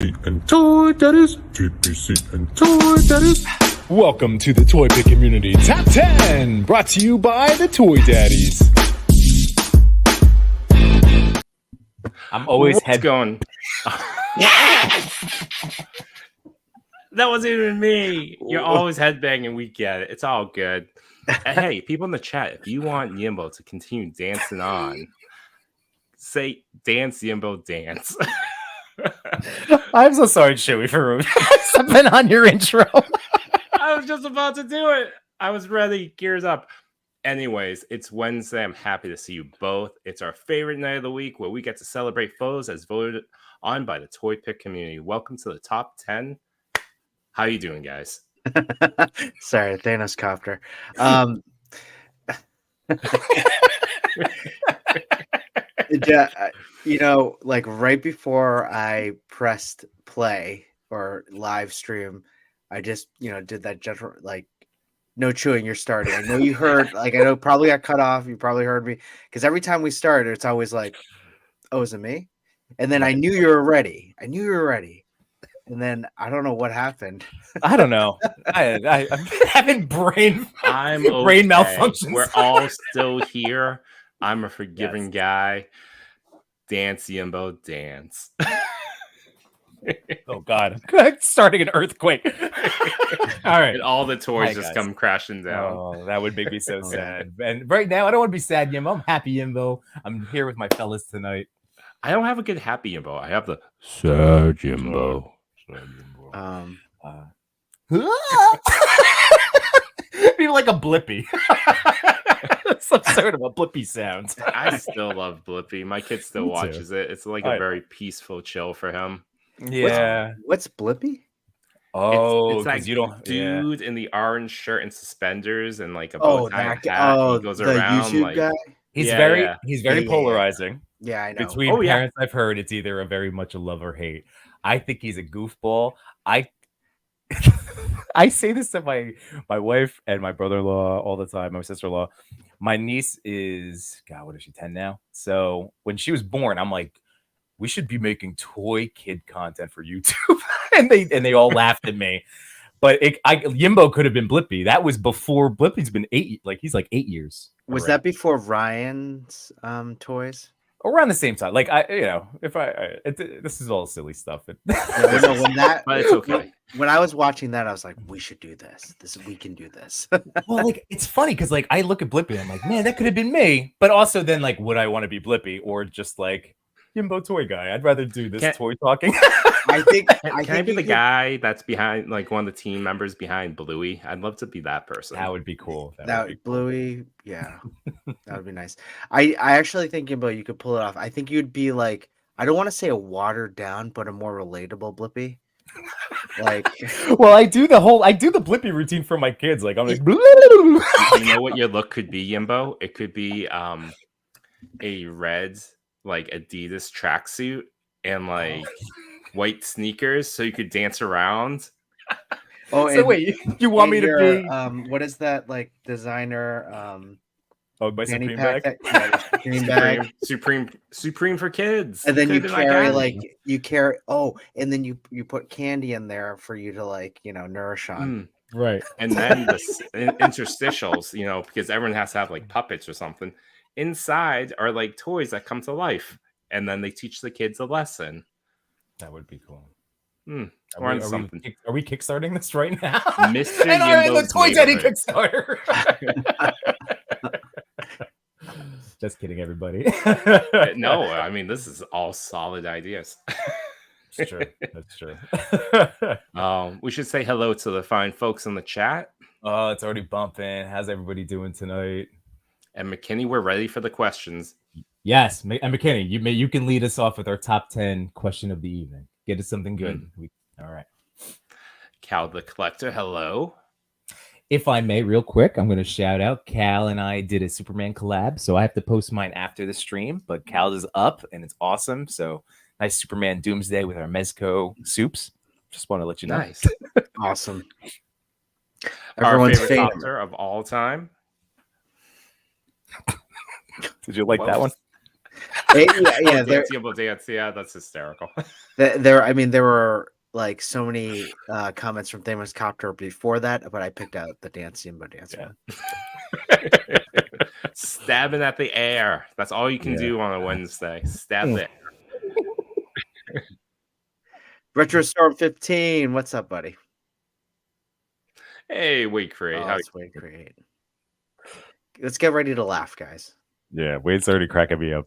and toy daddies, TPC and toy daddies. Welcome to the Toy Pick Community Top 10, brought to you by the Toy Daddies. I'm always going. That wasn't even me. You're always headbanging. We get it. It's all good. Hey, people in the chat, if you want Yimbo to continue dancing on, say dance, Yimbo, dance. I'm so sorry, Chewy, for something on your intro. I was just about to do it. I was ready. Gears up. Anyways, it's Wednesday. I'm happy to see you both. It's our favorite night of the week where we get to celebrate foes as voted on by the Toy Pick community. Welcome to the top 10. How you doing, guys? Sorry, Thanos copter. Like right before I pressed play or live stream, I just, did that general, like, no chewing, you're starting. I know you heard, I know probably got cut off. You probably heard me because every time we start, it's always like, oh, is it me? And then I knew you were ready. And then I don't know what happened. I don't know. I'm having brain malfunctions. We're all still here. I'm a forgiving guy. Dance, Yimbo, dance. Oh, God. I'm starting an earthquake. All right. And all the toys just come crashing down. Oh, that would make me so sad. And right now, I don't want to be sad, Yimbo. I'm happy, Yimbo. I'm here with my fellas tonight. I don't have a good happy Yimbo. I have the sad Yimbo. Be like a Blippy. Some sort of a Blippy sound. I still love Blippy. My kid still watches it. It's like a very peaceful chill for him. Yeah. What's Blippy? Oh, it's like you don't dude in the orange shirt and suspenders and like a bow tie hat. He goes the around YouTube like guy? He's very polarizing. Yeah, I know. Between parents, I've heard it's either a very much a love or hate. I think he's a goofball. I say this to my wife and my brother-in-law all the time, my sister-in-law. My niece is, God, what is she, 10 now? So when she was born, I'm like, we should be making toy kid content for YouTube. and they all laughed at me. But Yimbo could have been Blippy. That was before Blippy's been 8, like he's like 8 years. Was that before Ryan's toys? Around the same time, like this is all silly stuff. But it's okay. When I was watching that, I was like, we should do this. We can do this. Well, like it's funny because like I look at Blippy, and I'm like, man, that could have been me. But also then like, would I want to be Blippy or just like Yimbo toy guy? I'd rather do this toy talking. I think can I be the guy that's behind, like one of the team members behind Bluey? I'd love to be that person. That would be cool. Bluey, yeah, that would be nice. I actually think, Yimbo, you could pull it off. I think you'd be like, I don't want to say a watered down, but a more relatable Blippy. Like, well, I do the Blippy routine for my kids. Like I'm like, you know what your look could be, Yimbo? It could be a red like Adidas tracksuit and like white sneakers, so you could dance around. Oh, so wait, you want me to be? What is that like designer? My Supreme bag. Supreme for kids. And then you carry and then you put candy in there for you to like nourish on. Right. And then the interstitials, because everyone has to have like puppets or something. Inside are like toys that come to life, and then they teach the kids a lesson. That would be cool. Are we kickstarting this right now? Mr. And Yimbo's the Toy Daddy Kickstarter. Just kidding, everybody. No, I mean this is all solid ideas. That's true. That's true. We should say hello to the fine folks in the chat. Oh, it's already bumping. How's everybody doing tonight? And McKinney, we're ready for the questions. Yes, and McKinney, you can lead us off with our top 10 question of the evening. Get us something good. All right. Cal the Collector, hello. If I may, real quick, I'm going to shout out Cal and I did a Superman collab, so I have to post mine after the stream, but Cal is up and it's awesome. So nice Superman Doomsday with our Mezco soups. Just want to let you know. Nice. Awesome. Everyone's favorite author of all time. Did you like that one? Yeah, Dance Yimbo Dance. Yeah, that's hysterical. there were like so many comments from Thanos Copter before that, but I picked out the Dance Yimbo Dance Yeah. one. Stabbing at the air. That's all you can Yeah. do on a Wednesday. Stab it. Retro Storm 15, what's up, buddy? Hey, Wait Create. Oh, it's way great. Let's get ready to laugh, guys. Yeah, Wade's already cracking me up.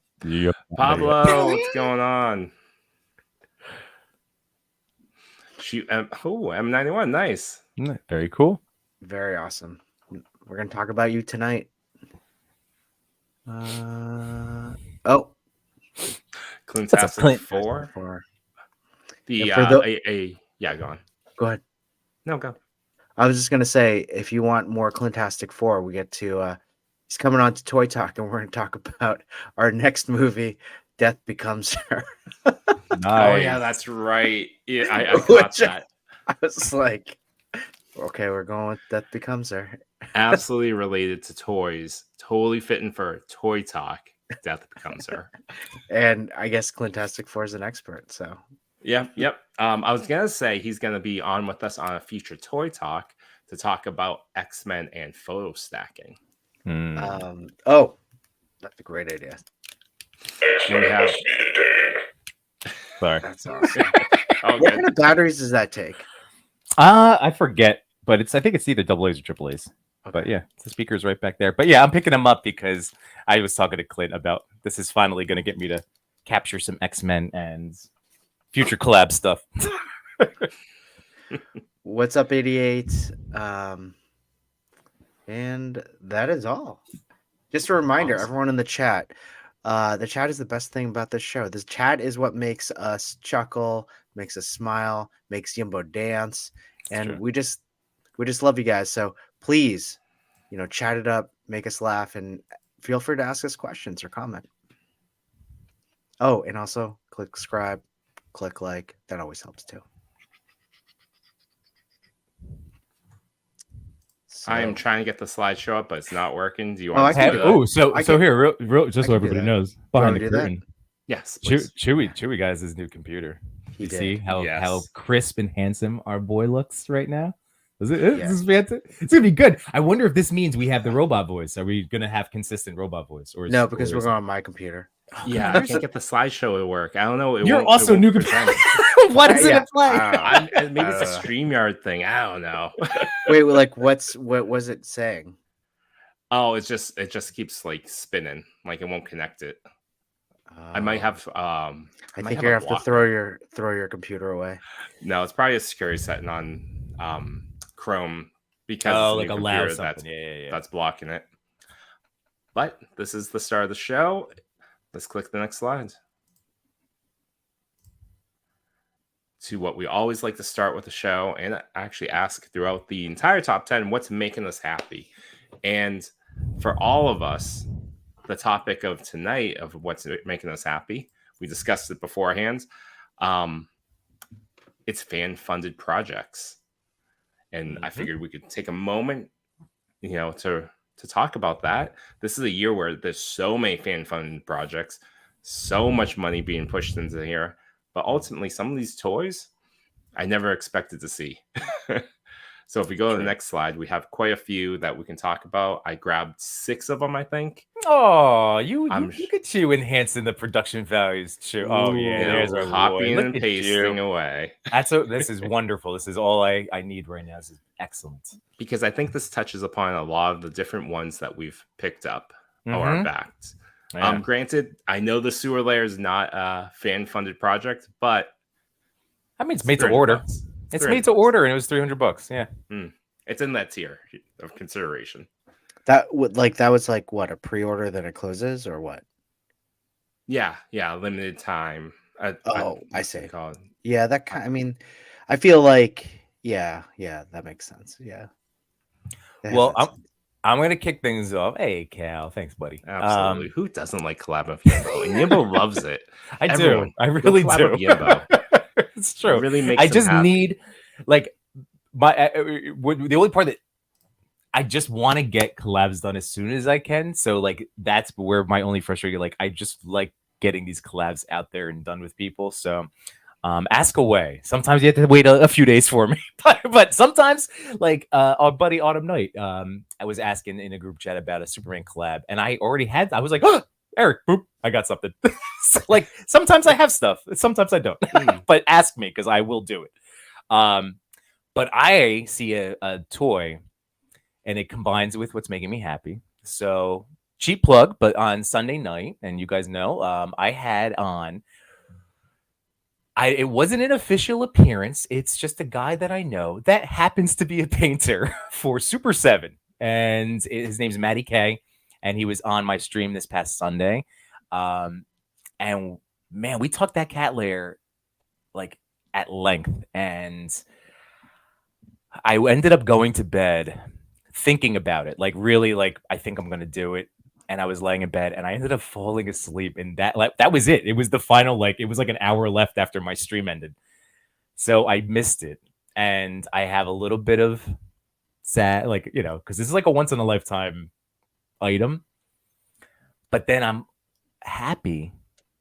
Pablo, what's going on? Shoot, M91, nice. Very cool. Very awesome. We're gonna talk about you tonight. Clintastic Clint? 4. The yeah, go on. Go ahead. No, go. I was just gonna say, if you want more Clintastic 4, we get to he's coming on to Toy Talk, and we're gonna talk about our next movie, Death Becomes Her. Oh yeah, that's right. Yeah, I got that. I was like, okay, we're going with Death Becomes Her. Absolutely related to toys. Totally fitting for Toy Talk. Death Becomes Her. And I guess Clintastic 4 is an expert, so. Yep. I was gonna say he's gonna be on with us on a future Toy Talk to talk about X-Men and photo stacking. Oh, that's a great idea. We have. Sorry. That's awesome. Oh, What good. kind of batteries does that take? I forget, but I think it's either AA or AAA's. But yeah, the speaker's right back there. But yeah, I'm picking them up because I was talking to Clint about this is finally going to get me to capture some X-Men and future collab stuff. What's up, 88? And that is all. Just a reminder, everyone in the chat is the best thing about this show. This chat is what makes us chuckle, makes us smile, makes Yimbo dance, and we just love you guys. So please, chat it up, make us laugh, and feel free to ask us questions or comment. Oh, and also click subscribe, click like. That always helps too. So, I am trying to get the slideshow up, but it's not working. Do you I want can to do do that. that? so here, real, just so I can do everybody that. knows, behind the You wanna do that? curtain, Yes. please. Chewy guys' his new computer. He You did. see how Yes. crisp and handsome our boy looks right now? Is it? Yeah. This is fantastic. It's gonna be good. I wonder if this means we have the robot voice. Are we gonna have consistent robot voice? Or No, because we're going on my computer. Yeah, I can't get the slideshow to work. I don't know. You're won't- also won't new present. computer. What is it Yeah. at play? Maybe it's a StreamYard thing. I don't know. Wait, like what was it saying? Oh, it just keeps like spinning. Like it won't connect it. I might have. I might think have you a have to block. throw your computer away. No, it's probably a security setting on Chrome because Oh, it's like new allow computer something. Yeah. that's blocking it. But this is the start of the show. Let's click the next slide. To what we always like to start with the show and actually ask throughout the entire top 10, what's making us happy? And for all of us, the topic of tonight of what's making us happy, we discussed it beforehand. It's fan-funded projects. And I figured we could take a moment, to talk about that. This is a year where there's so many fan-funded projects, so much money being pushed into here. But ultimately, some of these toys I never expected to see. So if we go to the next slide, we have quite a few that we can talk about. I grabbed 6 of them, I think. Oh, you I'm look at you enhancing the production values. Chew. Oh yeah, there's our boy. copying Look and at pasting you. away. This is wonderful. This is all I need right now. This is excellent. Because I think this touches upon a lot of the different ones that we've picked up or Mhm. backed. Yeah. Granted, I know the sewer layer is not a fan-funded project, but I mean, it's made to 300 order. bucks. It's 300 made to bucks. order, and it was $300. Yeah. It's in that tier of consideration. That was like what, a pre-order that it closes or what? Yeah, limited time. I see. Called. Yeah, that kind. I mean, I feel like yeah, that makes sense. Yeah. That Well, has that sense. I'm gonna kick things off. Hey, Cal, thanks, buddy. Absolutely. Who doesn't like collab with Yimbo? And Yimbo loves it. I Everyone, do. I go really collab do. with Yimbo. It's true. It really makes I them just happy. need like the only part that I just want to get collabs done as soon as I can. So like that's where my only frustration. Like I just like getting these collabs out there and done with people. So ask away. Sometimes you have to wait a few days for me, but sometimes, like our buddy Autumn Knight, I was asking in a group chat about a Superman collab, and I already had. I was like, oh, Eric, boop, I got something. So, like sometimes I have stuff, sometimes I don't. But ask me because I will do it. But I see a toy, and it combines with what's making me happy. So cheap plug, but on Sunday night, and you guys know, I had on. It wasn't an official appearance. It's just a guy that I know that happens to be a painter for Super 7. And his name's Matty K. And he was on my stream this past Sunday. And man, we talked that cat lair like at length. And I ended up going to bed thinking about it. Like really, like I think I'm going to do it. And I was laying in bed and I ended up falling asleep, and that was it. It was the final, like it was like an hour left after my stream ended. So I missed it. And I have a little bit of sad, like, you know, because this is like a once in a lifetime item. But then I'm happy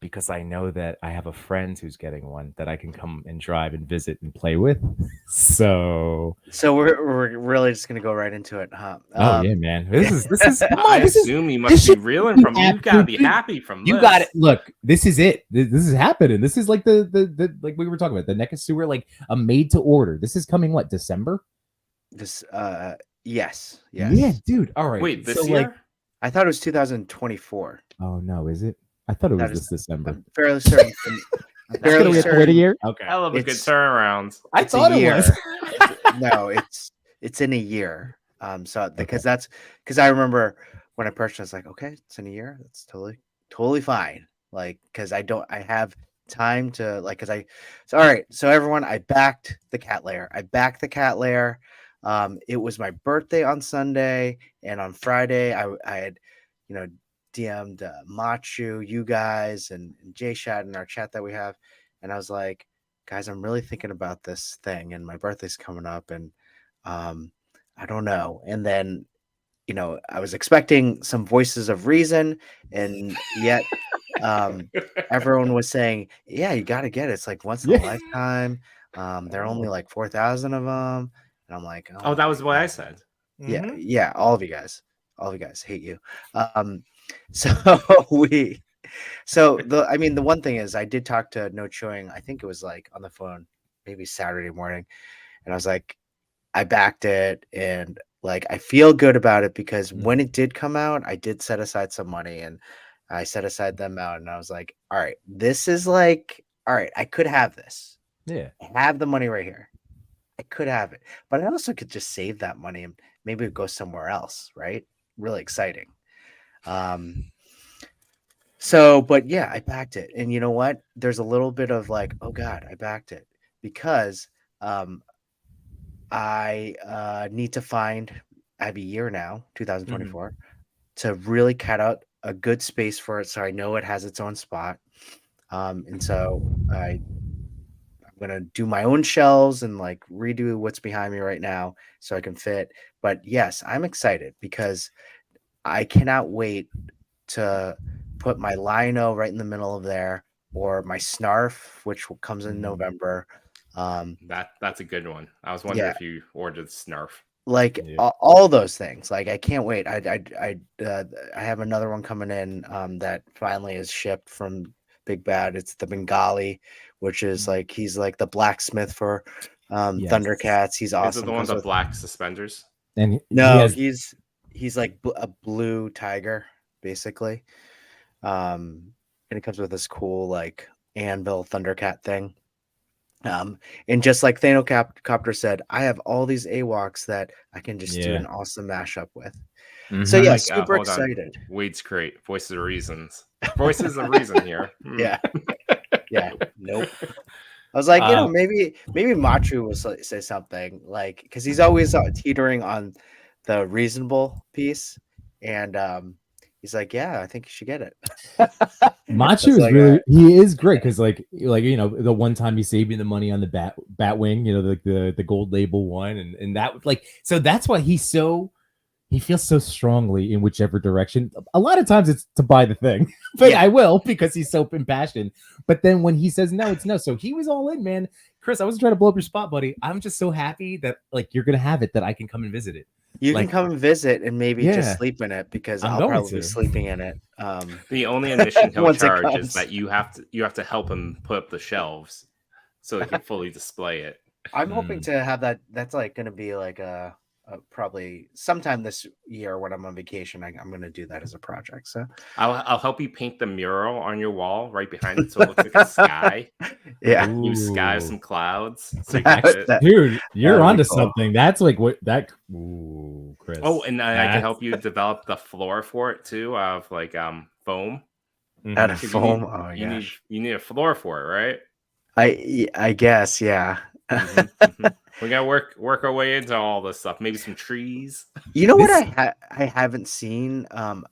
because I know that I have a friend who's getting one that I can come and drive and visit and play with. So we're really just gonna go right into it, huh? Oh yeah, man. This is I assume you must be reeling from. You gotta be happy from. You got it. Look, this is it. This is happening. This is like the like we were talking about the NECA sewer, like a made to order. This is coming what, December? This yes. Yeah, dude. All right. Wait, this so, year? like, I thought it was 2024. Oh no, is it? I thought it was That this December. I'm fairly certain. I'm fairly certain. Wait a year? Okay. Hell of a good It's- turnaround. I It's a thought it year. was. No, it's in a year. So because that's because I remember when I purchased, I was like, okay, it's in a year. That's totally fine. Like, because I have time to like, because so all right. So everyone, I backed the cat lair. It was my birthday on Sunday, and on Friday I had, DM'd Machu, you guys, and Jay Shad in our chat that we have, and I was like, guys, I'm really thinking about this thing, and my birthday's coming up, and I don't know. And then, I was expecting some voices of reason, and yet everyone was saying, yeah, you got to get it. It's like once in a lifetime. There are only like 4,000 of them, and I'm like, Oh, that was what I said. yeah, all of you guys hate you. So the one thing is, I did talk to No Chewing. I think it was like on the phone, maybe Saturday morning, and I was like, I backed it, and like I feel good about it because when it did come out, I did set aside some money, and I set aside the amount, and I was like, all right, this is like, all right, I could have this. Yeah. I have the money right here. I could have it, but I also could just save that money and maybe go somewhere else, right? Really exciting. But yeah, I backed it, and you know what? There's a little bit of like, oh God, I backed it because I need to find. I have a year now, 2024, to really cut out a good space for it, so I know it has its own spot. And so I'm gonna do my own shelves and like redo what's behind me right now so I can fit. But yes, I'm excited because I cannot wait to put my lino right in the middle of there, or my snarf, which comes in November. That's a good one. I was wondering if you ordered snarf. Like all those things. Like I can't wait. I have another one coming in that finally is shipped from Big Bad. It's the Bengali, which is like he's like the blacksmith for Thundercats. He's awesome. Is it the one with the black suspenders? And he's like a blue tiger, basically. And it comes with this cool like anvil Thundercat thing. And just like Thanocopter said, I have all these AWOCs that I can just do an awesome mashup with. So yeah, super excited. Wade's great. Voices of reasons. Voices of reason here. Yeah. Nope. I was like, maybe Machu will say something like, because he's always teetering on the reasonable piece, and he's like, yeah, I think you should get it. Machu is really he is great because like the one time he saved me the money on the Batwing, the gold label one, and that like, so that's why he's so he feels so strongly in whichever direction. A lot of times it's to buy the thing, but Yeah. I will because he's so impassioned. But then when he says no, it's no. So he was all in, man. Chris, I wasn't trying to blow up your spot, buddy. I'm just so happy that like you're gonna have it that I can come and visit it. You Like- can come and visit and maybe Yeah. just sleep in it because I'm I'll going probably be to. sleeping in it. The only admission he'll Once it charge comes. is that you have to help him put up the shelves so he can fully display it. I'm hoping to have that. That's like going to be like a probably sometime this year when I'm on vacation. I'm going to do that as a project. So I'll help you paint the mural on your wall right behind it so it looks like a sky. yeah, New sky with Ooh. some clouds. So you can That- Dude, you're That'd be onto cool. something. That's like what that. Ooh, Chris. Oh, and I can That's- help you develop the floor for it too, of like foam. Mhm. out of 'Cause foam. You need, Oh you need gosh, you need a floor for it, right? I guess yeah. Mhm, mhm. We gotta work our way into all this stuff. Maybe some trees. You know what This- I haven't seen a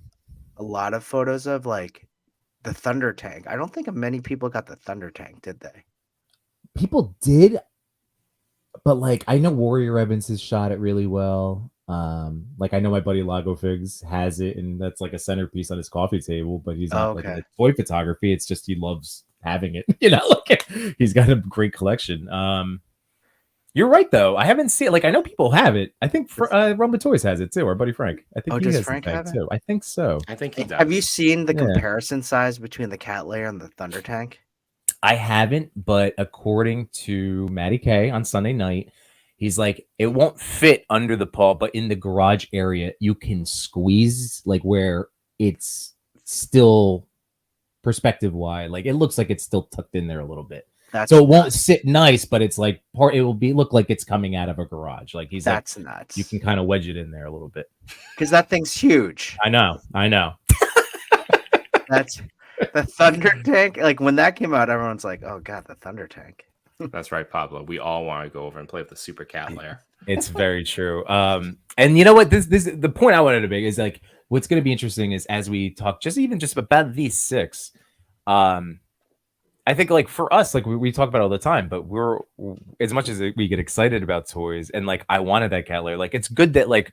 lot of photos of, like the Thunder Tank. I don't think many people got the Thunder Tank, did they? People did, but like I know Warrior Evans has shot it really well. Like I know my buddy Lago Figs has it, and that's like a centerpiece on his coffee table. But he's not like Okay. in the toy photography. It's just he loves having it. You know, like he's got a great collection. You're right though. I haven't seen it. Like I know people have it. I think Rumba Toys has it too. Our buddy Frank. I think Oh, he does has Frank the tag have it? too. I think so. I think he does. Have you seen the Yeah. comparison size between the cat layer and the Thunder Tank? I haven't, but according to Matty K on Sunday night, he's like, it won't fit under the paw, but in the garage area, you can squeeze like where it's still perspective wide. Like it looks like it's still tucked in there a little bit. That's So it won't nuts. sit nice, but it's like part. It will be look like it's coming out of a garage. Like he's That's like, nuts. you can kind of wedge it in there a little bit. Because that thing's huge. I know. That's the Thunder Tank. Like when that came out, everyone's like, "Oh God, the Thunder Tank." That's right, Pablo. We all want to go over and play with the super cat layer. It's very true. And you know what? This the point I wanted to make is like what's going to be interesting is as we talk, just about these six. I think like for us, like we talk about it all the time, but we're as much as we get excited about toys and like I wanted that cat layer. Like it's good that like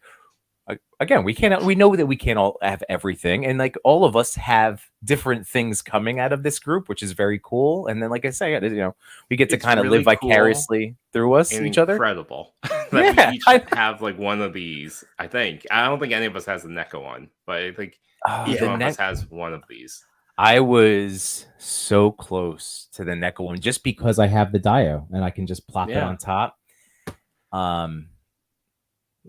again we know that we can't all have everything, and like all of us have different things coming out of this group, which is very cool. And then like I say, you know, we get to It's kind of really live vicariously through us, And each other. incredible that Yeah, we each I- have like one of these. I think I don't think any of us has the NECA one, but I think each The one of us NECA has one of these. I was so close to the NECA one just because I have the Dio and I can just plop it Yeah. on top.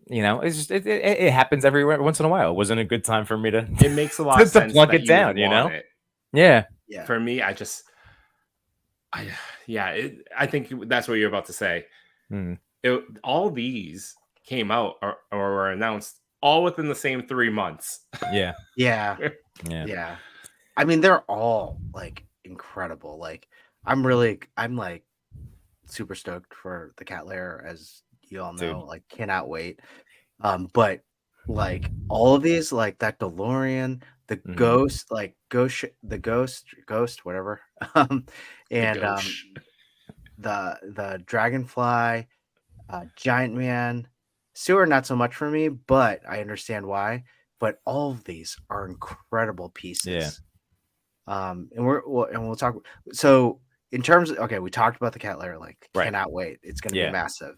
You know, it's just it happens every once in a while. It wasn't a good time for me to. It makes a lot To of sense plug that it you down, would you know? want it. Yeah, Yeah. For me, I think that's what you're about to say. Hmm. All these came out or were announced all within the same 3 months. yeah, Yeah. yeah. Yeah. I mean, they're all like incredible. Like I'm like super stoked for the cat layer, as you all know. Dude. Like cannot wait. But like all of these, like that DeLorean, the Mhm. ghost, like ghost, whatever. And Gauche. the dragonfly, giant man, sewer, not so much for me, but I understand why. But all of these are incredible pieces. And we'll talk. So in terms of, okay, we talked about the cat layer, like Right. cannot wait. It's gonna Yeah. be massive.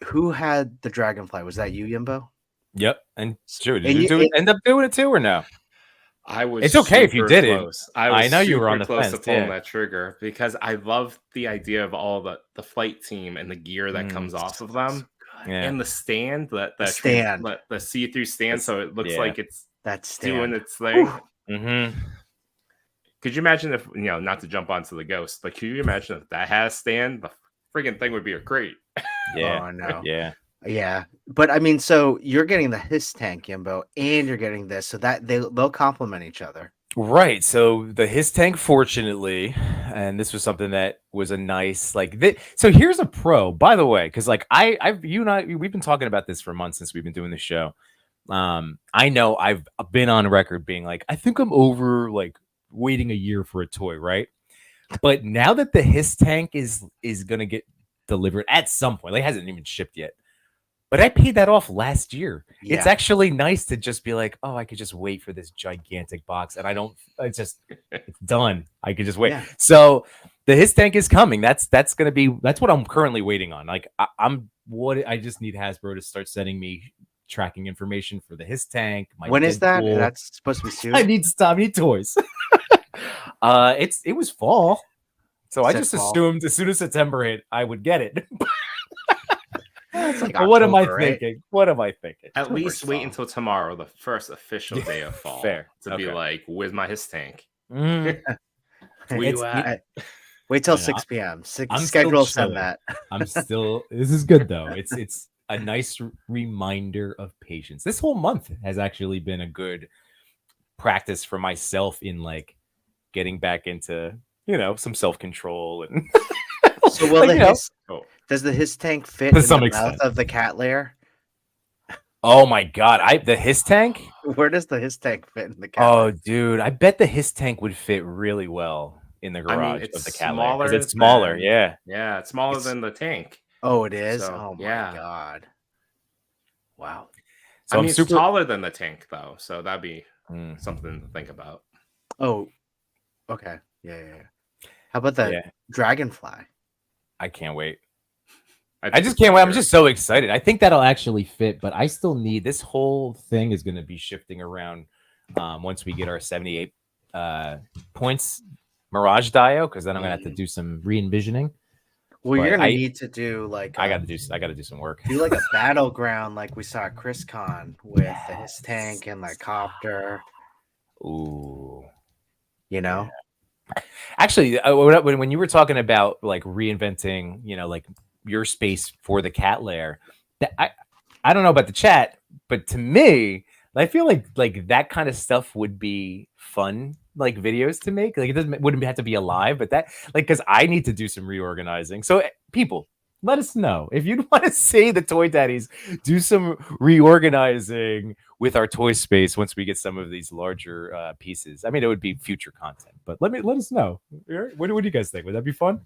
Who had the dragonfly? Was that you, Yimbo? Yep. And Joe, did And you end up doing it too or no? I was. It's okay if you super did it. close. I was I know you were super on the close fence, to pulling yeah. that trigger because I love the idea of all the flight team and the gear that Mm. comes off of them, Yeah. and the stand the stand. the see-through stand, so it looks Yeah. like it's That's doing its thing. Mm-hmm. Could you imagine if, not to jump onto the ghost, but could you imagine if that has a stand? The friggin' thing would be a crate. Yeah. Oh no. Yeah. Yeah, but I mean, so you're getting the his tank, Yimbo, and you're getting this, so that they'll complement each other. Right. So the his tank, fortunately, and this was something that was a nice so here's a pro, by the way, because like I've you and I we've been talking about this for months since we've been doing the show. I know I've been on record being like, I think I'm over like waiting a year for a toy, right? But now that the his tank is gonna get delivered at some point, like it hasn't even shipped yet. But I paid that off last year. It's Yeah. actually nice to just be like, oh, I could just wait for this gigantic box, and I don't. It's just it's done. I could just wait. Yeah. So the his tank is coming. That's what I'm currently waiting on. Like I just need Hasbro to start sending me tracking information for the his tank. When is that? Deadpool. That's supposed to be soon. I need toys. It was fall. So I Said just fall. assumed as soon as September hit, I would get it. It's like But what am I October, right? thinking? What am I thinking? At least wait fall. until tomorrow, the first official day of fall. Fair. To be Okay. like, where's my his tank? Mm, Where you It's- at? Wait till Yeah, 6 p.m. I'm still Schedule send chilling. that. I'm still. This is good though. It's a nice reminder of patience. This whole month has actually been a good practice for myself in like getting back into some self control and. So will Like, the you know. his, Oh, does the his tank fit To in some the mouth extent. of the cat lair? Oh my god! The his tank. Where does the his tank fit in the cat Oh, lair? dude, I bet the his tank would fit really well in the I mean, garage it's of the cat lair because smaller it's smaller. than- Yeah. yeah, it's smaller It's- than the tank. Oh, it is. So, Oh my yeah. god! Wow. So I I'm mean, super. it's taller than the tank though, so that'd be Mm, something to think about. Oh, okay. Yeah. How about the yeah, dragonfly? I can't wait. I think just it's can't wait. I'm longer. just so excited. I think that'll actually fit, but I still need this whole thing is going to be shifting around once we get our 78 points Mirage Dio, because then I'm going to have to do some re-envisioning. Well, you're But gonna I- need to do like I got to do some work. do like a battleground like we saw at ChrisCon with the his Yes. tank and the copter. Ooh. You know. Actually, when you were talking about like reinventing, like your space for the cat lair, that I don't know about the chat, but to me, I feel like that kind of stuff would be fun, like videos to make. Like wouldn't have to be alive, but that because I need to do some reorganizing. So people, let us know if you'd want to see the Toy Daddies do some reorganizing with our toy space once we get some of these larger pieces. I mean, it would be future content, but let us know. What do you guys think? Would that be fun?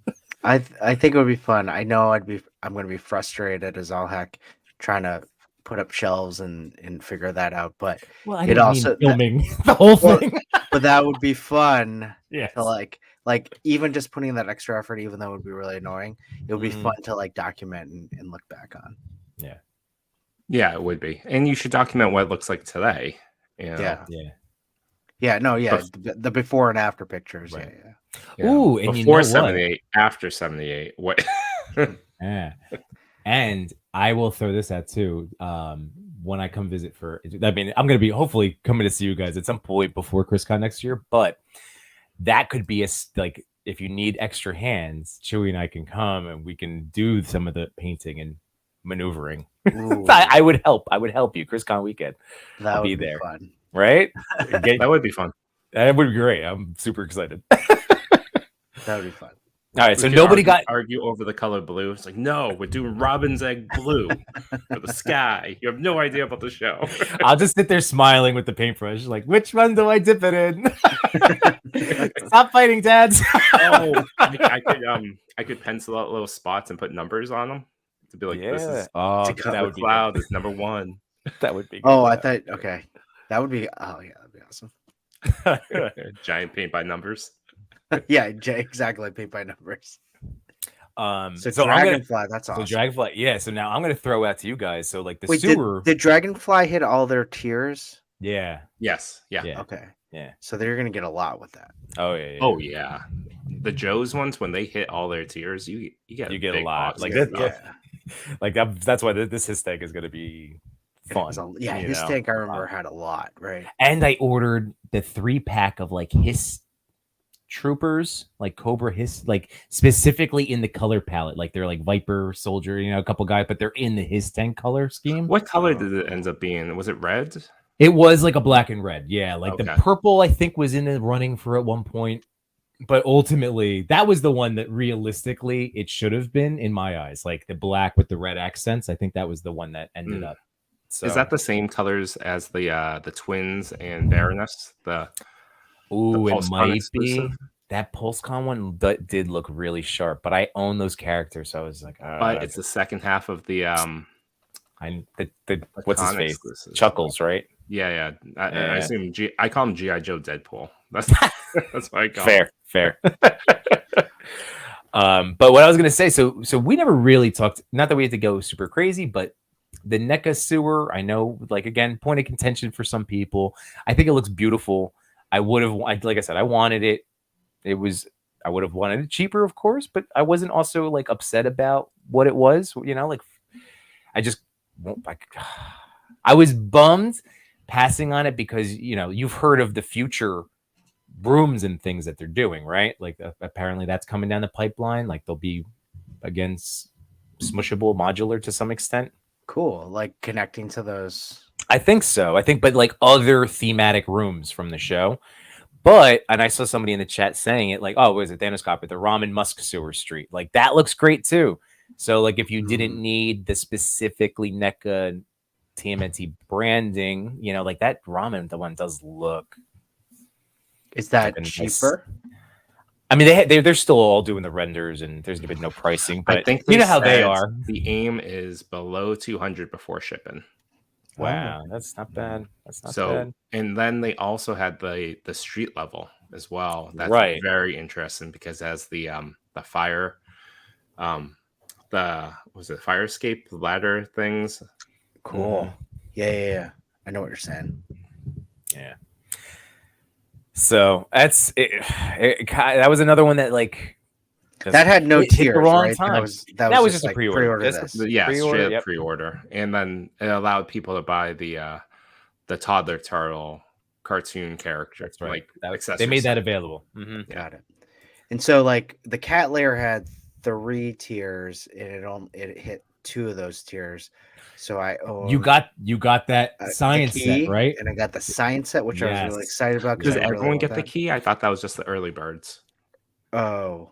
I think it would be fun. I know I'm gonna be frustrated as all heck trying to put up shelves and figure that out. But Well, I It didn't also- mean filming the whole Well, thing. but that would be fun Yes. to like even just putting that extra effort, even though it would be really annoying, it would be Mhm. fun to like document and look back on. Yeah, it would be, and you should document what it looks like today. You know? Yeah. Yeah. Yeah, no, yeah. Bef- The before and after pictures. Right. Yeah. Yeah. Ooh, and you know before what? 78, after 78. What? Yeah. And I will throw this out too. When I come visit I mean, I'm going to be hopefully coming to see you guys at some point before ChrisCon next year, but that could be like, if you need extra hands, Chewy and I can come and we can do some of the painting and maneuvering. Ooh, I would help. I would help you ChrisCon weekend, that I'll would be be there. fun. right? That would be fun. That would be great. I'm super excited. That would be fun. All right, We so could nobody argue over the color blue. It's like, no, we're doing robin's egg blue for the sky. You have no idea about the show. I'll just sit there smiling with the paintbrush, like, which one do I dip it in? Stop fighting, dads. Oh, I could pencil out little spots and put numbers on them to be like, this is oh, to cut that the would cloud is number one. that would be. Oh, I thought okay. That would be that'd be awesome. Giant paint by numbers. Yeah, exactly. Paint by numbers. So I'm Dragonfly. gonna, that's awesome. So Dragonfly, yeah. So now I'm gonna throw out to you guys. So like the Wait, sewer, did Dragonfly hit all their tiers? yeah, Yes. Yeah. yeah, Okay. yeah. So they're gonna get a lot with that. Oh yeah, yeah. Oh yeah. The Joe's ones, when they hit all their tiers, you get You get a big lot. box Like of that- stuff. like that's why this his tag is gonna be It fun. was yeah, you his know? tank I remember had a lot, right? And I ordered the 3-pack of like his troopers, like Cobra his, like specifically in the color palette. Like they're like Viper Soldier, a couple guys, but they're in the his tank color scheme. What color did it end up being? Was it red? It was like a black and red, yeah. Like the Okay. purple, I think, was in the running for at one point, but ultimately that was the one that realistically it should have been in my eyes. Like the black with the red accents, I think that was the one that ended up. So Is that the same colors as the twins and Baroness? ooh, it PulseCon might exclusive? be. That PulseCon one did look really sharp, but I own those characters, so I was like, But it's the second half of the I What's his con face? exclusives. Chuckles, right? Yeah. I Yeah. assume I call him GI Joe Deadpool. That's what I call him. Fair. But what I was gonna say, so we never really talked. Not that we had to go super crazy, but the NECA sewer, I know, like again, point of contention for some people. I think it looks beautiful. I would have, like I said, I wanted it. I would have wanted it cheaper, of course, but I wasn't also like upset about what it was. You know, like I just, I was bummed passing on it because you've heard of the future rooms and things that they're doing, right? Like apparently that's coming down the pipeline. Like they'll be again smushable, modular to some extent. Cool, like connecting to those. I think so. But like other thematic rooms from the show. But, and I saw somebody in the chat saying it like, oh, was it Thanos Cop at the Ramen Musk Sewer Street? Like that looks great too. So like if you didn't need the specifically NECA TMNT branding, like that ramen, the one does look. Is that cheaper? I mean, they're still all doing the renders, and there's been no pricing. But I think you know how they are. The aim is below 200 before shipping. Wow, that's not bad. That's not bad. And then they also had the street level as well. That's very interesting because as the fire, fire escape ladder things. Cool. Yeah. I know what you're saying. Yeah. So that's it. That was another one that like that had no tiers, right? Time. That was just a pre-order. Straight up pre-order, and then it allowed people to buy the toddler turtle cartoon character. That's right. Like they made that available. Mm-hmm. Got it. And so, like the cat layer had 3 tiers, and it hit 2 of those tiers. So I own. You got that science set, right? And I got the science set, which I was really excited about. Does everyone get the key? I thought that was just the early birds. Oh,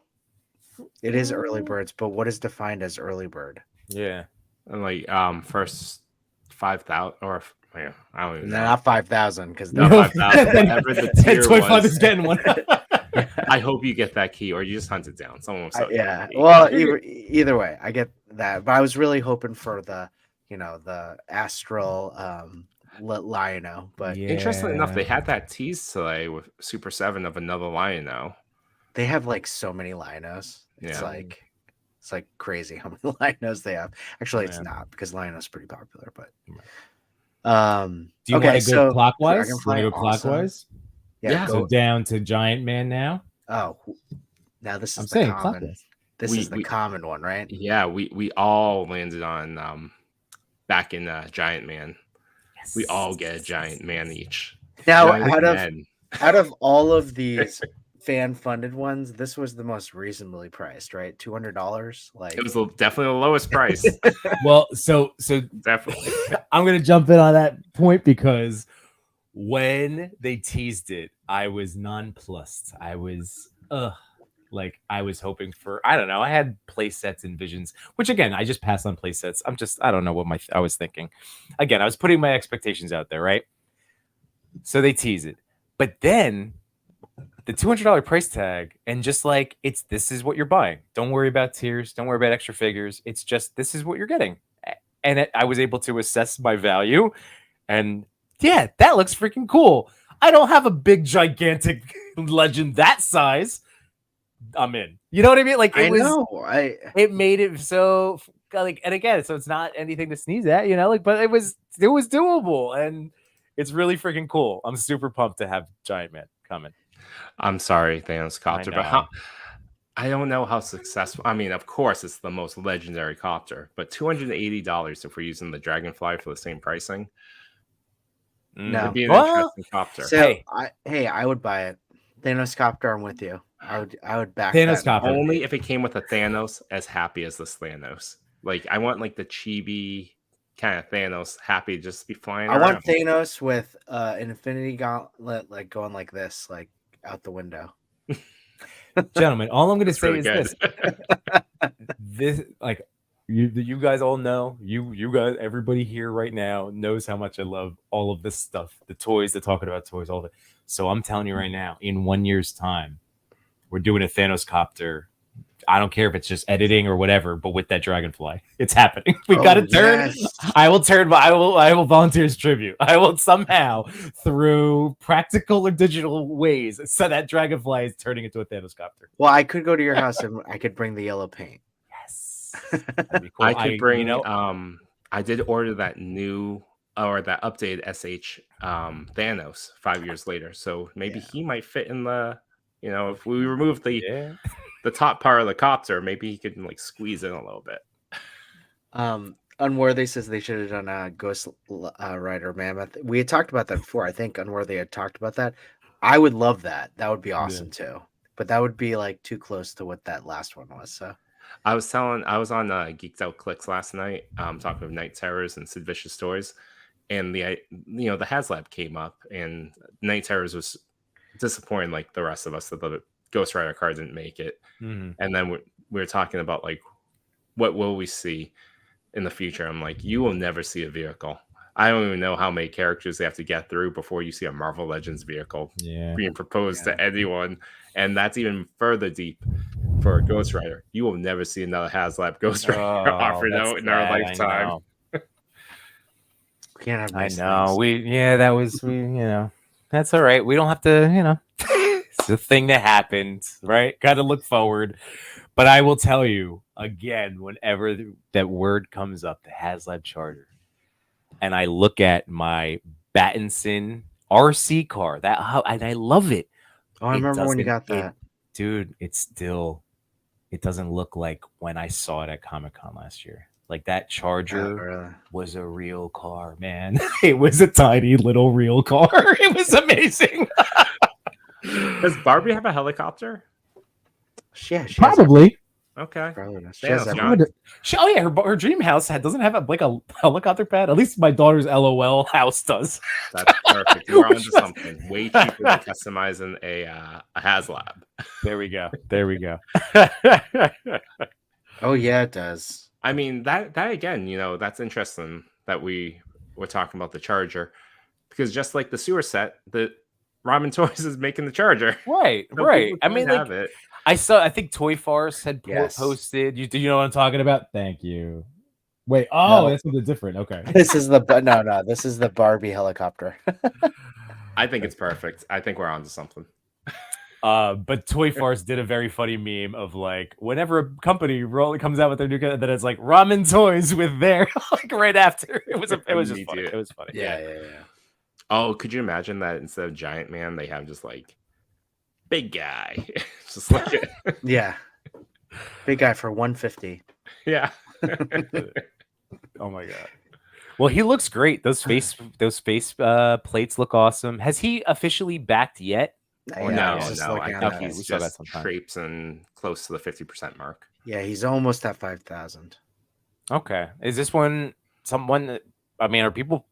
it is early birds, but what is defined as early bird? Yeah, and like first 5,000 or I don't even know. Not 5,000 because not 5,000. Whatever the tier Toy Father's getting one. I hope you get that key, or you just hunt it down. Someone will yeah. Well, either way, I get that, but I was really hoping for the the astral Lion-O. But interestingly enough, they had that tease today with Super 7 of another Lion-O. They have like so many Lion-Os. It's like crazy how many Lion-Os they have. Actually, it's not because Lion-O's pretty popular. But do you want to go clockwise? Clockwise? Yeah. So down to Giant Man now. Oh, now this is I'm the saying common. clockwise. This is the common one, right? Yeah, we all landed on back in Giant Man. Yes. We all get a Giant Man each. Now, out of all of these fan-funded ones, this was the most reasonably priced, right? $200. Like it was definitely the lowest price. Well, so definitely. I'm gonna jump in on that point because when they teased it, I was nonplussed. I was like I was hoping for, I don't know. I had play sets and visions, which again, I just passed on play sets. I don't know what I was thinking. Again, I was putting my expectations out there, right? So they tease it. But then the $200 price tag, and just like, this is what you're buying. Don't worry about tiers. Don't worry about extra figures. It's just, this is what you're getting. And I was able to assess my value. And yeah, that looks freaking cool. I don't have a big, gigantic legend that size. I'm in. You know what I mean? Like it made it so like, and again, so it's not anything to sneeze at, like, but it was doable, and it's really freaking cool. I'm super pumped to have Giant Man coming. I'm sorry, Thanos Copter, but I don't know how successful. I mean, of course, it's the most legendary copter, but $280 if we're using the Dragonfly for the same pricing. No, it'd be an interesting copter. So I would buy it. Thanos Copter, I'm with you. I would back Thanos that Copter only if it came with a Thanos as happy as this Thanos. Like I want like the chibi kind of Thanos happy to just be flying. I want Thanos with an Infinity Gauntlet like going like this, like out the window. Gentlemen, all I'm going to say really is good. this like you guys all know, you guys, everybody here right now knows how much I love all of this stuff, the toys, the talking about toys, all that. So I'm telling you right now, in 1 year's time, we're doing a Thanos Copter I don't care if it's just editing or whatever, but with that dragonfly, it's happening. We got to turn. Yes. I will turn. I will volunteer as tribute. I will somehow through practical or digital ways so that dragonfly is turning into a Thanoscopter. Well, I could go to your house and I could bring the yellow paint. Yes, that'd be cool. I could bring. I did order that new or that updated SH Thanos 5 years later, so maybe he might fit in the. If we remove the top part of the copter, maybe he could like squeeze in a little bit. Unworthy says they should have done a Ghost Rider Mammoth. We had talked about that before. I think Unworthy had talked about that. I would love that. That would be awesome too. But that would be like too close to what that last one was. So I was on Geeked Out Clicks last night, talking with Night Terrors and Sid Vicious Toys, and the HasLab came up, and Night Terrors was disappointed like the rest of us that the Ghost Rider card didn't make it. And then we were talking about like what will we see in the future. I'm like, you will never see a vehicle. I don't even know how many characters they have to get through before you see a Marvel Legends vehicle being proposed to anyone, and that's even further deep for a Ghost Rider. You will never see another HasLab Ghost Rider offered out in our lifetime. we can't have nice I know. things. That's all right. We don't have to, it's a thing that happens, right? Got to look forward. But I will tell you again, whenever that word comes up, the HasLab Charger, and I look at my Battinson RC car, and I love it. Oh, I remember when you got that. Dude, it doesn't look like when I saw it at Comic-Con last year. Like that Charger was a real car, man. It was a tiny little real car. It was amazing. Does Barbie have a helicopter? Yeah, she Probably. Okay. She has her dream house doesn't have a helicopter pad. At least my daughter's LOL house does. That's perfect. You're onto something. Way cheaper than customizing a HasLab. There we go. Oh yeah, it does. I mean that again, that's interesting that we were talking about the Charger, because just like the sewer set, the Ramen Toys is making the Charger. Right. I mean, like, I think Toy Farce had posted. You know what I'm talking about? Thank you. Wait, that's something different. Okay. This is this is the Barbie helicopter. I think it's perfect. I think we're onto something. But Toy Farce did a very funny meme of like whenever a company comes out with their new that it's like Ramen Toys with their like right after. It was just funny. It was funny. Yeah. Oh, could you imagine that instead of Giant Man, they have just like big guy, just like it. Yeah, big guy for 150. Yeah. Oh my god. Well, he looks great. Those face plates look awesome. Has he officially backed yet? No. I think he's just traipsing close to the 50% mark. Yeah, he's almost at 5,000. Okay. Is this one someone that, are people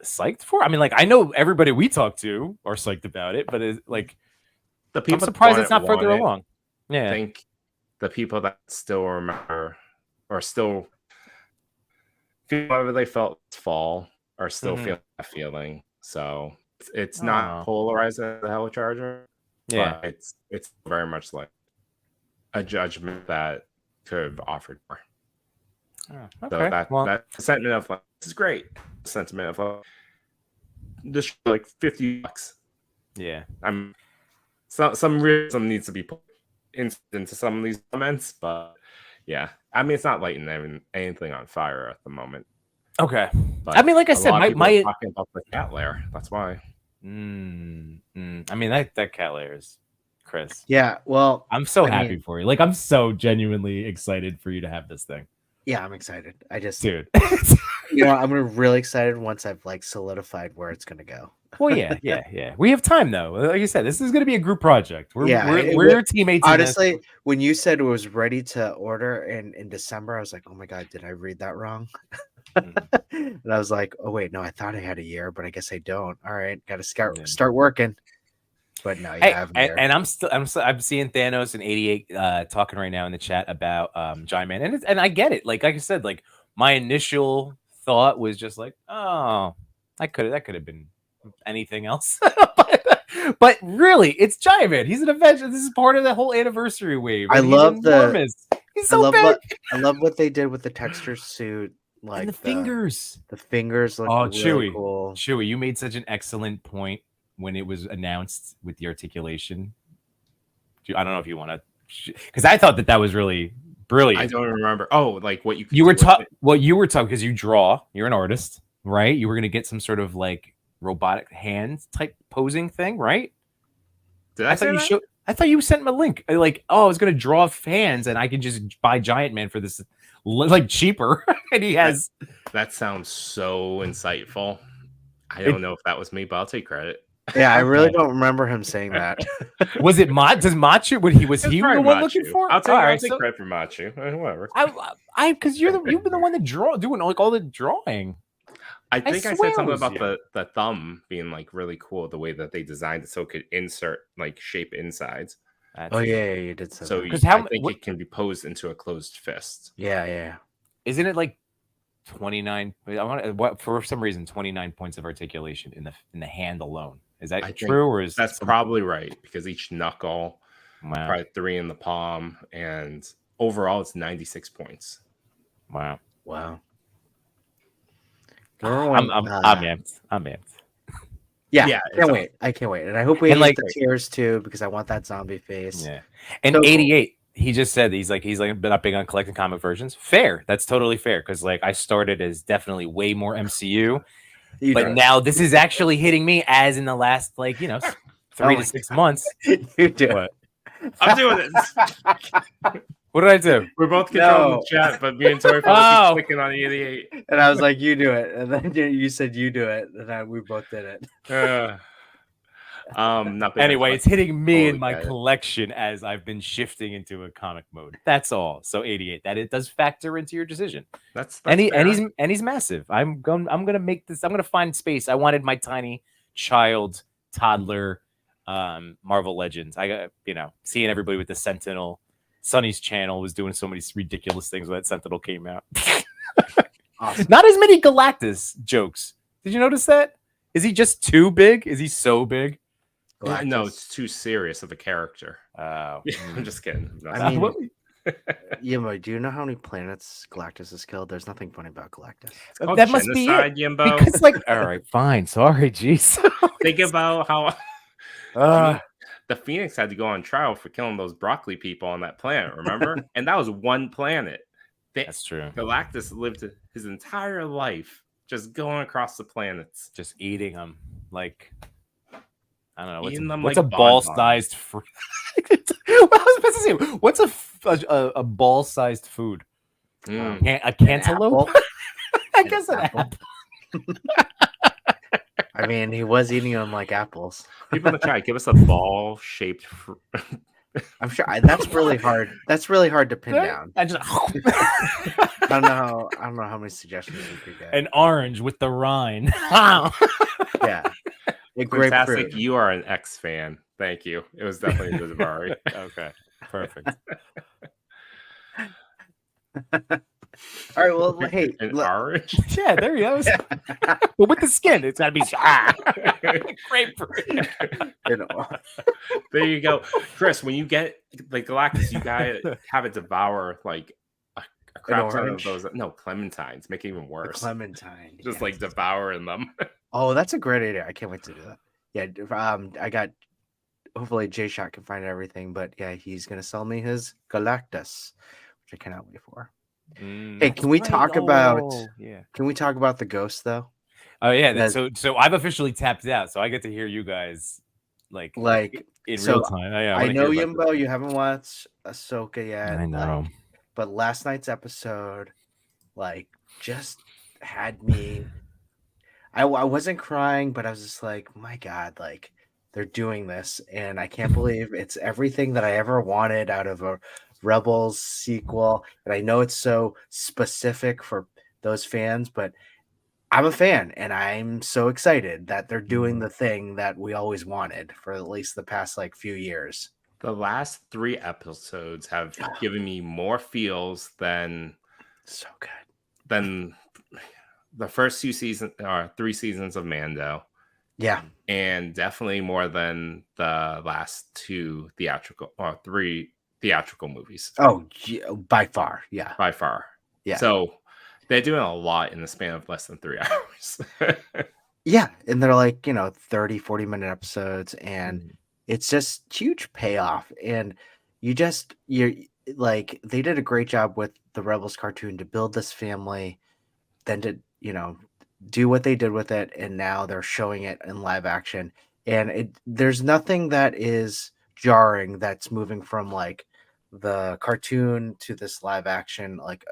psyched for? I mean, like, I know everybody we talk to are psyched about it, but it's like the people I'm surprised it's not further along. Yeah. I think the people that still remember or still feel whatever they felt fall are still feeling that feeling. So it's not polarized as a Helicharger. Yeah. But it's very much like a judgment that could have offered more. Oh, okay. So that sentiment of like, this is great. Sentiment of like, this like $50. Yeah. Some realism needs to be put into some of these comments, but yeah, I mean, it's not lighting anything on fire at the moment. Okay. But I mean, like I said, my talking about the cat lair. That's why. I mean, that cat lair is Chris. Yeah. Well, I'm so happy for you. Like, I'm so genuinely excited for you to have this thing. Yeah, I'm excited. Dude. I'm really excited once I've like solidified where it's gonna go. Well, yeah. We have time though. Like you said, this is gonna be a group project. We're your teammates. Honestly, when you said it was ready to order in December, I was like, oh my god, did I read that wrong? And I was like, oh wait, no, I thought I had a year, but I guess I don't. All right, got to start working. But no, you have and I'm seeing Thanos and 88 talking right now in the chat about Giant Man, and I get it. Like I said, like my initial thought was just like, oh, that could have been anything else. But But really, it's Giant Man. He's an Avenger. This is part of the whole anniversary wave. I and he's love the- enormous. He's I so love big. I love what they did with the texture suit, like And the fingers. The fingers look Oh, really Chewy. cool. Chewy, you made such an excellent point when it was announced with the articulation. I don't know if you want to, because I thought that was really brilliant. I don't remember. Oh, like what you were talking. Well, you were talking because you draw. You're an artist, right? You were going to get some sort of like robotic hand type posing thing, right? Did I say that? I thought you sent him a link. Like, oh, I was going to draw hands, and I could just buy Giant Man for this, like cheaper. And he has. That sounds so insightful. I don't know if that was me, but I'll take credit. Yeah, I really don't remember him saying that. Was it Does Machu? Was he the one looking for? I'll take credit for Machu. Whatever. Because you've been the one that doing like all the drawing. I think I swear said something it was about you. the thumb being like really cool, the way that they designed it so it could insert like shape insides. Oh yeah, you did say So that. I think it can be posed into a closed fist. Yeah. Isn't it like 29? For some reason 29 points of articulation in the hand alone. Is that true, or is that's probably right? Because each knuckle, wow. probably 3 in the palm, and overall it's 96 points. Wow. I'm amped. Yeah, I can't wait. And I hope we get the tears too, because I want that zombie face. Yeah. And so 88, he just said he's not big on collecting comic versions. Fair. That's totally fair. Because like I started as definitely way more MCU. But now this is actually hitting me as in the last 3 to 6 months. You do it. I'm doing this. What did I do? We're both controlling the chat, but me and Tori keep clicking on 88. And I was like, "You do it," and then you said, "You do it," and we both did it. Anyway, it's hitting me in my collection as I've been shifting into a comic mode. That's all. So 88. That it does factor into your decision. That's and he's massive. I'm gonna make this. I'm gonna find space. I wanted my tiny child toddler Marvel Legends. I got seeing everybody with the Sentinel. Sonny's channel was doing so many ridiculous things when that Sentinel came out. Awesome. Not as many Galactus jokes. Did you notice that? Is he just too big? Is he so big? Galactus. No, it's too serious of a character. Oh, I'm just kidding. I mean, Yimbo, do you know how many planets Galactus has killed? There's nothing funny about Galactus. That must be it. Yimbo. Because, all right, fine. Sorry, jeez. Think about how the Phoenix had to go on trial for killing those broccoli people on that planet. Remember? And that was one planet. That's true. Galactus lived his entire life just going across the planets, just eating them like. I don't know. What's like a ball-sized fruit? I was supposed to say, what's a ball-sized food? A cantaloupe? I guess an apple. I mean, he was eating them like apples. People in the chat, give us a ball-shaped fruit. I'm sure that's really hard. That's really hard to pin down. I don't know how many suggestions we could get. An orange with the rind. Yeah. Fantastic. You are an X fan. Thank you. It was definitely a Zavari. Okay. Perfect. All right. Well, hey. Orange? Yeah, there he goes. Well, with the skin, it's got to be grapefruit. There you go. Chris, when you get like Galactus, you gotta have it devour like a crap ton of those. No, clementines. Make it even worse. Clementine. Just like devouring them. Oh, that's a great idea. I can't wait to do that. Yeah, I got. Hopefully, J-Shot can find everything, but yeah, he's gonna sell me his Galactus, which I cannot wait for. Hey, can we talk about? Yeah. Can we talk about the ghost though? Oh yeah. So I've officially tapped out, so I get to hear you guys like in real time. I know Yimbo, you haven't watched Ahsoka yet. I know, but last night's episode, just had me. I wasn't crying, but I was just like, my God, they're doing this, and I can't believe it's everything that I ever wanted out of a Rebels sequel. And I know it's so specific for those fans, but I'm a fan, and I'm so excited that they're doing the thing that we always wanted for at least the past few years. The last 3 episodes have given me more feels than the first 2 seasons or 3 seasons of Mando. Yeah. and definitely more than the last three theatrical movies Oh, by far. Yeah. by far. Yeah. So they're doing a lot in the span of less than 3 hours. Yeah. And they're like, 30, 40-minute episodes. And Mm. it's just huge payoff. And you're like, they did a great job with the Rebels cartoon to build this family, then to, do what they did with it. And now they're showing it in live action. And there's nothing that is jarring that's moving from like the cartoon to this live action, like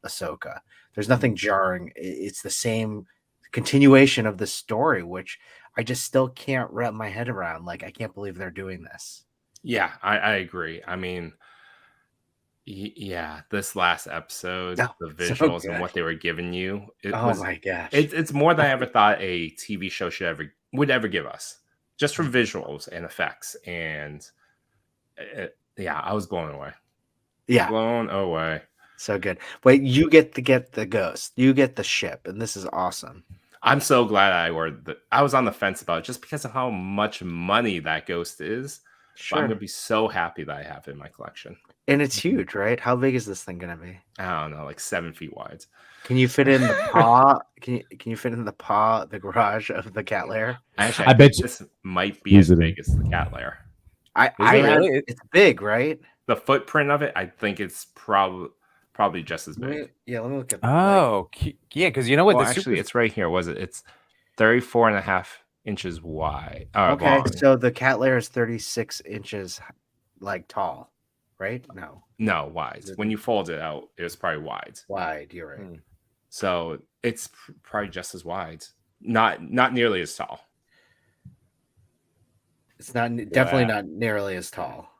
Ahsoka. There's nothing jarring. It's the same continuation of the story, which I just still can't wrap my head around. Like, I can't believe they're doing this. Yeah, I agree. I mean, yeah, this last episode, Oh, the so visuals and good. what they were giving you, Oh my gosh. it's more than I ever thought a TV show would ever give us, just for visuals and effects. And yeah, I was blown away. Yeah, Blown away. so good. Wait, you get the ghost. You get the ship, and this is awesome. I'm so glad I was on the fence about it just because of how much money that ghost is. But I'm Sure. gonna be so happy that I have it in my collection. And it's huge, right? How big is this thing gonna be? I don't know, like 7 feet wide. Can you fit in the paw? Can you fit in the garage of the cat lair? Actually, I bet think you- this might be Use as it in- big as the cat lair. I it had, really? it's big, right? The footprint of it, I think it's probably just as big. Let me look at that. Oh, yeah, because you know what? Well, the actually, super- it's right here. Was it? It's 34 and a half inches wide. Okay, Long. so the cat lair is 36 inches like tall, right? No, No, wide. When you fold it out, it was probably wide. wide. You're right. Hmm. So it's probably just as wide. Not nearly as tall. It's definitely not nearly as tall.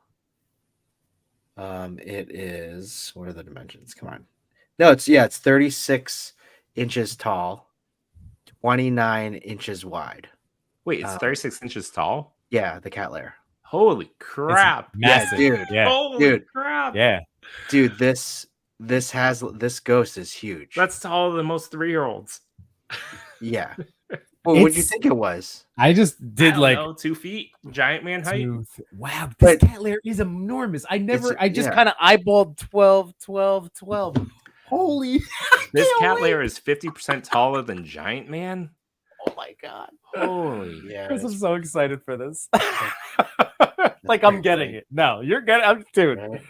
It is. What are the dimensions? Come on. No, it's 36 inches tall, 29 inches wide. Wait, it's 36 inches tall? Yeah, the cat lair. Holy crap. massive. dude. Yeah, Holy Dude. crap. yeah. Dude, this ghost is huge. That's taller than most 3-year-olds. Yeah. Well, what do you It's- think it was? I just I did don't like know, 2 feet, giant man height. wow, But- this cat lair is enormous. I just yeah. kind of eyeballed 12, 12, 12. Holy This cat holy- layer is 50% taller than giant man. Oh my god. Holy. Yeah. Chris, I'm it's- so excited for this. Like I'm getting it. No, you're getting I'm dude. right.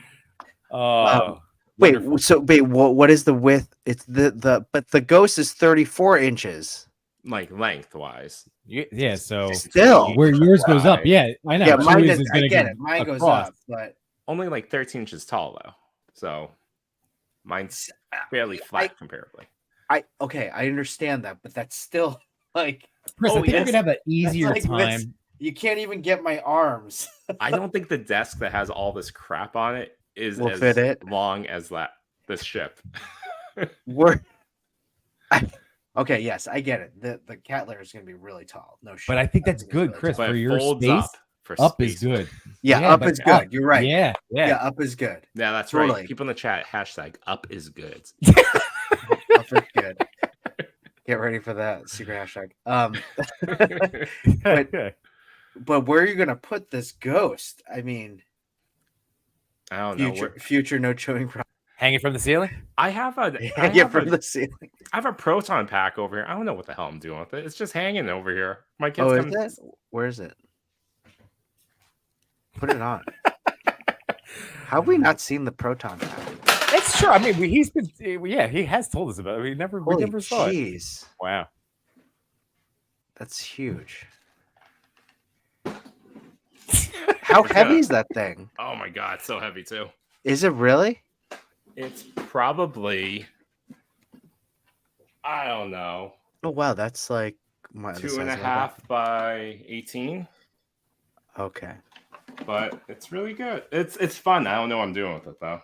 Oh Wait, wonderful. what is the width? It's but the ghost is 34 inches. Like lengthwise. Yeah, so Still. where yours goes up, Right. yeah, I know. Yeah, mine Chewy's is, gonna I get go it. Mine goes across. up, but Only like 13 inches tall though. So mine's fairly flat comparatively. I understand that, but that's still like Chris, I Oh, think you're yes. gonna have an easier like this. time. you can't even get my arms. I don't think the desk that has all this crap on it is Will as fit it. long as this ship. We're okay. Yes, I get it. The cat lair is going to be really tall. No shit. But I think that's gonna be good, Chris. But For it your folds space, for up is space. good. Yeah, Yeah, up but is good. You're right. Yeah, yeah. Yeah, up is good. Yeah, that's Totally. right. People in the chat hashtag up is good. Up is good. Get ready for that secret hashtag. But where are you going to put this ghost? I mean, I don't know. future no chewing problem. Hang it from the ceiling. I have a Yeah, from the ceiling. I have a proton pack over here. I don't know what the hell I'm doing with it. It's just hanging over here. My kids Oh, is come. it? Where is it? Put it on. How have we not seen the proton pack? It's true. I mean, he's been, yeah, he has told us about it. We never saw it. Jeez, Wow. that's huge. How heavy is that thing? Oh my god, it's so heavy too. Is it really? It's probably I don't know, Oh wow, that's like the 2.5 by 18. Okay. But it's really good. It's fun. I don't know what I'm doing with it though.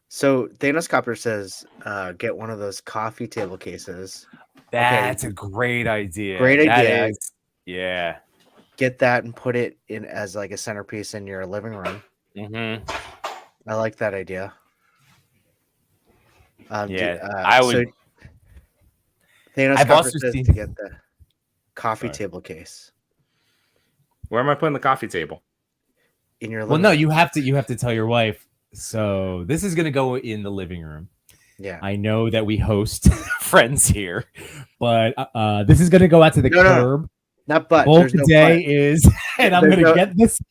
So Thanos Copper says, get one of those coffee table cases. That's a great idea. Great That idea. is- yeah. Get that and put it in as like a centerpiece in your living room. Mm-hmm. I like that idea. Yeah, I would- So Thanos I've Copper also says seen- to get the coffee Sorry. table case Where am I putting the coffee table? in your Well, living no, room. you have to tell your wife. So this is gonna go in the living room. Yeah. I know that we host friends here, but this is gonna go out to the No. curb. Not but. Goal There's no today but. is, and I'm There's gonna no- get this.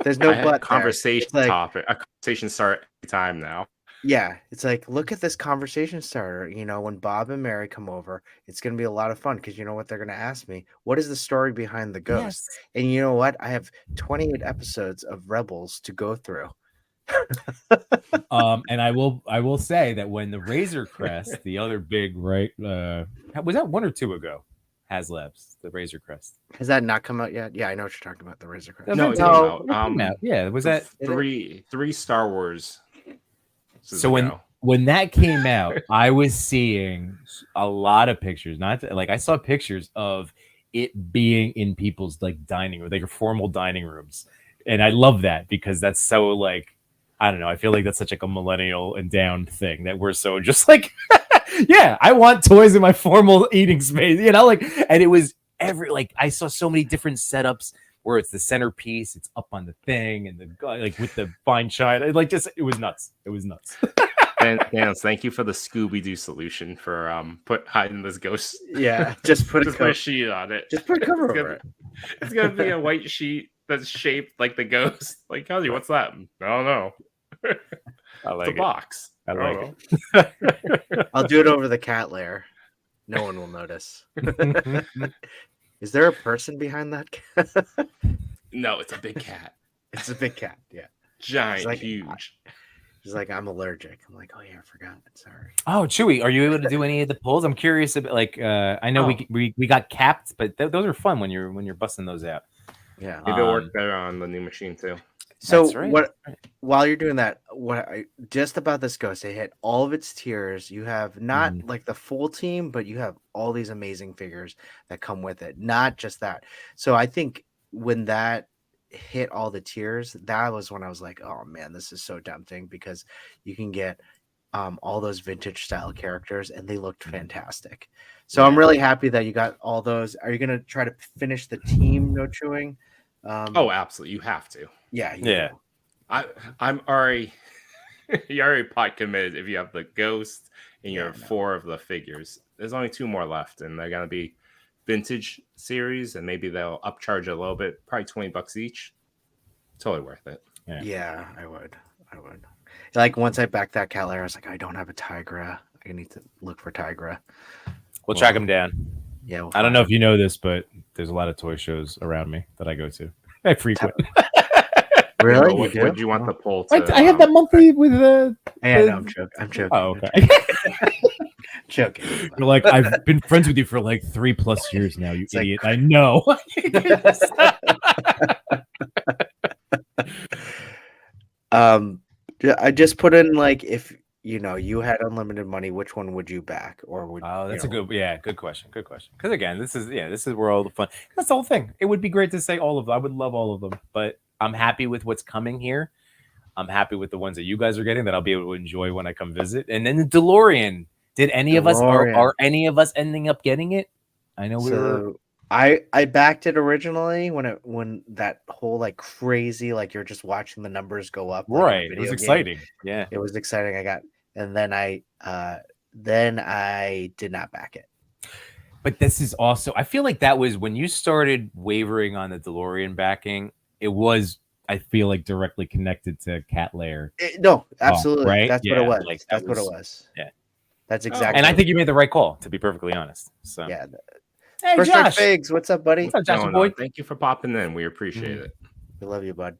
There's no I had but. conversation There. It's like, topic. A conversation start every time now. yeah, it's like, look at this conversation starter. When Bob and Mary come over, it's going to be a lot of fun because you know what they're going to ask me? What is the story behind the ghost? And you know what? I have 28 episodes of Rebels to go through. And I will say that when the Razor Crest, the other big was that 1 or 2 ago, HasLabs, the Razor Crest. Has that not come out yet? Yeah, I know what you're talking about. The Razor Crest. No, it No, came it out. came out. Yeah, was that three Star Wars? so when that came out, I was seeing a lot of pictures. I saw pictures of it being in people's dining room, formal dining rooms, and I love that because that's so I don't know. I feel like that's such a millennial and down thing that we're so just yeah, I want toys in my formal eating space, and it was I saw so many different setups where it's the centerpiece, it's up on the thing, and the with the fine china, it was nuts. It was nuts. Dan, thank you for the Scooby-Doo solution for hiding this ghost. Yeah, just put a sheet on it. Just put a cover over it. It's gonna be a white sheet that's shaped like the ghost. Like, Kelsey, what's that? I don't know. I like It's a box. I like it. I'll do it over the cat lair. No one will notice. Is there a person behind that cat? No, it's a big cat. It's a big cat. Yeah, Giant, huge. He's like, I'm allergic. I'm like, oh yeah, I forgot. Sorry. Oh, Chewy, are you able to do any of the pulls? I'm curious about I know we got capped, but those are fun when you're busting those out. Yeah, Maybe it'll work better on the new machine too. So That's right. While you're doing that, just about this ghost, it hit all of its tiers. You have not the full team, but you have all these amazing figures that come with it. Not just that. So I think when that hit all the tiers, that was when I was like, oh man, this is so tempting because you can get all those vintage style characters and they looked fantastic. So I'm really happy that you got all those. Are you gonna try to finish the team no chewing? Oh, absolutely. You have to. Yeah. Yeah. I'm already you're already pot committed if you have the ghost and you have 4 of the figures. There's only 2 more left, and they're gonna be vintage series, and maybe they'll upcharge a little bit, probably $20 each. Totally worth it. Yeah, I would. Like once I backed that cat lair, I was like, I don't have a Tigra. I need to look for Tigra. We'll track them down. Yeah. I don't know if you know this, but there's a lot of toy shows around me that I go to. I frequent. Really? What do you want the poll I to? have that monthly with the. Yeah, no, I'm joking. Oh, okay. Joking. You're like, I've been friends with you for 3+ years now, you idiot. I know. I just put in if you had unlimited money, which one would you back, or would? Oh, that's good question. Good question. Because again, this is where all the fun. That's the whole thing. It would be great to say all of them. I would love all of them, but I'm happy with what's coming here. I'm happy with the ones that you guys are getting that I'll be able to enjoy when I come visit. And then the DeLorean. Did any of us are any of us ending up getting it? I know we were. I backed it originally when that whole crazy you're just watching the numbers go up. Right. It was exciting. Yeah. It was exciting. And then I did not back it. But this is also, I feel like that was when you started wavering on the DeLorean backing. It was, I feel like, directly connected to Cat Lair. No, absolutely. Right? That's what it was. That's what it was. Yeah. That's exactly. And I think you made the right call, to be perfectly honest. So yeah. Hey, First Josh. Figs, what's up, buddy? What's up, Josh boy? Thank you for popping in. We appreciate it. We love you, bud.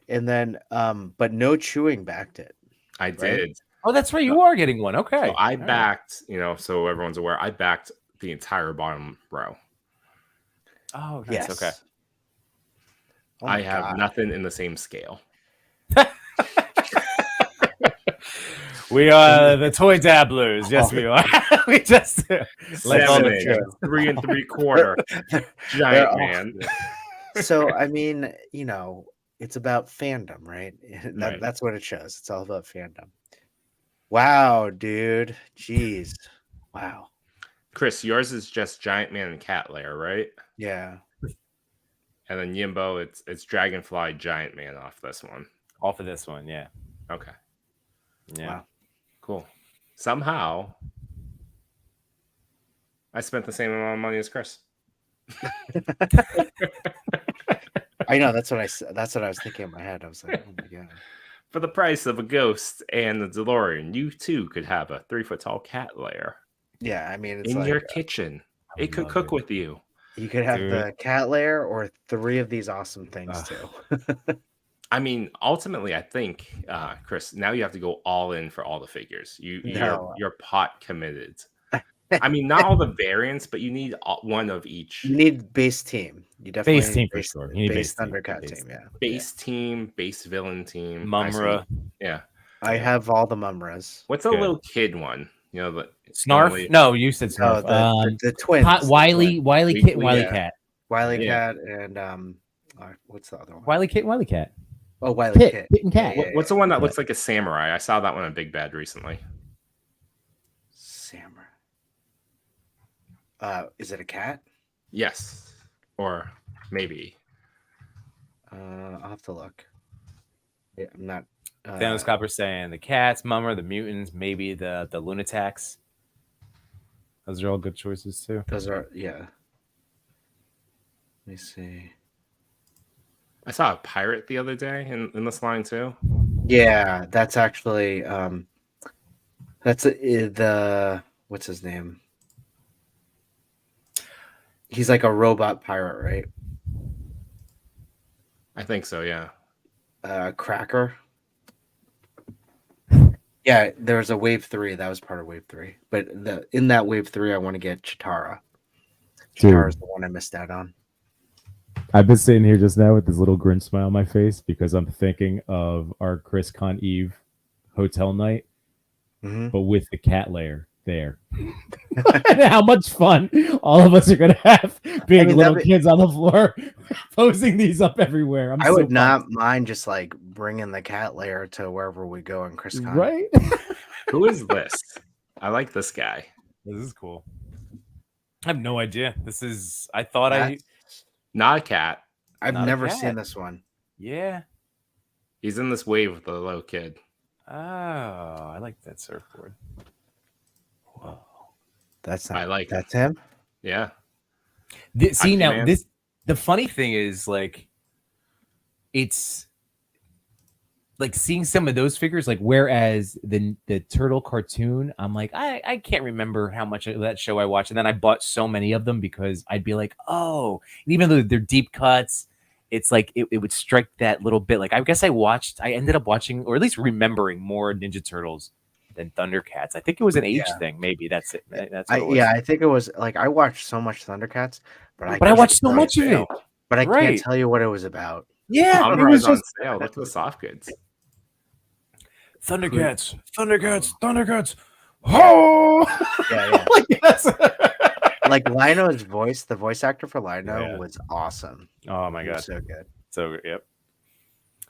And then, but no chewing backed it. I did. Oh, that's right. You are getting one. Okay. So I backed, so everyone's aware, I backed the entire bottom row. Oh, yes. Okay. Oh I have nothing in the same scale. We are the toy dabblers. Yes, we are. We just like all the 3 3/4 giant man. So I mean, it's about fandom, right? That's what it shows. It's all about fandom. Wow, dude. Jeez. Wow. Chris, yours is just Giant Man and Cat Lair, right? Yeah. And then Yimbo, it's Dragonfly Giant Man off this one. Off of this one, yeah. Okay, Yeah. Wow. cool. Somehow, I spent the same amount of money as Chris. I know that's what I was thinking in my head. I was like, oh my god. For the price of a ghost and the DeLorean, you too could have a 3-foot tall cat lair Yeah, I mean, it's in like your kitchen. I It could love cook it. with you. you could have Dude. the cat lair or 3 of these awesome things too. I mean, ultimately, I think, Chris, now you have to go all in for all the figures. No. You're pot committed. I mean, not all the variants, but you need one of each. You need base team. You definitely Base need team for sure. You need base base team. Thundercat Base team. Yeah. Base team, base villain team. Mumra. Yeah. I have all the Mumras. What's a Good. little kid one? You know, the Snarf? only- No, you said No, Snarf. the twins. Hot the Wiley, twins. Wiley Kit, and Wiley yeah. Cat. Wiley Yeah. Cat, and what's the other one? Wiley Kit, and Wiley Cat. Oh, Wiley Kit, Kit. Kit and Cat. Yeah, What's the one that Yeah. looks like a samurai? I saw that one on Big Bad recently. Samurai. Is it a cat? Yes, or maybe. I'll have to look. Yeah, I'm not. Thanos Copper saying the cats, Mummer, the mutants, maybe the Lunatics. Those are all good choices too. Those are yeah. Let me see. I saw a pirate the other day in this line too. Yeah, that's actually that's the what's his name? He's like a robot pirate, right? I think so. Yeah. Cracker. Yeah, there was a wave 3 that was part of wave 3, but in that wave 3, I want to get Chitara. Chitara's the one I missed out on. I've been sitting here just now with this little grin smile on my face because I'm thinking of our Chris Con Eve hotel night, Mhm. but with the cat lair there. How much fun all of us are gonna have being mean, little that'd be- kids on the floor posing these up everywhere. I would not mind just like bringing the cat lair to wherever we go in Chris Con. right. Who is this? I like this guy. This is cool. I have no idea. This is. I thought I. Not a cat. I've Not a never cat. seen this one. Yeah. He's in this wave with the little kid. Oh, I like that surfboard. Whoa. That's not. I like it. That's him. Yeah. See now, Man. this the funny thing is like, it's like seeing some of those figures. Like, whereas the turtle cartoon, I'm like, I can't remember how much of that show I watched, and then I bought so many of them because I'd be like, oh, and even though they're deep cuts, it's like it would strike that little bit. Like, I guess I ended up watching, or at least remembering, more Ninja Turtles than Thundercats. I think it was an age Yeah. thing. Maybe that's it. That's what it was. Yeah, I think it was like I watched so much Thundercats, but I But I can't- watched so much of it. but I can't Right. tell you what it was about. Yeah, it Mumra was is on just sale. Look at the soft goods. Thundercats, Thundercats. Oh, Yeah, yeah. like that's. Like Lino's voice, the voice actor for Lino Yeah. was awesome. Oh my He was god, so good. so yep.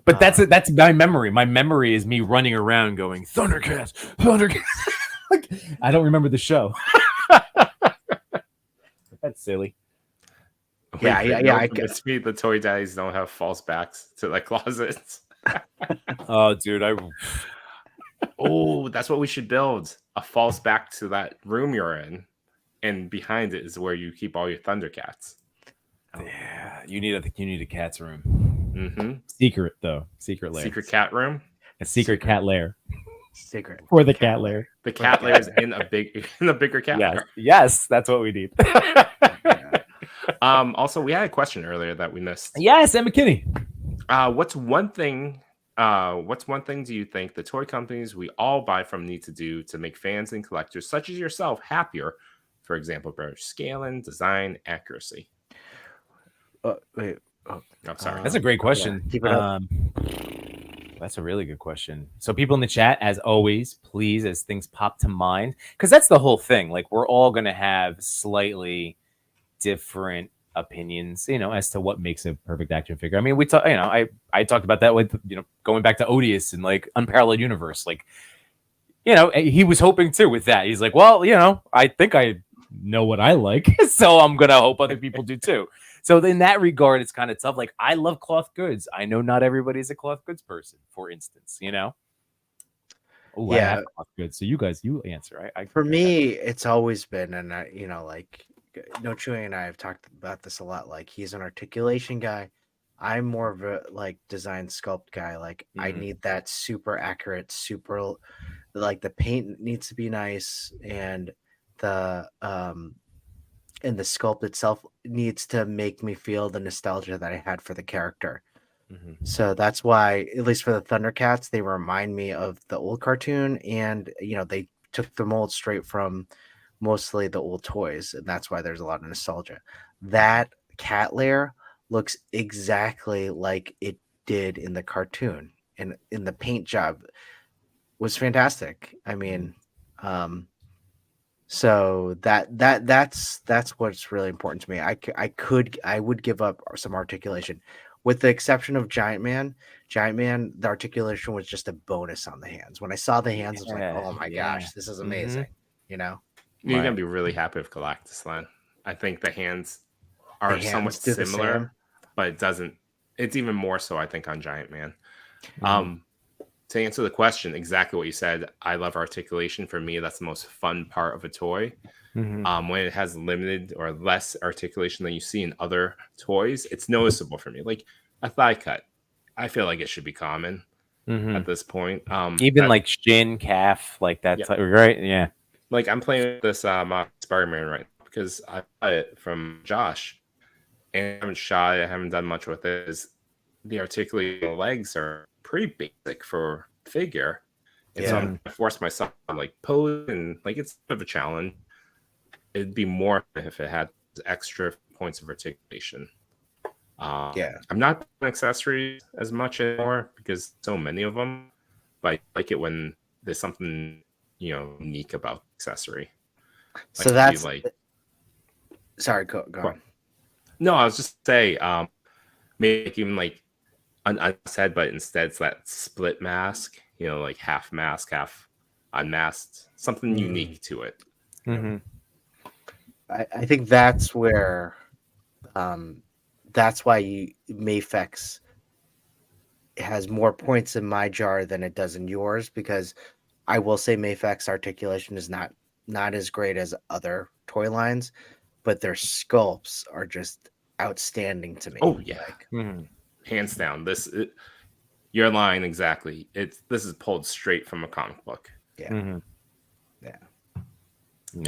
But that's my memory. My memory is me running around going Thundercats. Like, I don't remember the show. That's silly. Yeah, Wait, yeah, no yeah, one I convinced me the toy daddies don't have false backs to their closets. Oh, dude, Oh, that's what we should build. A false back to that room you're in. And behind it is where you keep all your Thundercats. yeah, you need a cat's room. Mm-hmm. Secret though. Secret lair. Secret cat room. A secret cat lair. Secret. For the cat lair. The cat lair is in a bigger cat Yes, lair. yes, that's what we need. Yeah. Also, we had a question earlier that we missed. Yes, Emma Kinney. What's one thing do you think the toy companies we all buy from need to do to make fans and collectors such as yourself happier? For example, better scaling, design, accuracy. Wait. I'm sorry. That's a great question. keep it up. That's a really good question. So, people in the chat, as always, please, as things pop to mind, because that's the whole thing. Like, we're all going to have slightly different opinions, as to what makes a perfect action figure. I mean, we talk, I talked about that with, going back to Odious and like Unparalleled Universe. Like, he was hoping too with that. He's like, well, I think I know what I like, so I'm gonna hope other people do too. So in that regard, it's kind of tough. Like I love cloth goods. I know not everybody's a cloth goods person, for instance. Oh, I Yeah. have cloth goods. So you answer. For me, it's always been, and like No Chewing and I have talked about this a lot. Like he's an articulation guy. I'm more of a like design sculpt guy. Like I need that super accurate, super like the paint needs to be nice, and the sculpt itself needs to make me feel the nostalgia that I had for the character. So that's why, at least for the Thundercats, they remind me of the old cartoon, and they took the mold straight from mostly the old toys, and that's why there's a lot of nostalgia. That cat lair looks exactly like it did in the cartoon, and in the paint job was fantastic. I mean, so that's what's really important to me. I would give up some articulation. With the exception of Giant Man, the articulation was just a bonus on the hands. When I saw the hands, I was like, oh my gosh, this is amazing. You're going to be really happy with Galactus Land. I think the hands are somewhat similar, but it's even more so, I think, on Giant Man. To answer the question, exactly what you said, I love articulation. For me, that's the most fun part of a toy. When it has limited or less articulation than you see in other toys, it's noticeable for me. Like a thigh cut, I feel like it should be common at this point. Even like shin, calf, like that, right? Yeah. Like I'm playing with this Spider-Man right now because I got it from Josh, and I haven't shot it. I haven't done much with it. The articulating legs are pretty basic for figure, and so I forced myself to like pose, and like it's a bit of a challenge. It'd be more if it had extra points of articulation. I'm not doing accessories as much anymore because so many of them, but I like it when there's something unique about accessory. So that's like. Sorry, go on. No, I was just say make even like unsaid, but instead it's that split mask. Like half mask, half unmasked. Something unique to it. I think that's where, that's why Mafex has more points in my jar than it does in yours, because I will say Mafex articulation is not as great as other toy lines, but their sculpts are just outstanding to me. Oh yeah, hands down. Your line exactly. This is pulled straight from a comic book. Yeah.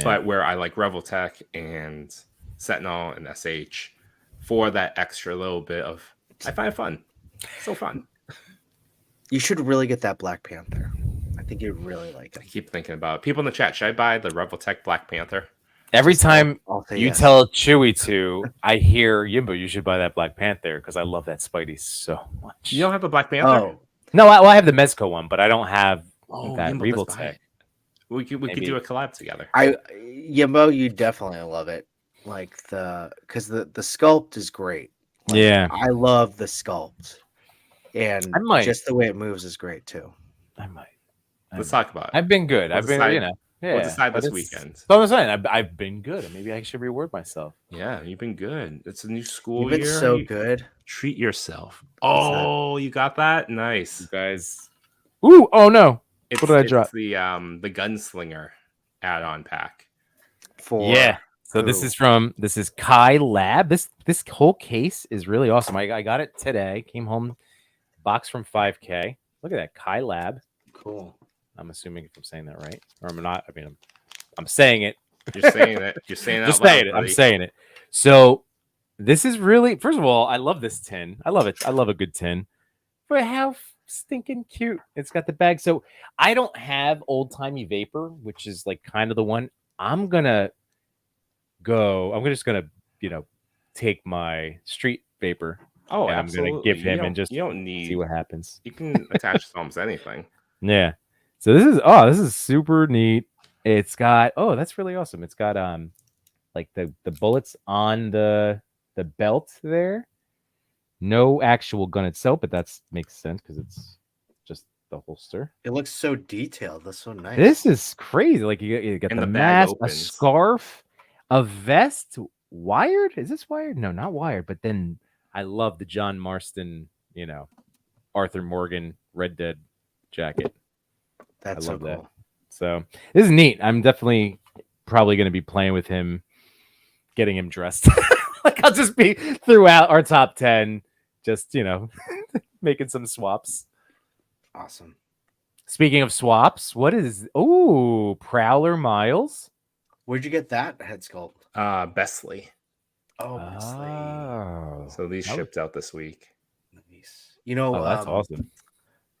But where I like Revoltech and Sentinel and SH for that extra little bit of, I find it fun. So fun. You should really get that Black Panther. I think you'd really like it. I keep thinking about it. People in the chat, should I buy the Revoltech Black Panther? Every time you tell Chewy to, I hear Yimbo, you should buy that Black Panther because I love that Spidey so much. You don't have the Black Panther? Oh. No, I have the Mezco one, but I don't have that Yimbo, Revoltech. We could do a collab together. Yimbo, you definitely love it. Like because the sculpt is great. Like, I love the sculpt, and just the way it moves is great too. I might. Let's talk about it. I've been good. We'll decide this weekend. So I'm saying I've been good. Maybe I should reward myself. Yeah, you've been good. It's a new school year. You've been so good. Treat yourself. Oh, you got that? Nice, you guys. Ooh! Oh no! What did I drop? The Gunslinger add-on pack. So this is Kai Lab. This whole case is really awesome. I got it today. Came home, box from 5K. Look at that, Kai Lab. Cool. I'm assuming if I'm saying that right, or I'm not. I mean, I'm saying it. You're saying it. You're saying it. Just saying it. I'm saying it. So this is really. First of all, I love this tin. I love it. I love a good tin. But how stinking cute! It's got the bag. So I don't have old timey vapor, which is like kind of the one I'm just gonna take my street vapor. Oh, and absolutely. I'm gonna give him and just you don't need see what happens. You can attach to almost anything. Yeah. So this is super neat. It's got that's really awesome. It's got like the bullets on the belt there. No actual gun itself, but that makes sense because it's just the holster. It looks so detailed. That's so nice. This is crazy. Like you get the mask, a scarf. A vest wired? Is this wired? No, not wired. But then I love the John Marston, Arthur Morgan Red Dead jacket. That's I love so that. cool. So this is neat. I'm definitely probably going to be playing with him, getting him dressed. Like I'll just be throughout our top 10, just making some swaps. Awesome. Speaking of swaps, what is Prowler Miles? Where'd you get that head sculpt? Besley. Oh, Besley. Oh, So these that was- shipped out this week. Nice. You know, that's awesome.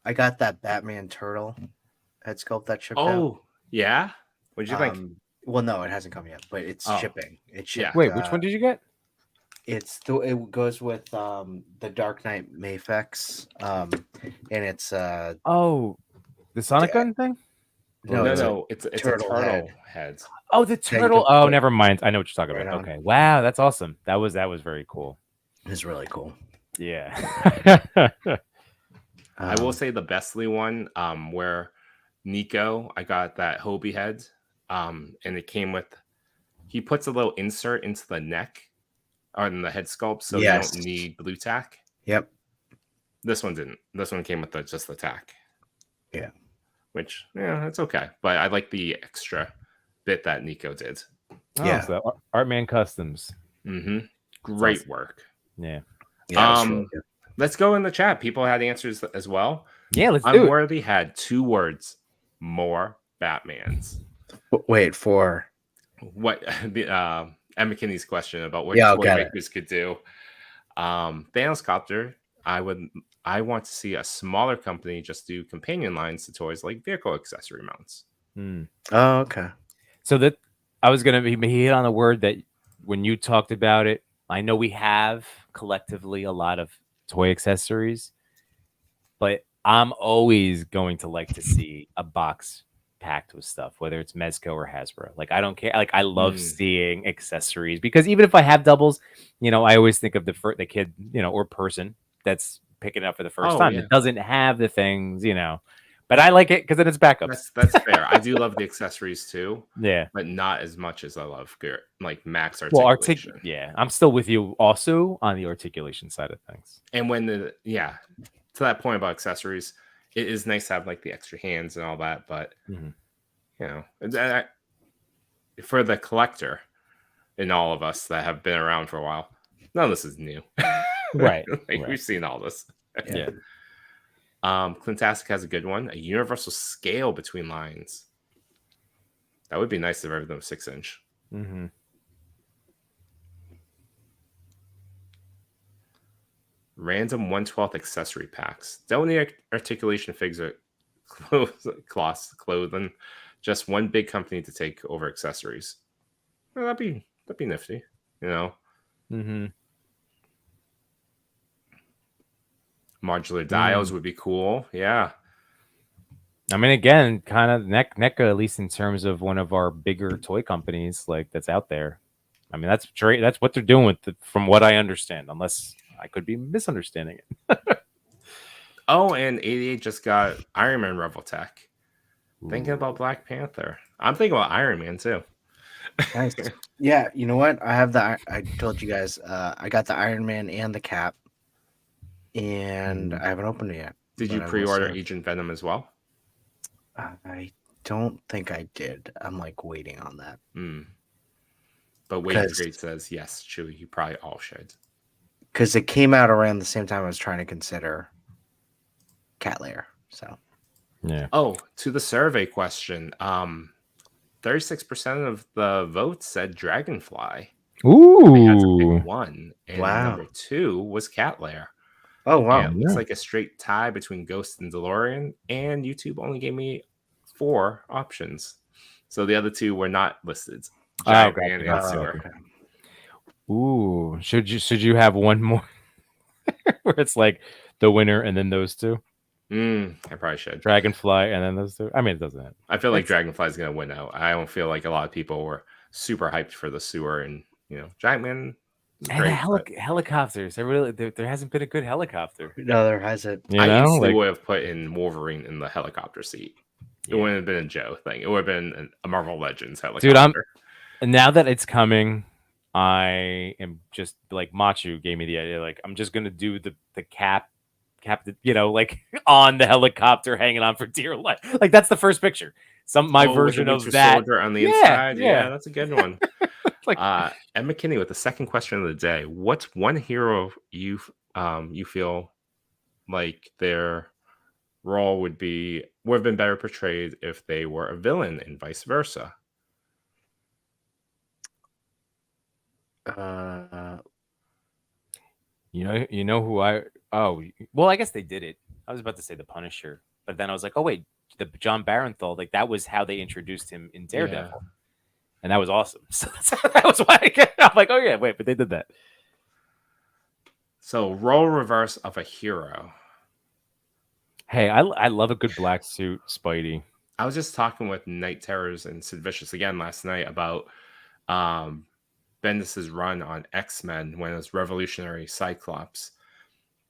I got that Batman turtle head sculpt that shipped out. Oh, yeah. What'd you think? Well, no, it hasn't come yet, but it's shipping. It's shipped. Wait, which one did you get? It goes with the Dark Knight Mafex, and it's The Sonic Gun thing? No, it's turtle a turtle head. Oh, the Yeah, you turtle. can Oh, put never mind. I know what you're talking right about. on. Okay. Wow, that's awesome. That was very cool. It's really cool. Yeah. I will say the Besley one, where Nico, I got that Hobie head, and it came with. He puts a little insert into the neck on the head sculpt, so you don't need blue tack. Yep. This one didn't. This one came with just the tack. Yeah. Which, it's okay. But I like the extra bit that Nico did. Yeah. So Artman Customs. Mm-hmm. Great work. Yeah. Yeah. It's really good. Let's go in the chat. People had answers as well. Yeah, let's do it. Unworthy had 2 words: more Batmans. Wait for What the Emma Kinney's question about what I'll toy get it. makers could do. Thanos Copter, I want to see a smaller company just do companion lines to toys like vehicle accessory mounts. Oh, okay. So that I was gonna he hit on a word that when you talked about it, I know we have collectively a lot of toy accessories, but I'm always going to like to see a box packed with stuff, whether it's Mezco or Hasbro. Like I don't care. Like I love seeing accessories because even if I have doubles, I always think of the kid, or person that's picking it up for the first time. Yeah. It doesn't have the things, but I like it because then it's backups. That's fair. I do love the accessories too. Yeah. But not as much as I love like Max articulation. Yeah, I'm still with you also on the articulation side of things. And when to that point about accessories, it is nice to have like the extra hands and all that, but for the collector and all of us that have been around for a while, none of this is new. Right. We've seen all this. Yeah. Clintastic has a good one. A universal scale between lines. That would be nice if everything was 6-inch. Mm-hmm. Random 1/12 accessory packs. Don't need articulation figs or clothing. Just one big company to take over accessories. Well, that'd be nifty, Mm-hmm. Modular dials would be cool. Yeah. I mean, again, kind of NECA, at least in terms of one of our bigger toy companies, like that's out there. I mean, that's great. That's what they're doing with it, from what I understand, unless I could be misunderstanding it. Oh, and 88 just got Iron Man Revoltech. Thinking about Black Panther. I'm thinking about Iron Man too. Nice. Yeah, you know what? I told you guys, I got the Iron Man and the Cap, and I haven't opened it yet. Did you but I will pre-order soon. Agent Venom as well? I don't think I did. I'm like waiting on that. But Wade Great says yes, Chewy. You probably all should. Because it came out around the same time I was trying to consider Cat Lair. So Yeah. Oh, to the survey question. 36% of the votes said Dragonfly. They had to Ooh. pick one, and Wow. number 2 was Cat Lair. oh wow. Yeah, it looks like a straight tie between Ghost and DeLorean, and YouTube only gave me 4 options. So the other 2 were not listed. Giant Man and Sewer. okay. Ooh. Should you have one more where it's like the winner and then those two? I probably should. Dragonfly and then those two. I mean, it doesn't. I feel like Dragonfly is going to win out. I don't feel like a lot of people were super hyped for the Sewer, and Giant Man. is And great, but helicopters. There hasn't been a good helicopter. No, there hasn't. I instantly would have put in Wolverine in the helicopter seat. It wouldn't have been a Joe thing. It would have been a Marvel Legends helicopter. Dude, And now that it's coming, I am just like Machu gave me the idea. Like I'm just gonna do the captain, like on the helicopter, hanging on for dear life. Like that's the first picture. My With the version of Winter that. Soldier on the Yeah, inside. yeah. Yeah, that's a good one. Like Ed McKinney with the second question of the day. What's one hero you feel like their role would have been better portrayed if they were a villain and vice versa? you know who I well, I guess they did it. I was about to say the Punisher, but then I was like, oh wait, the John Barenthal, like that was how they introduced him in Daredevil. Yeah. And that was awesome. So that was why I'm like, oh yeah, wait, but they did that. So role reverse of a hero. Hey, I love a good black suit, Spidey. I was just talking with Night Terrors and Sid Vicious again last night about Bendis's run on X-Men when it was Revolutionary Cyclops.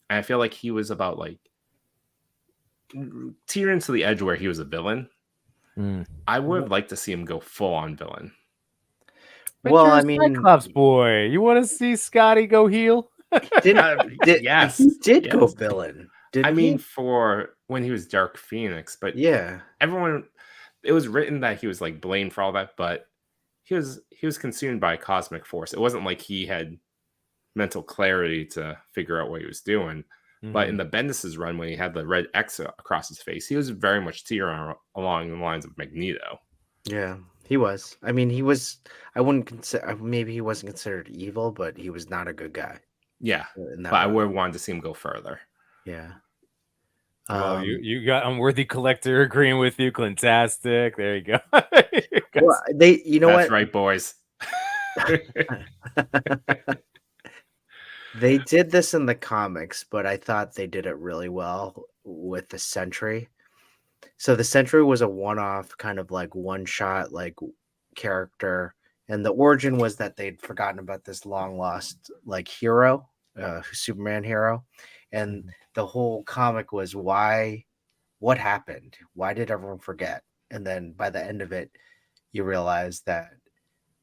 And I feel like he was about like teetering to the edge where he was a villain. I would have liked to see him go full on villain. Well, You're I a mean, Cyclops boy, you want to see Scotty go heel? Yes, he did go yes. villain. Didn't I mean, he? for when he was Dark Phoenix, but Yeah. everyone, it was written that he was like blamed for all that, but he was consumed by cosmic force. It wasn't like he had mental clarity to figure out what he was doing. But in the Bendis's run, when he had the red X across his face, he was very much teetering along the lines of Magneto. Yeah, he was. I mean, he was. I wouldn't consider. Maybe he wasn't considered evil, but he was not a good guy. Yeah, in that but I run. would have wanted to see him go further. Yeah. Well, you got Unworthy Collector agreeing with you. Clintastic. There you go. Well, you know That's what? right, boys. They did this in the comics, but I thought they did it really well with the Sentry. So the Sentry was a one-off, kind of like one-shot, like character, and the origin was that they'd forgotten about this long-lost like hero, Superman hero, and the whole comic was what happened? Why did everyone forget? And then by the end of it, you realize that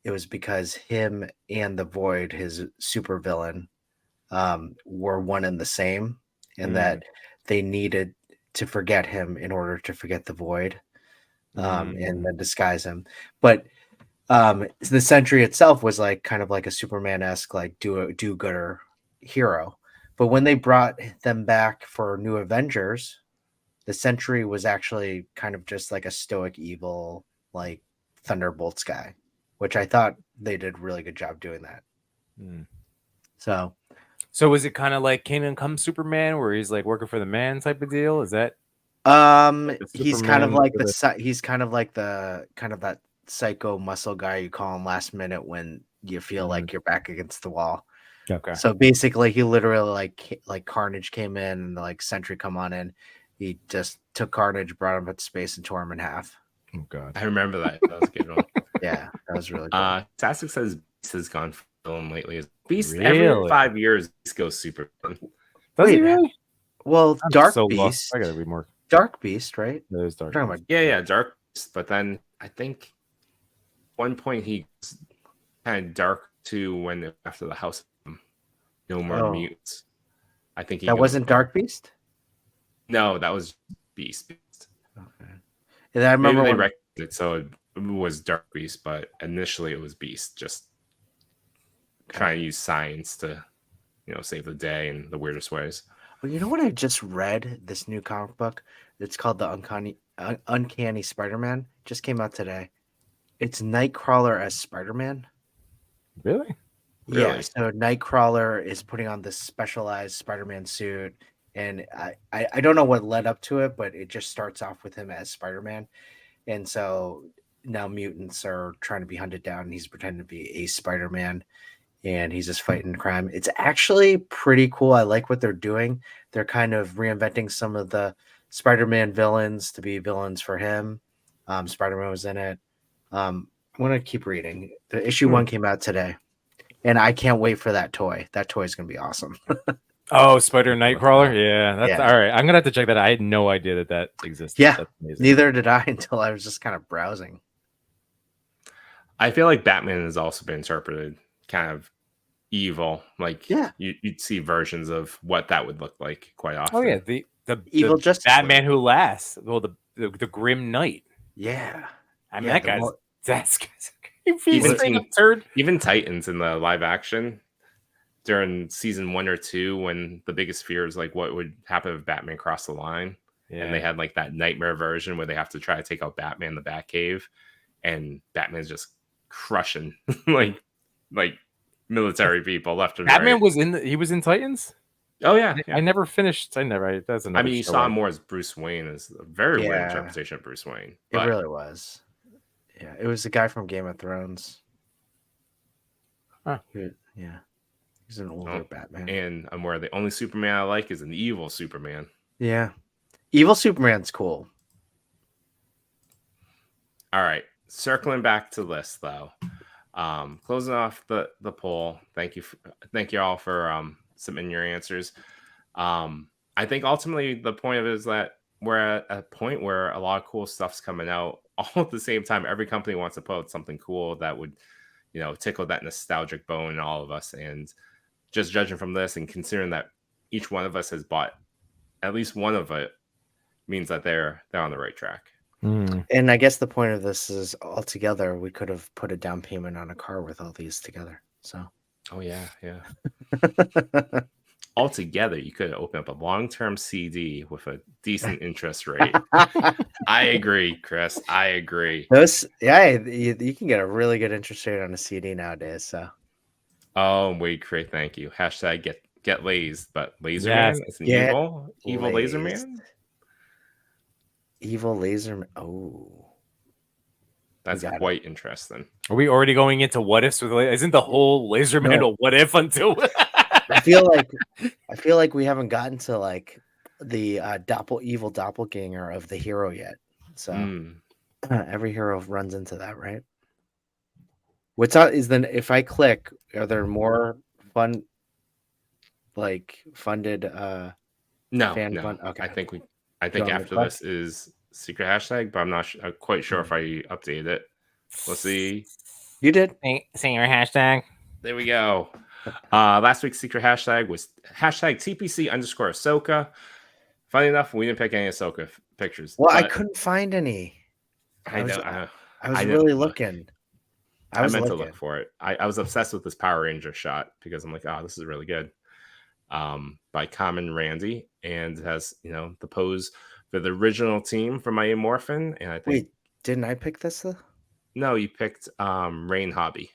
it was because him and the Void, his supervillain, were one and the same, and that they needed to forget him in order to forget the Void, and then disguise him. But the Sentry itself was like kind of like a Superman-esque, like do-gooder hero. But when they brought them back for New Avengers, the Sentry was actually kind of just like a stoic evil, like Thunderbolts guy, which I thought they did a really good job doing that. So was it kind of like Kingdom Come Superman, where he's like working for the man type of deal? Is that? he's kind of like that psycho muscle guy you call him last minute when you feel like you're back against the wall. Okay. So basically, he literally like Carnage came in and like Sentry come on in. He just took Carnage, brought him into space, and tore him in half. Oh God, I remember that. That was a good one. Yeah, that was really cool. Tastic says Beast has gone villain lately. Beast Really? every 5 years Beast goes super villain. does he Wait, really? Well, I'm Dark so Beast, lost. I gotta read more. Dark Beast, right? There's Dark. We're talking Beast. about Yeah, Dark Beast. But then I think one point he kind of dark too when after the House of No More Mutants. I think that wasn't Dark Beast. No, that was Beast. Okay. And I remember Maybe they when, recognized it, so it was Dark Beast, but initially it was Beast, just trying to use science to, save the day in the weirdest ways. well, you know what I just read? This new comic book. It's called the Uncanny Spider-Man. Just came out today. It's Nightcrawler as Spider-Man. Really? Yeah. Really? So Nightcrawler is putting on this specialized Spider-Man suit, and I don't know what led up to it, but it just starts off with him as Spider-Man, and so now mutants are trying to be hunted down, and he's pretending to be a Spider-Man, and he's just fighting crime. It's actually pretty cool. I like what they're doing. They're kind of reinventing some of the Spider-Man villains to be villains for him. Spider-Man was in it. I'm gonna keep reading. The issue 1 came out today, and I can't wait for that toy. That toy is gonna be awesome. Oh, Spider Nightcrawler. Yeah, that's Yeah. all right. I'm gonna have to check that out. I had no idea that existed. Yeah, That's amazing. neither did I until I was just kind of browsing. I feel like Batman has also been interpreted kind of evil. Like Yeah. you'd see versions of what that would look like quite often. Oh yeah, the Evil the Justice Batman League. who laughs. Well, the Grim Knight. Yeah. I mean, Yeah, that the guy's more- that's he's Even straight Teen- up turd. Even Titans in the live action during season 1 or 2, when the biggest fear is like what would happen if Batman crossed the line, and they had like that nightmare version where they have to try to take out Batman in the Batcave, and Batman's just crushing like military people left and Batman right. was he was in Titans. Oh yeah, I never finished. That's another. I mean, you show saw I- him more as Bruce Wayne, as a very weird Yeah. interpretation of Bruce Wayne. It But really was. Yeah, it was the guy from Game of Thrones. Huh. Yeah. He's an older Batman. and I'm aware the only Superman I like is an evil Superman. Yeah. Evil Superman's cool. All right, circling back to this though. Closing off the poll. Thank you all for submitting your answers. I think ultimately the point of it is that we're at a point where a lot of cool stuff's coming out all at the same time. Every company wants to put out something cool that would, tickle that nostalgic bone in all of us. And just judging from this and considering that each one of us has bought at least one of it, means that they're on the right track. And I guess the point of this is altogether we could have put a down payment on a car with all these together. So Oh yeah. Altogether, you could open up a long-term CD with a decent interest rate. I agree, Chris. I agree. you can get a really good interest rate on a CD nowadays. So Oh, wait, Craig, thank you. Hashtag get lazed, but Laser Yes. Man? It's an Get evil Laser lazed. Man? Evil Laser. Oh, That's got it. quite interesting. Are we already going into what ifs? Isn't the whole Laser Man No. a what if until? I feel like we haven't gotten to like the evil doppelganger of the hero yet. So every hero runs into that, right? What's out is then if I click, are there more funded No. fan fun? Okay. I think Do you want me after to this is secret hashtag, but I'm not quite sure if I updated it. We'll see. You did. Say your hashtag. There we go. Last week's secret hashtag was hashtag TPC _Ahsoka. Funny enough, we didn't pick any Ahsoka pictures. Well, I but couldn't find any. I know. I was I really didn't look. looking. I meant to look for it. I was obsessed with this Power Ranger shot because I'm like, oh, this is really good. By Common Randy, and has the pose for the original team for my Morphin. And I think Wait, didn't I pick this though? no, you picked Rain Hobby.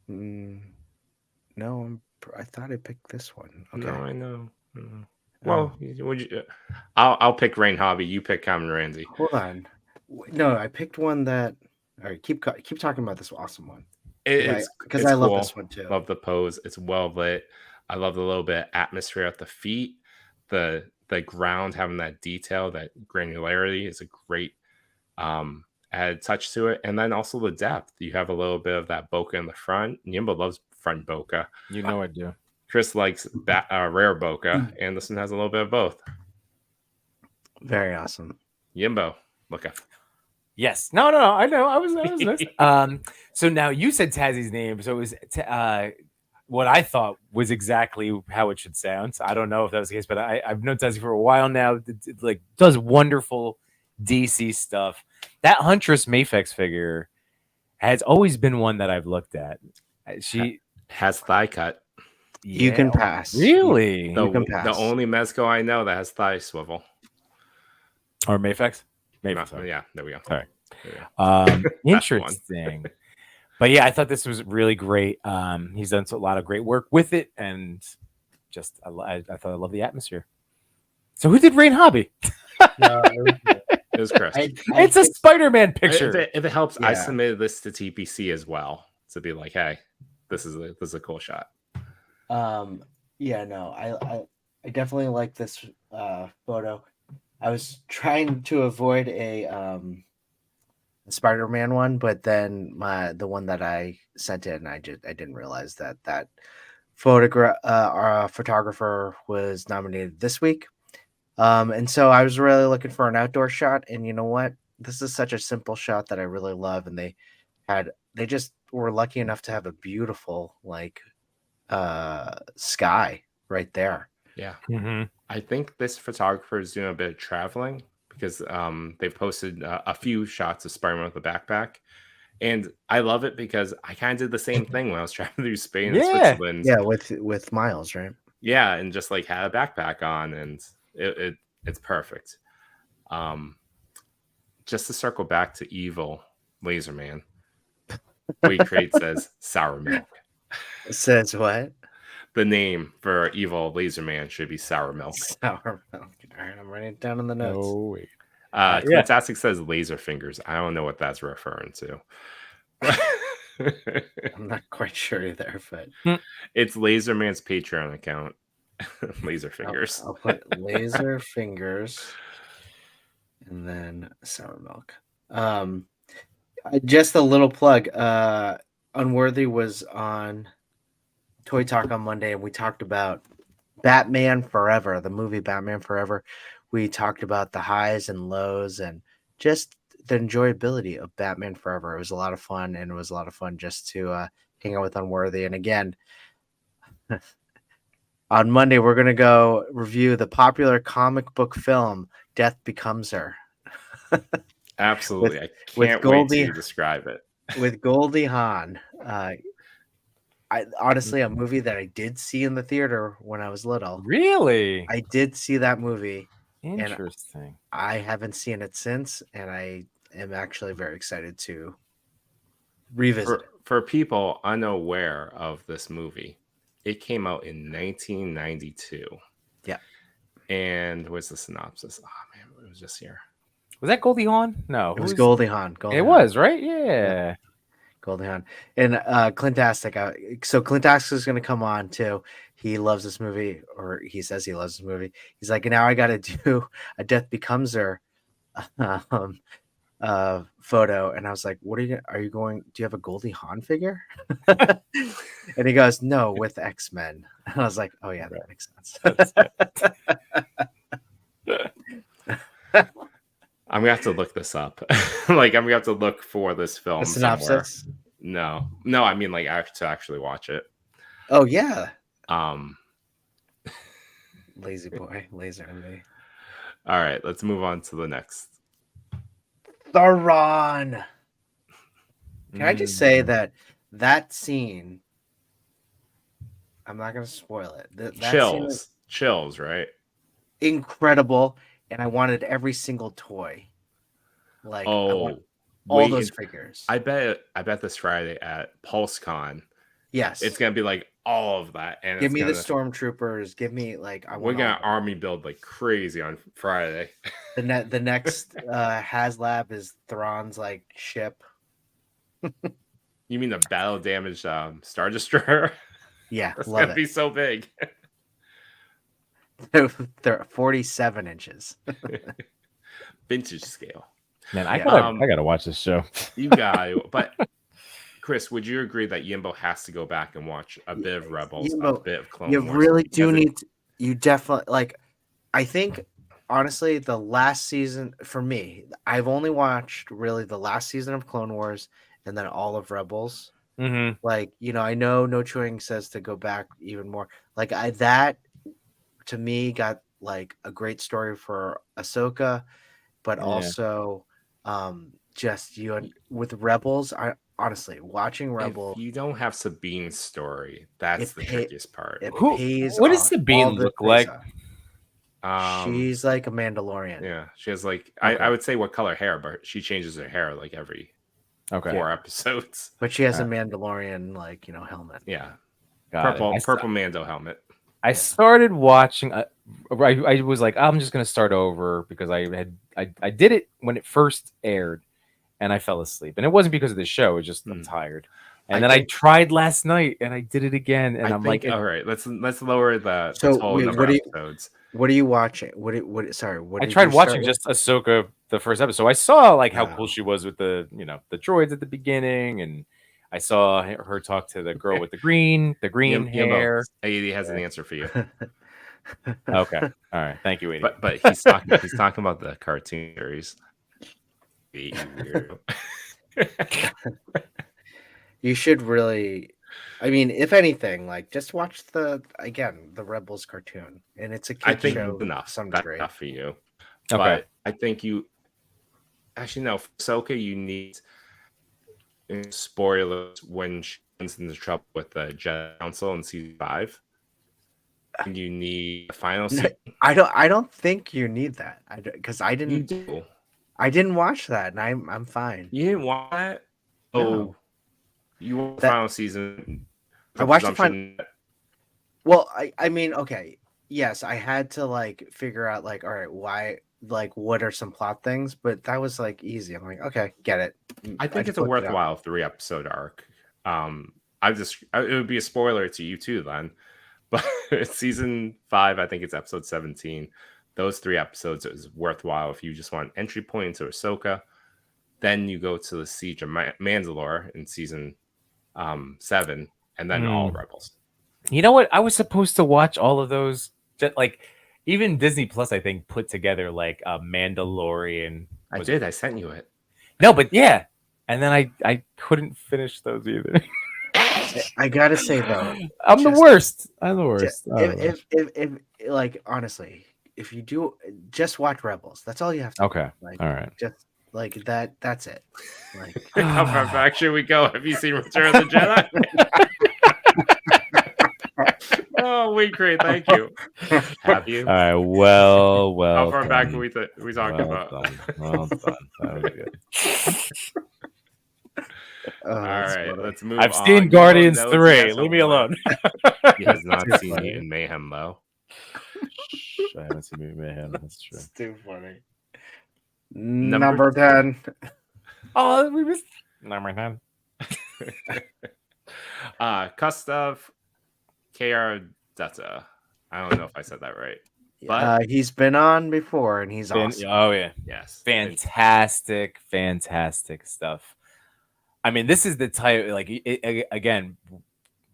No, I thought I picked this one. Okay. No, I know. Well, would you? I'll pick Rain Hobby. You pick Common Randy. Hold on. No, I picked one that. All right, keep talking about this awesome one. Because I love this one too. Love the pose. It's well lit. I love the little bit of atmosphere at the feet. The ground having that detail, that granularity is a great added touch to it. And then also the depth. You have a little bit of that bokeh in the front. Yimbo loves front bokeh. You know I do. Chris likes rare bokeh, and this one has a little bit of both. Very awesome. Yimbo, look up. Yes. No. I know. I was nice. So now you said Tazzy's name. So it was what I thought was exactly how it should sound. So I don't know if that was the case, but I've known Tazzy for a while now. It, like does wonderful DC stuff. That Huntress Mafex figure has always been one that I've looked at. She has thigh cut. You can pass. Really? You can pass. The only Mezco I know that has thigh swivel. Or Mafex? Yeah, there we go. All right. Interesting. But yeah, I thought this was really great. He's done a lot of great work with it, and just I thought I love the atmosphere. So who did Rain Hobby? It was Chris. It's a Spider-Man picture. If it helps, Yeah. I submitted this to TPC as well to be like, hey, this is a cool shot. Yeah, no, I definitely like this photo. I was trying to avoid a Spider-Man one, but then the one that I sent in, I didn't realize that photographer was nominated this week. And so I was really looking for an outdoor shot, and you know what? This is such a simple shot that I really love, and they they just were lucky enough to have a beautiful like sky right there. Yeah. Mhm. I think this photographer is doing a bit of traveling because they've posted a few shots of Spider-Man with a backpack. And I love it because I kind of did the same thing when I was traveling through Spain and Yeah. Switzerland. Yeah, with Miles, right? Yeah, and just like had a backpack on, and it's perfect. Just to circle back to evil Laser Man, Wade Crate says sour milk. It says what? The name for evil Laser Man should be sour milk. Sour milk. All right, I'm writing it down in the notes. Oh wait. Yeah. Yeah. Fantastic says laser fingers. I don't know what that's referring to. I'm not quite sure either, but It's Laser Man's Patreon account. Laser fingers. I'll put laser fingers and then sour milk. Just a little plug. Unworthy was on Toy Talk on Monday, and we talked about Batman Forever, the movie Batman Forever. We talked about the highs and lows and just the enjoyability of Batman Forever. It was a lot of fun, and it was a lot of fun just to hang out with Unworthy. And again, on Monday, we're going to go review the popular comic book film Death Becomes Her. Absolutely. I with can't wait Goldie- to describe it. With Goldie Hawn. Honestly, a movie that I did see in the theater when I was little. Really? I did see that movie. Interesting. I haven't seen it since, and I am actually very excited to revisit it. For people unaware of this movie, it came out in 1992. Yeah. And what's the synopsis? Oh, man, it was just here. Was that Goldie Hawn? No. It was Goldie Hawn. It was, right? Yeah. Goldie Hawn. And Clintastic. So Clintastic is going to come on too. He loves this movie, or he says he loves this movie. He's like, now I got to do a Death Becomes Her photo. And I was like, are you going? Do you have a Goldie Hawn figure? And he goes, no, with X-Men. And I was like, oh yeah, that makes sense. I'm gonna have to look this up. Like, I'm gonna have to look for this film. The synopsis? Somewhere. No, I mean like to actually watch it. Oh yeah. Lazy boy, laser envy. All right, let's move on to the next. Theron. Can I just say that scene? I'm not gonna spoil it. That scene was Chills, right? incredible, and I wanted every single toy. Like, I want all those figures. I bet this Friday at PulseCon. Yes, It's gonna be like all of that, and give me the stormtroopers. Give me like we're gonna army build like crazy on Friday. The next HasLab is Thrawn's like ship. You mean the battle damaged Star Destroyer? Yeah, It's love gonna it. be so big. They're 47 inches. Vintage scale. Man, I Yeah. gotta watch this show. You got it. But Chris, would you agree that Yimbo has to go back and watch a bit of Rebels, a Yimbo, bit of Clone You Wars? really do Because need to, you definitely like. I think honestly, the last season for me, I've only watched really the last season of Clone Wars and then all of Rebels. Mm-hmm. Like, I know No Chewing says to go back even more. Like that to me got like a great story for Ahsoka, but also just with Rebels. I honestly watching Rebels. if you don't have Sabine's story, that's the trickiest part. What does Sabine look like? She's like a Mandalorian. Yeah, she has like Okay. I would say what color hair, but she changes her hair like every 4 episodes. But she has a Mandalorian helmet. Yeah, Got it. purple Mando helmet. I started watching. I was like, I'm just gonna start over because I did it when it first aired, and I fell asleep. And it wasn't because of the show; it was just I'm tired. And then I tried last night, and I did it again, and I'm like, all right, let's lower the So, total wait, number of episodes. What are you watching? What? I tried watching just Ahsoka the first episode. So I saw like how cool she was with the the droids at the beginning, and I saw her talk to the girl with the green hair. AD has an answer for you. Okay, all right, thank you, AD. But he's talking about the cartoon series. You weirdo. You should really. I mean, if anything, like just watch the Rebels cartoon, and it's a I kid think show enough. to some That's degree. enough for you. Okay. But I think you actually no, for Ahsoka, you need spoilers when she gets into trouble with the Jedi Council in season 5. And you need a final season. I don't think you need that. Because I You didn't. do. I didn't watch that, and I'm fine. You didn't want that? No. Oh, you want the That- final season? I watched the presumption that- Well, I mean, okay, yes, I had to like figure out like, all right, why, like, what are some plot things? But that was like easy. I'm like, okay, get it. I think it's a just looked it up. worthwhile 3-episode arc. It would be a spoiler to you too, then. But season 5, I think it's episode 17. Those 3 episodes is worthwhile if you just want entry point to Ahsoka. Then you go to the Siege of Mandalore in season 7, and then all Rebels. You know what? I was supposed to watch all of those. Just, like even Disney Plus, I think, put together like a Mandalorian. I did. I sent you it. No, but yeah, and then I couldn't finish those either. I gotta say though, I'm the just- worst. I'm the worst. if like honestly, if you do just watch Rebels, that's all you have to. Okay. Like, All right. just like that. That's it. Like, How far back should we go? Have you seen Return of the Jedi? Oh, wait, great. Thank you. Have you? All right. Well. How far back done. are we talking Well about? done. Well done. That was good. oh, All that's right, funny. let's move I've on. seen You Guardians know 3. Tessa Leave me won. alone. He has not Too seen funny. Mutant Mayhem, though. I haven't seen Mutant Mayhem. That's true. It's too funny. Number Number 10. Oh, we missed number 10. Kostov KR Dutta. I don't know if I said that right. But He's been on before, and he's awesome. Oh yeah. yes. Fantastic stuff. I mean, this is the type, like, again,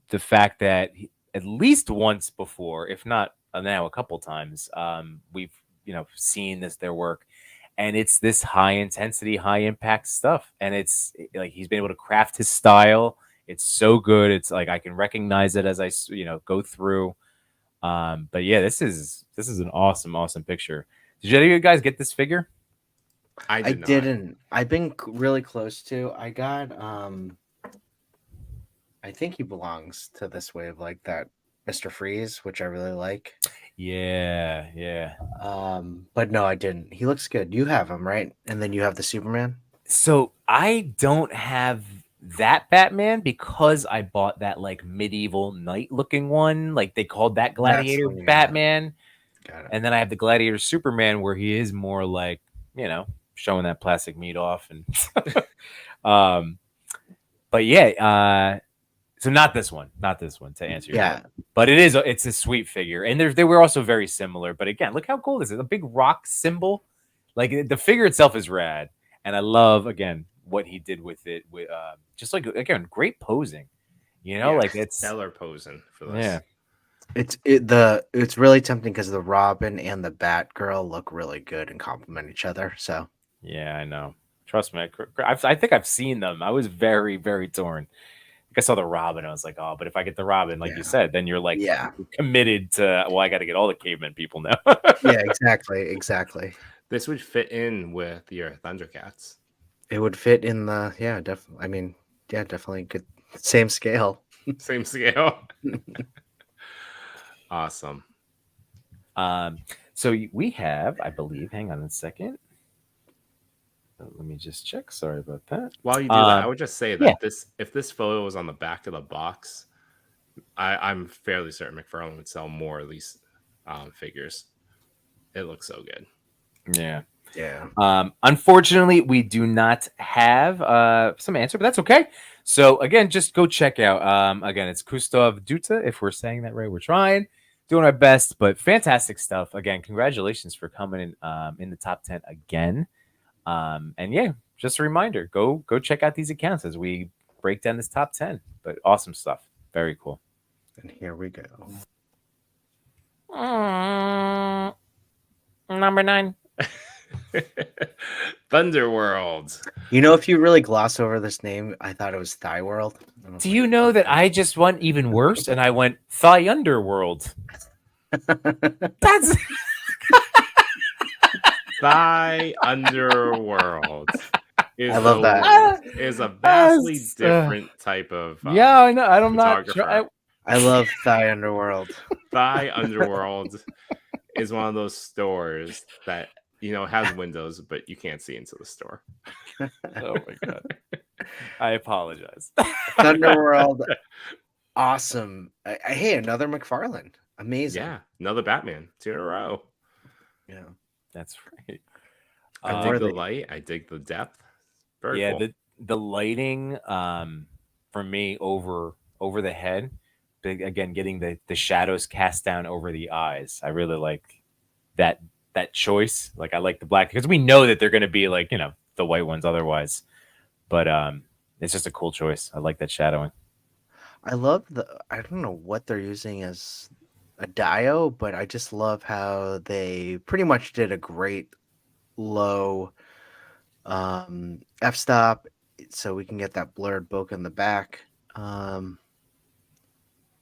the fact that at least once before, if not now a couple times, we've seen their work, and it's this high intensity, high impact stuff, and it's like he's been able to craft his style. It's so good. It's like I can recognize it as I go through. But yeah, this is an awesome picture. Did any of you guys get this figure? I I did not. didn't. I've been really close to. I got. I think he belongs to this wave, like that Mr. Freeze, which I really like. Yeah. But no, I didn't. He looks good. You have him, right? And then you have the Superman. So I don't have that Batman because I bought that like medieval knight looking one. Like they called that Gladiator one you got. Batman. Got it. And then I have the Gladiator Superman where he is more like, showing that plastic meat off. And but yeah, so not this one to answer your question. But it's a sweet figure. And they were also very similar. But again, look how cool this is. A big rock symbol. Like the figure itself is rad. And I love, again, what he did with it, with just like, again, great posing, like it's stellar posing for this. Yeah. It's really tempting because the Robin and the Batgirl look really good and complement each other. So Yeah, I know. Trust me. I think I've seen them. I was very, very torn. I saw the Robin. I was like, oh, but if I get the Robin, like you said, then you're like committed to, well, I got to get all the caveman people now. yeah, exactly. This would fit in with your Thundercats. It would fit in the definitely. I mean, definitely good. Same scale. Same scale. Awesome. So we have, I believe, hang on a second. Let me just check. Sorry about that. While you do that, I would just say that if this photo was on the back of the box, I'm fairly certain McFarlane would sell more of these figures. It looks so good. Yeah. Yeah. Unfortunately, we do not have some answer, but that's okay. So again, just go check out. Again, it's Kostov Dutta. If we're saying that right, we're trying, doing our best, but fantastic stuff. Again, congratulations for coming in the top 10 again. And yeah, just a reminder, go check out these accounts as we break down this top 10. But awesome stuff. Very cool. And here we go. Number 9. Thunderworld. If you really gloss over this name, I thought it was Thigh World. Do you know that I just went even worse and I went Thigh Underworld? That's Thigh Underworld. I love that. Is a vastly different type of yeah, I know. I'm not sure. photographer. I love Thigh Underworld. Thigh Underworld is one of those stores that has windows, but you can't see into the store. Oh my god! I apologize. Thunderworld, awesome. Hey, another McFarlane, amazing. Yeah, another Batman, 2 in a row. Yeah, That's right. I dig the light. I dig the depth. Very cool. the lighting for me over the head, again getting the shadows cast down over the eyes. I really like that choice. Like I like the black because we know that they're going to be like the white ones otherwise, but it's just a cool choice. I like that shadowing. I love I don't know what they're using as a dio, but I just love how they pretty much did a great low f-stop so we can get that blurred bokeh in the back.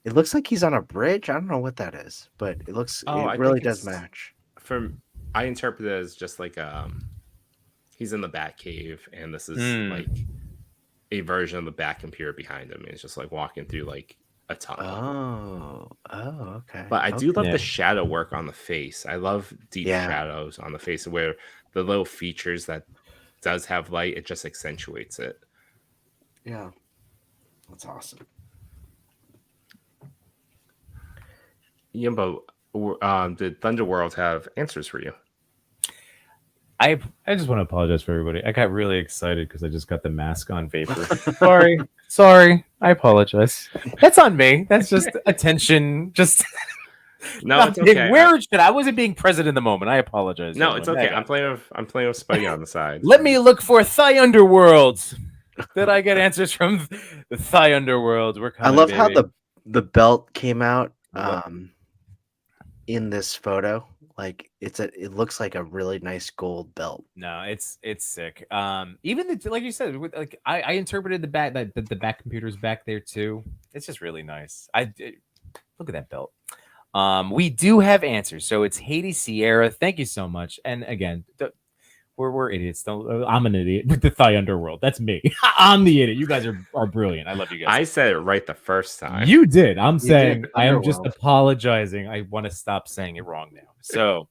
It looks like he's on a bridge. I don't know what that is, but it really does match. I interpret it as just like he's in the Bat Cave, and this is like a version of the Bat computer behind him. It's just like walking through like a tunnel. Oh, okay. But I do love the shadow work on the face. I love deep shadows on the face, where the little features that does have light, it just accentuates it. Yeah, that's awesome. Yimbo, did Thunderworld have answers for you? I just want to apologize for everybody. I got really excited because I just got the mask on vapor. Sorry. I apologize. That's on me. That's just attention. Just no, it's okay. I wasn't being present in the moment. I apologize. No, it's okay. I'm playing with Spuddy on the side. Let me look for Thigh Underworld. Did I get answers from the Thigh Underworld? I love how the belt came out in this photo. Like it looks like a really nice gold belt. No, it's sick. Even like you said, like I interpreted the back computers back there too. It's just really nice. Look at that belt. We do have answers. So it's Haiti Sierra. Thank you so much. And again, we're idiots. I'm an idiot with the Thigh Underworld. That's me. I'm the idiot. You guys are brilliant. I love you guys. I said it right the first time. You did. I'm saying I am just apologizing. I want to stop saying it wrong now. So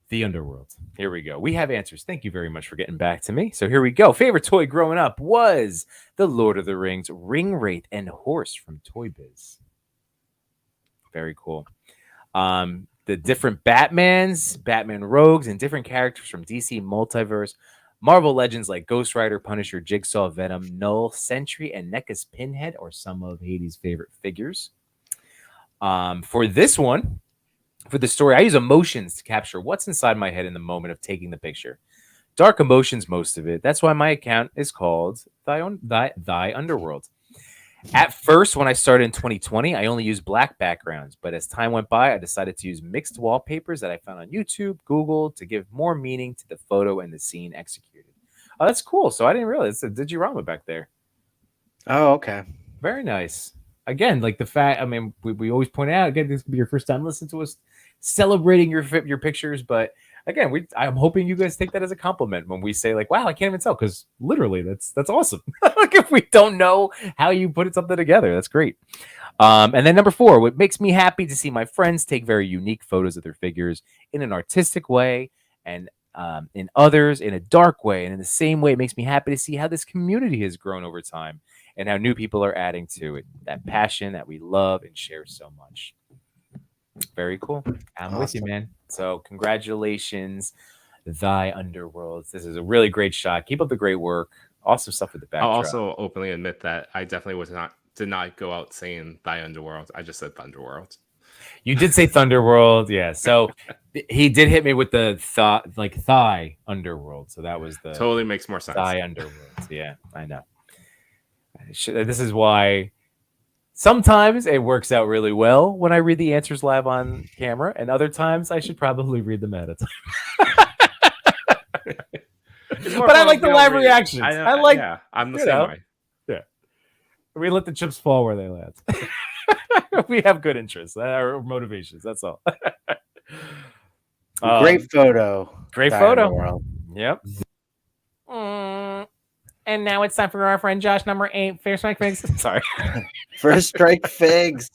the Underworld. Here we go. We have answers. Thank you very much for getting back to me. So here we go. Favorite toy growing up was the Lord of the Rings Ring Wraith and Horse from Toy Biz. Very cool. The different Batmans, Batman Rogues, and different characters from DC Multiverse, Marvel Legends like Ghost Rider, Punisher, Jigsaw, Venom, Null, Sentry, and NECA's Pinhead are some of Hades' favorite figures. For this one, for the story, I use emotions to capture what's inside my head in the moment of taking the picture. Dark emotions, most of it. That's why my account is called Thy Underworld. At first, when I started in 2020, I only used black backgrounds. But as time went by, I decided to use mixed wallpapers that I found on YouTube, Google, to give more meaning to the photo and the scene executed. Oh, that's cool. So I didn't realize it's a Digirama back there. Oh, okay. Very nice. Again, like the fact, I mean, we always point out, again, this could be your first time listening to us celebrating your pictures. But again, I'm hoping you guys take that as a compliment when we say like, wow, I can't even tell, because literally that's awesome. Like if we don't know how you put something together, that's great. And then number 4, what makes me happy to see my friends take very unique photos of their figures in an artistic way, and in others in a dark way. And in the same way, it makes me happy to see how this community has grown over time and how new people are adding to it. That passion that we love and share so much. Very cool. I'm with you, man. So congratulations, Thy Underworld. This is a really great shot. Keep up the great work. Awesome stuff with the backdrop. I'll also openly admit that I definitely did not go out saying Thy Underworld. I just said Thunderworld. You did say Thunderworld, yeah. So he did hit me with the Thigh Underworld. So that was the totally makes more sense. Thigh Underworld. Yeah, I know. This is why sometimes it works out really well when I read the answers live on camera, and other times I should probably read them ahead of time. It's more But I fun like the to live read. reactions. know, I like, yeah, I'm the you same know. way. We let the chips fall where they land. We have good interests or motivations. That's all. Great photo. Great Diana photo. World. Yep. And now it's time for our friend Josh, number 8. Fair strike figs. Sorry. First strike figs.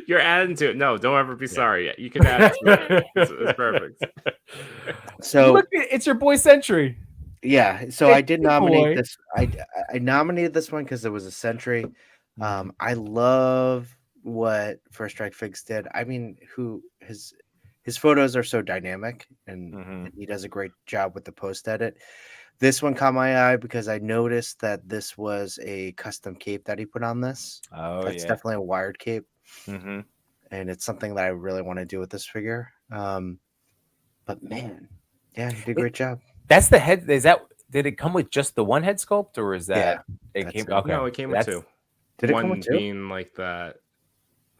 You're adding to it. No, don't ever be sorry. You can add to it. It's perfect. So Look, it's your boy Century. yeah, so Hey, I did nominate boy. this. I nominated this one because it was a Century. I love what First Strike Figs did. I mean, his photos are so dynamic, and he does a great job with the post edit. This one caught my eye because I noticed that this was a custom cape that he put on this. Oh, That's yeah. definitely a wired cape, Mm-hmm. and it's something that I really want to do with this figure. But man, yeah, he did a great job. That's the head. Did it come with just the one head sculpt, or is that it that's came? it. Okay, No, it came with two. Did it One come with two? being like that,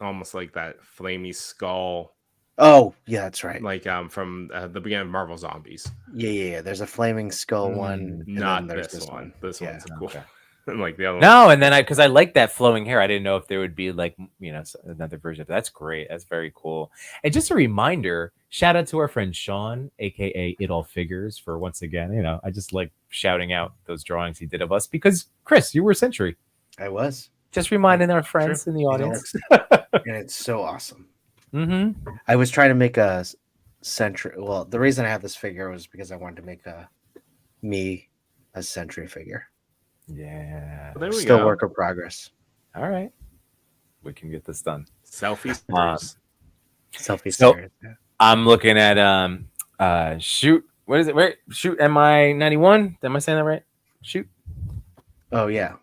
almost like that flamey skull, Oh, yeah, that's right. like from the beginning of Marvel Zombies. Yeah. There's a flaming skull one. And Not then there's this one. This Yeah. one's cool. Okay. And like the other one. No, and then because I like that flowing hair, I didn't know if there would be like another version. That's great. That's very cool. And just a reminder, shout out to our friend Sean, aka It All Figures, for once again. I just like shouting out those drawings he did of us because Chris, you were Century. I was. Just reminding our friends in the audience. And it's so awesome. I was trying to make a Century. Well, the reason I have this figure was because I wanted to make a Century figure. Yeah. Well, there we Still go. work in progress. All right. We can get this done. Selfies. Selfie So- series. Yeah. I'm looking at shoot. What is it? Where shoot MI91? Am I saying that right? Shoot. Oh yeah.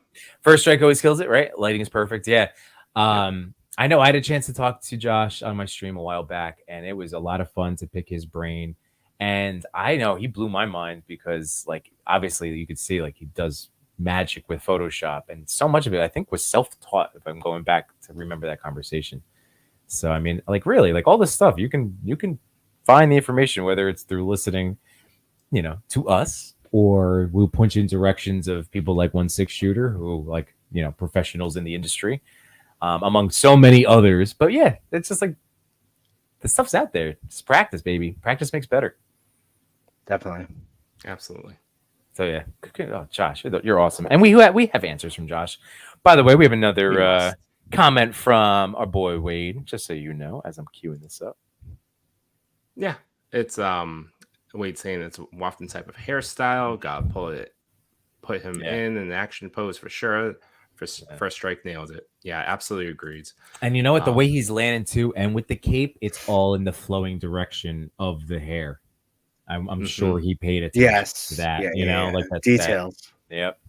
First strike always kills it, right? Lighting is perfect. Yeah. I know I had a chance to talk to Josh on my stream a while back, and it was a lot of fun to pick his brain. And I know he blew my mind because, like, obviously you could see like he does magic with Photoshop, and so much of it I think was self-taught. If I'm going back to remember that conversation, so I mean, like really, like all this stuff you can find the information whether it's through listening, to us, or we'll point you in directions of people like 1/6 Shooter who like professionals in the industry, among so many others. But yeah, it's just like the stuff's out there. Just practice, baby. Practice makes better. Definitely. Absolutely. So yeah, oh, Josh, you're awesome, and we have answers from Josh. By the way, we have another comment from our boy Wade. Just so you know, as I'm queuing this up. Yeah, it's Wade saying it's a wafting type of hairstyle. Gotta put him in an action pose for sure. First strike nailed it. Yeah, absolutely agreed. And you know what? The way he's landing too, and with the cape, it's all in the flowing direction of the hair. I'm sure he paid attention to that. Like that's details. Yep.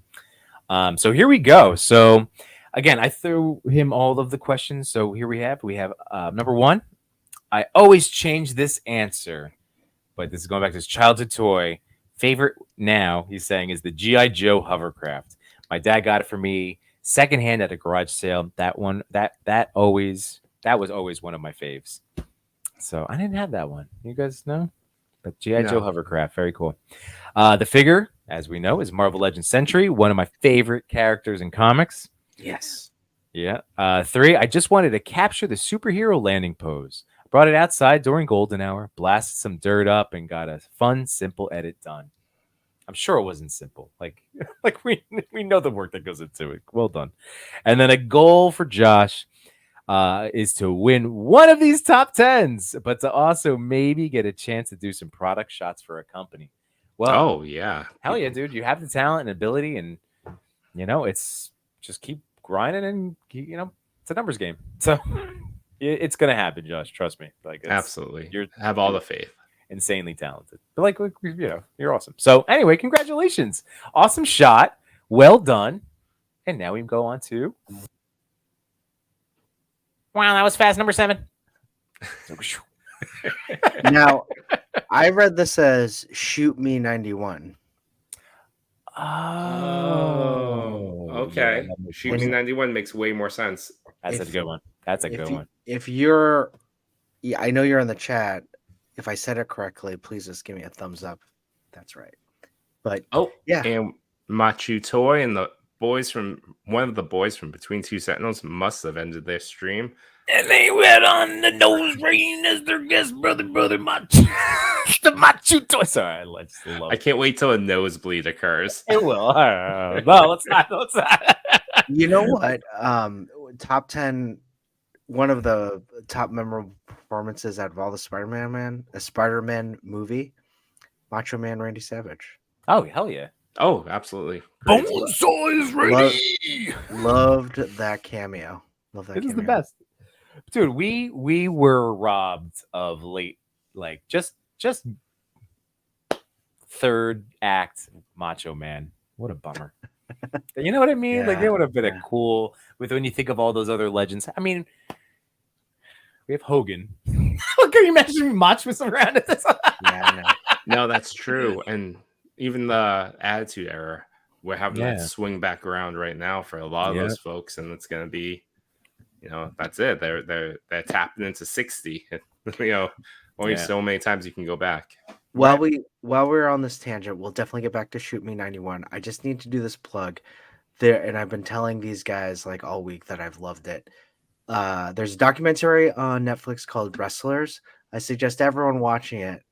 So here we go. So again, I threw him all of the questions. So here we have number 1. I always change this answer, but this is going back to his childhood toy. Favorite now, he's saying, is the G.I. Joe hovercraft. My dad got it for me secondhand at a garage sale. That one, that was always one of my faves. So I didn't have that one. You guys know? But G.I. Joe hovercraft, very cool. The figure, as we know, is Marvel Legends Sentry, one of my favorite characters in comics. Yes. Yeah. 3, I just wanted to capture the superhero landing pose. Brought it outside during golden hour, blasted some dirt up, and got a fun, simple edit done. I'm sure it wasn't simple. Like we know the work that goes into it. Well done. And then a goal for Josh is to win one of these top 10s, but to also maybe get a chance to do some product shots for a company. Well, yeah, hell yeah, dude! You have the talent and ability, and it's just keep grinding, and it's a numbers game. So it's gonna happen, Josh. Trust me. Like absolutely, you have all the faith. Insanely talented, but you're awesome. So anyway, congratulations! Awesome shot, well done. And now we go on to. Wow, that was fast. Number 7. Now, I read this as Shoot Me 91. Oh, okay. Yeah, Shoot Me 91 makes way more sense. That's a good one. That's a good one. If you're, I know you're in the chat. If I said it correctly, please just give me a thumbs up. That's right. But Oh, yeah. and Machu Toy and one of the boys from Between Two Sentinels must have ended their stream. And they went on the nose ring as their guest brother Machu. The Machu Toy. Sorry, I just love I it. can't wait till a nosebleed occurs. It will. No, let's not. Let's not. You know what? Top 10, one of the top memorable performances out of all the Spider-Man movie, Macho Man Randy Savage. Oh, hell yeah. Oh, absolutely. Great. Bonesaw is ready. Loved that cameo. Love that It is cameo. the best. Dude, we were robbed of late, like just third act Macho Man. What a bummer. You know what I mean? Like, there would have been a cool, with when you think of all those other legends. I mean, we have Hogan. Can you imagine if Macho was around at this? Yeah, I know. No, that's true. And even the Attitude Era, we're having that swing back around right now for a lot of those folks, and it's going to be, that's it. They're tapping into 60. Only so many times you can go back. While we're on this tangent, we'll definitely get back to Shoot Me 91. I just need to do this plug there, and I've been telling these guys like all week that I've loved it. There's a documentary on Netflix called Wrestlers. I suggest everyone watching it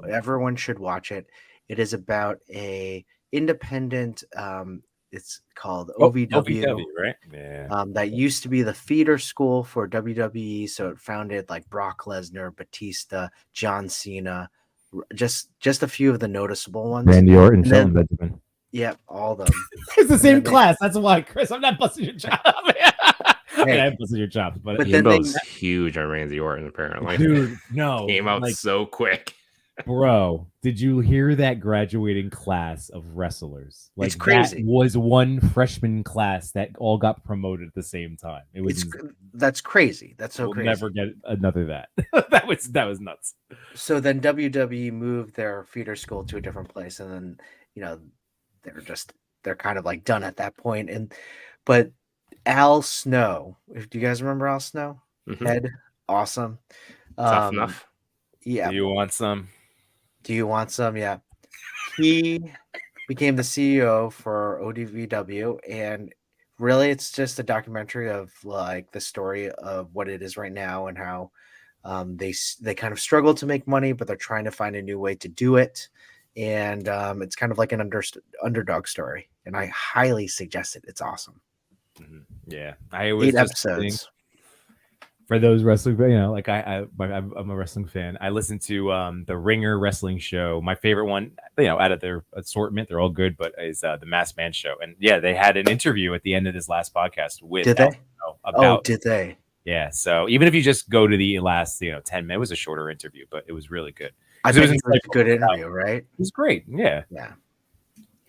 everyone should watch it. It is about a independent it's called OVW, right? Yeah. That used to be the feeder school for WWE. So it founded like Brock Lesnar, Batista, John Cena, just a few of the noticeable ones. Randy Orton, Shelton Benjamin. Yep, all of them. It's the same class. That's why, Chris. I'm not busting your chops. I'm busting your chops, but Jimbo's huge on Randy Orton, apparently. Dude, no, came out so quick. Bro, did you hear that graduating class of wrestlers? Like, it's crazy. That was one freshman class that all got promoted at the same time. It was that's crazy. That's so crazy. Never get another that. that was nuts. So then WWE moved their feeder school to a different place, and then they're kind of like done at that point. But Al Snow, do you guys remember Al Snow? Mm-hmm. Head, awesome. Tough enough. Yeah. Do you want some? Yeah. He became the CEO for ODVW, and really it's just a documentary of like the story of what it is right now and how they kind of struggle to make money, but they're trying to find a new way to do it. And it's kind of like an underdog story, and I highly suggest it. It's awesome. Mm-hmm. Yeah, I was 8 episodes. For those wrestling, like I'm a wrestling fan. I listen to the Ringer wrestling show. My favorite one, out of their assortment, they're all good, but is the Masked Man show. And yeah, they had an interview at the end of this last podcast with. Did they? Did they? Yeah. So even if you just go to the last, 10 minutes, it was a shorter interview, but it was really good. I think it was a good interview, right? It was great. Yeah. Yeah.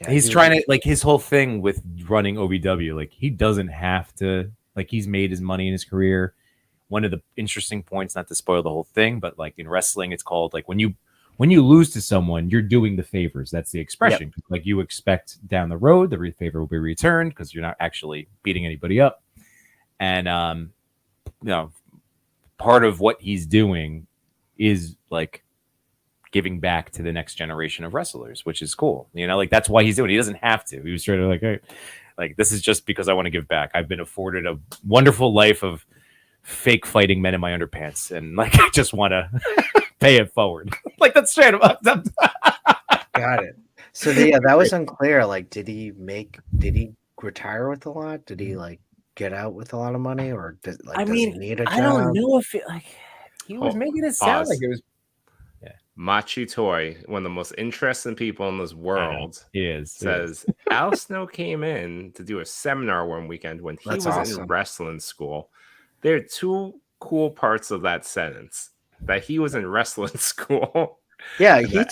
He's trying to, like, his whole thing with running OVW, like, he doesn't have to, like, he's made his money in his career. One of the interesting points, not to spoil the whole thing, but like in wrestling, it's called like when you lose to someone, you're doing the favors. That's the expression. Yep. Like you expect down the road, the favor will be returned because you're not actually beating anybody up. And, part of what he's doing is like giving back to the next generation of wrestlers, which is cool. Like that's why he's doing it. He doesn't have to. He was trying to like, hey, like, this is just because I want to give back. I've been afforded a wonderful life of fake fighting men in my underpants, and like I just want to pay it forward. Like that's straight up. Got it. So that was unclear. Like, did he retire with a lot? Did he like get out with a lot of money, or does he need a job? I don't know if he was making it sound like it was. Yeah, Machu Toy, one of the most interesting people in this world, says Al Snow came in to do a seminar one weekend when he was in wrestling school. There are two cool parts of that sentence: that he was in wrestling school. Yeah, he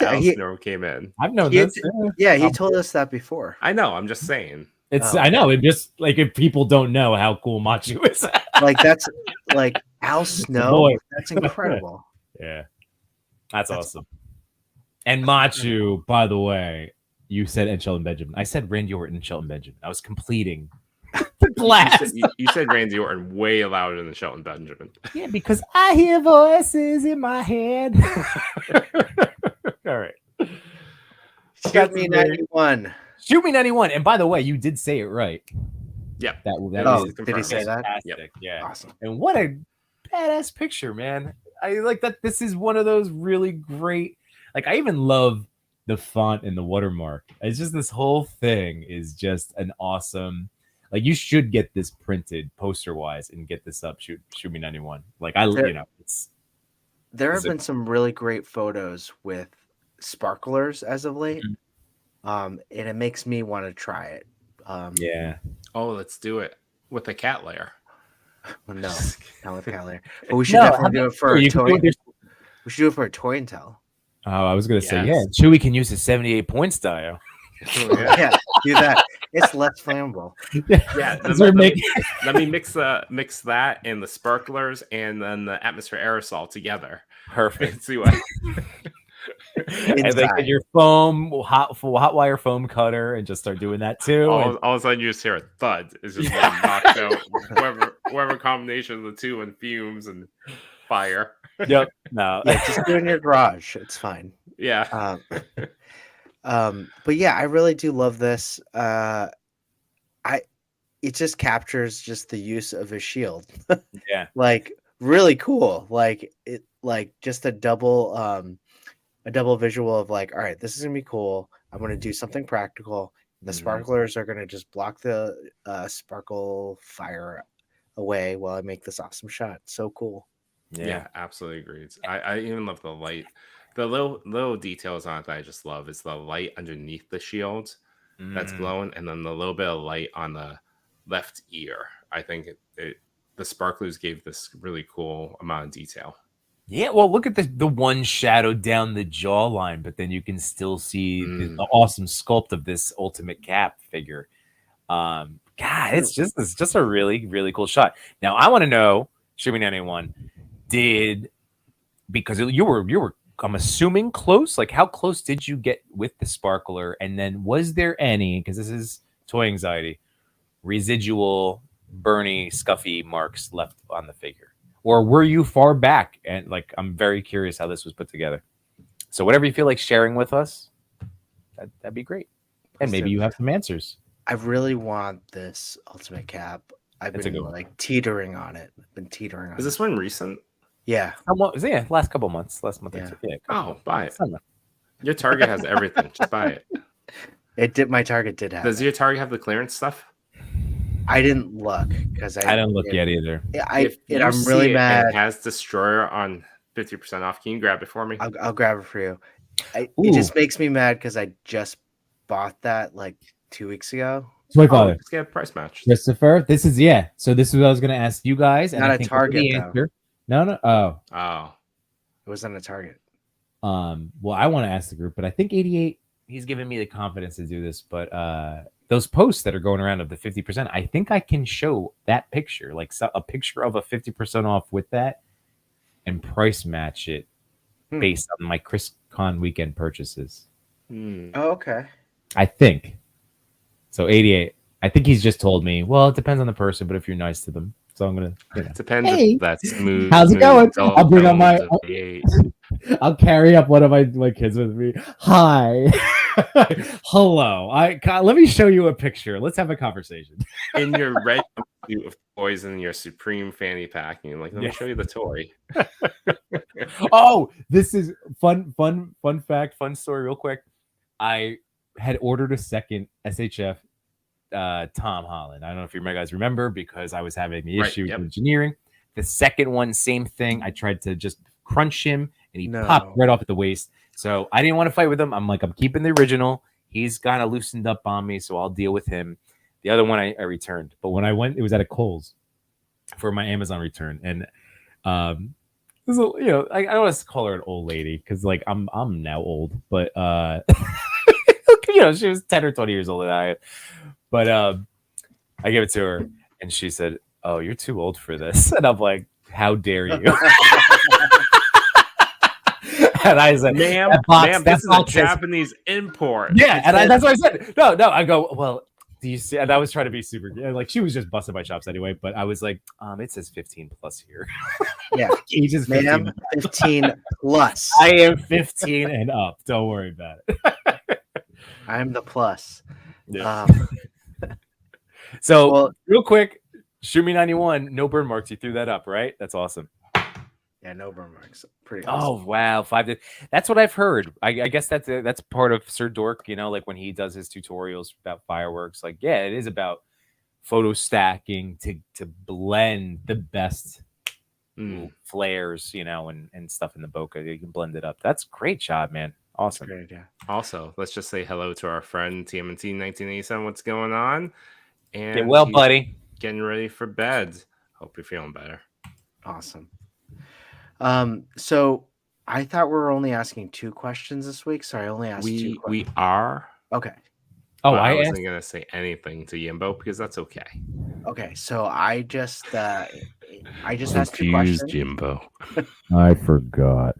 came in. I've known this. Yeah, he told us that before. I know. I'm just saying. I know. It just like if people don't know how cool Machu is, like that's like Al Snow. That's incredible. Yeah, that's awesome. And Machu, by the way, you said and Shelton Benjamin. I said Randy Orton and Shelton Benjamin. I was completing. You said Randy Orton way louder than Shelton Benjamin. Yeah, because I hear voices in my head. All right. Shoot me 91. Shoot me 91. And by the way, you did say it right. Yep. That Oh, is did he say that? fantastic. Yep. Yeah. Awesome. And what a badass picture, man. I like that. This is one of those really great. Like, I even love the font and the watermark. It's just this whole thing is just an awesome. Like, you should get this printed poster wise and get this up. Shoot me 91. Like, it's. There have been some really great photos with sparklers as of late. And it makes me want to try it. Yeah. Oh, let's do it with a cat layer. Well, no, not with cat layer. But we should definitely do it for a toy. We should do it for a toy and tell. Oh, I was gonna say, Yes. Chewy can use his 78 points dial. Yeah, do that. It's less flammable. Yeah, That's what we're let me mix that and the sparklers and then the atmosphere aerosol together. Perfect. See what? And then get your foam, hot wire foam cutter, and just start doing that too. All of a sudden, you just hear a thud. It's just knocked out. Whoever combination of the two and fumes and fire. Yep. No. Yeah, just do it in your garage. It's fine. Yeah. But yeah, I really do love this. It just captures just the use of a shield. Yeah. Like really cool. Like it, like just a double visual of like, all right, this is gonna be cool. I'm gonna do something practical. The sparklers are gonna just block the sparkle fire away while I make this awesome shot. So cool. Yeah, absolutely agreed. I even love the light. The little details on it that I just love is the light underneath the shield that's glowing, and then the little bit of light on the left ear. I think the sparklers gave this really cool amount of detail. Yeah, well, look at the one shadow down the jawline, but then you can still see the awesome sculpt of this ultimate Cap figure. God, it's just a really, really cool shot. Now, I want to know, Shooting anyone, because you were I'm assuming close. Like, how close did you get with the sparkler? And then was there any, because this is toy anxiety, residual Bernie scuffy marks left on the figure? Or were you far back? And like, I'm very curious how this was put together. So whatever you feel like sharing with us, that'd be great. And maybe you have some answers. I really want this Ultimate Cap. I've been like teetering on it. I've been teetering on it. Is this one recent? Yeah. Yeah, last couple months. Last month. Yeah. Yeah. Oh, buy it. Your Target has everything. Just buy it. My Target did have Does it. your Target have the clearance stuff? I didn't look because I didn't look yet either. I'm really mad. It has Destroyer on 50% off. Can you grab it for me? I'll grab it for you. It just makes me mad because I just bought that like 2 weeks ago. My father. Let's get a price match. Christopher, this is So this is what I was going to ask you guys. And Not I a think Target, the answer. No. Oh. It wasn't a Target. Well, I want to ask the group, but I think 88. He's given me the confidence to do this. But those posts that are going around of the 50%, I think I can show that picture, like a picture of a 50% off with that, and price match it based on my ChrisCon weekend purchases. Oh, okay. I think. So 88. I think he's just told me, well, it depends on the person, but if you're nice to them. So I'm going to. Depends if that's smooth. How's it going? dull I'll bring up my. tones of the I'll carry up one of my kids with me. Hi. Hello. Let me show you a picture. Let's have a conversation. in your red suit of toys and your Supreme fanny pack. And you're like, let me show you the toy. Oh, this is fun fact, fun story, real quick. I had ordered a second SHF Tom Holland. I don't know if you guys remember, because I was having the issue with engineering. The second one, same thing. I tried to just crunch him and he popped right off at the waist. So I didn't want to fight with him. I'm like, I'm keeping the original. He's kind of loosened up on me, so I'll deal with him. The other one I returned. But when I went, it was at a Kohl's for my Amazon return. And I don't want to call her an old lady because like I'm now old, but she was 10 or 20 years older than I am. But I gave it to her and she said, "Oh, you're too old for this." And I'm like, "How dare you?" And I said, ma'am, this is a Japanese import. Yeah, and that's what I said. No, I go, "Well, do you see?" And I was trying to be super, like, she was just busting my chops anyway. But I was like, it says 15 plus here. Yeah, age is 15. Ma'am, 15 plus. I am 15 and up. Don't worry about it. I'm the plus. Yeah. Um, So well, real quick, shoot me 91, no burn marks. You threw that up, right? That's awesome. yeah, no burn marks. Pretty Oh awesome. wow, 5 days. That's what I've heard. I guess that's part of Sir Dork. You know, like when he does his tutorials about fireworks. Like, yeah, it is about photo stacking to blend the best flares, you know, and stuff in the bokeh. You can blend it up. That's great job, man. Awesome. Great idea. Also, let's just say hello to our friend TMNT 1987. What's going on? And Get well, he's buddy. getting ready for bed. Hope you're feeling better. Awesome. So I thought we were only asking 2 questions this week, so I only asked 2 We questions. are. Okay. Oh, but I I wasn't asked. gonna say anything to Yimbo because that's okay. Okay, so I just asked 2 Confused questions. Jimbo. I forgot.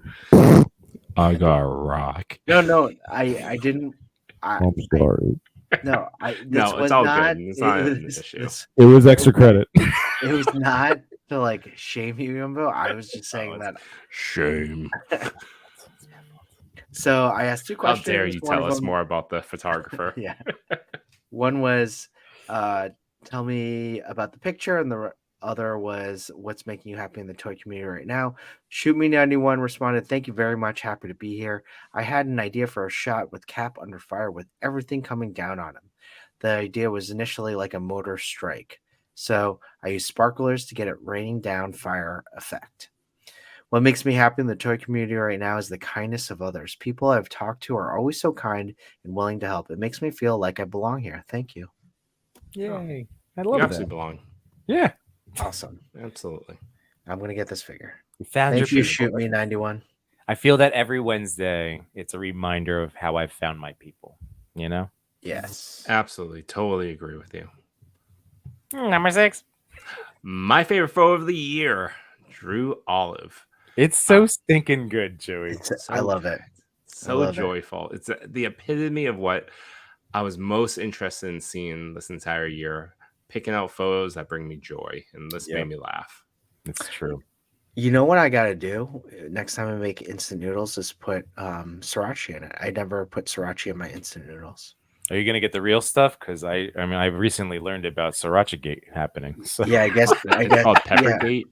I got rock. No, I didn't. I'm sorry. No, this No, was it's all not. good. It's not an was- issue. It was extra credit. it was not to like shame you, Yumbo. I was just saying that. Shame. So I asked 2 How questions. dare you One tell of us them- more about the photographer? Yeah. One was tell me about the picture, and the other was what's making you happy in the toy community right now. Shoot Me 91 responded, "Thank you very much. Happy to be here. I had an idea for a shot with Cap under fire with everything coming down on him. The idea was initially like a motor strike. So I used sparklers to get it raining down fire effect. What makes me happy in the toy community right now is the kindness of others. People I've talked to are always so kind and willing to help. It makes me feel like I belong here. Thank you." Yay! I You love absolutely that. belong. Yeah, Awesome. Absolutely. I'm going to get this figure. you found Thank your you, people. Shoot Me 91. I feel that every Wednesday, it's a reminder of how I've found my people. You know. Yes. Absolutely. Totally agree with you. Number 6. My favorite photo of the year, Drew Olive. It's so stinking good, Joey. I love it. So love it. joyful. It's the epitome of what I was most interested in seeing this entire year. Picking out photos that bring me joy, and this Yep. made me laugh. It's true. You know what I got to do next time I make instant noodles is put sriracha in it. I never put sriracha in my instant noodles. Are you gonna get the real stuff? Because I mean, I've recently learned about Sriracha Gate happening. So Yeah, I guess. It's called Peppergate.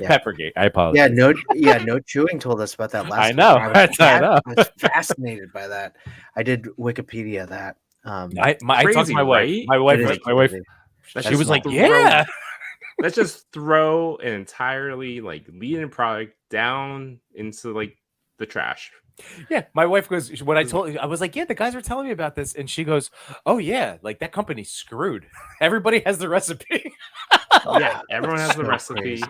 Peppergate. I apologize. No chewing told us about that last. I week. know, I I was fascinated by that. I did Wikipedia that. I talked to Crazy, my wife. right? My wife. It is My wife. crazy. She was like, throw- "Yeah." Let's just throw an entirely like leading product down into like the trash. Yeah, my wife goes, when I told I was like, yeah, the guys were telling me about this, and she goes, oh yeah, like that company's screwed. Everybody has the recipe. Yeah, everyone has the So recipe. crazy.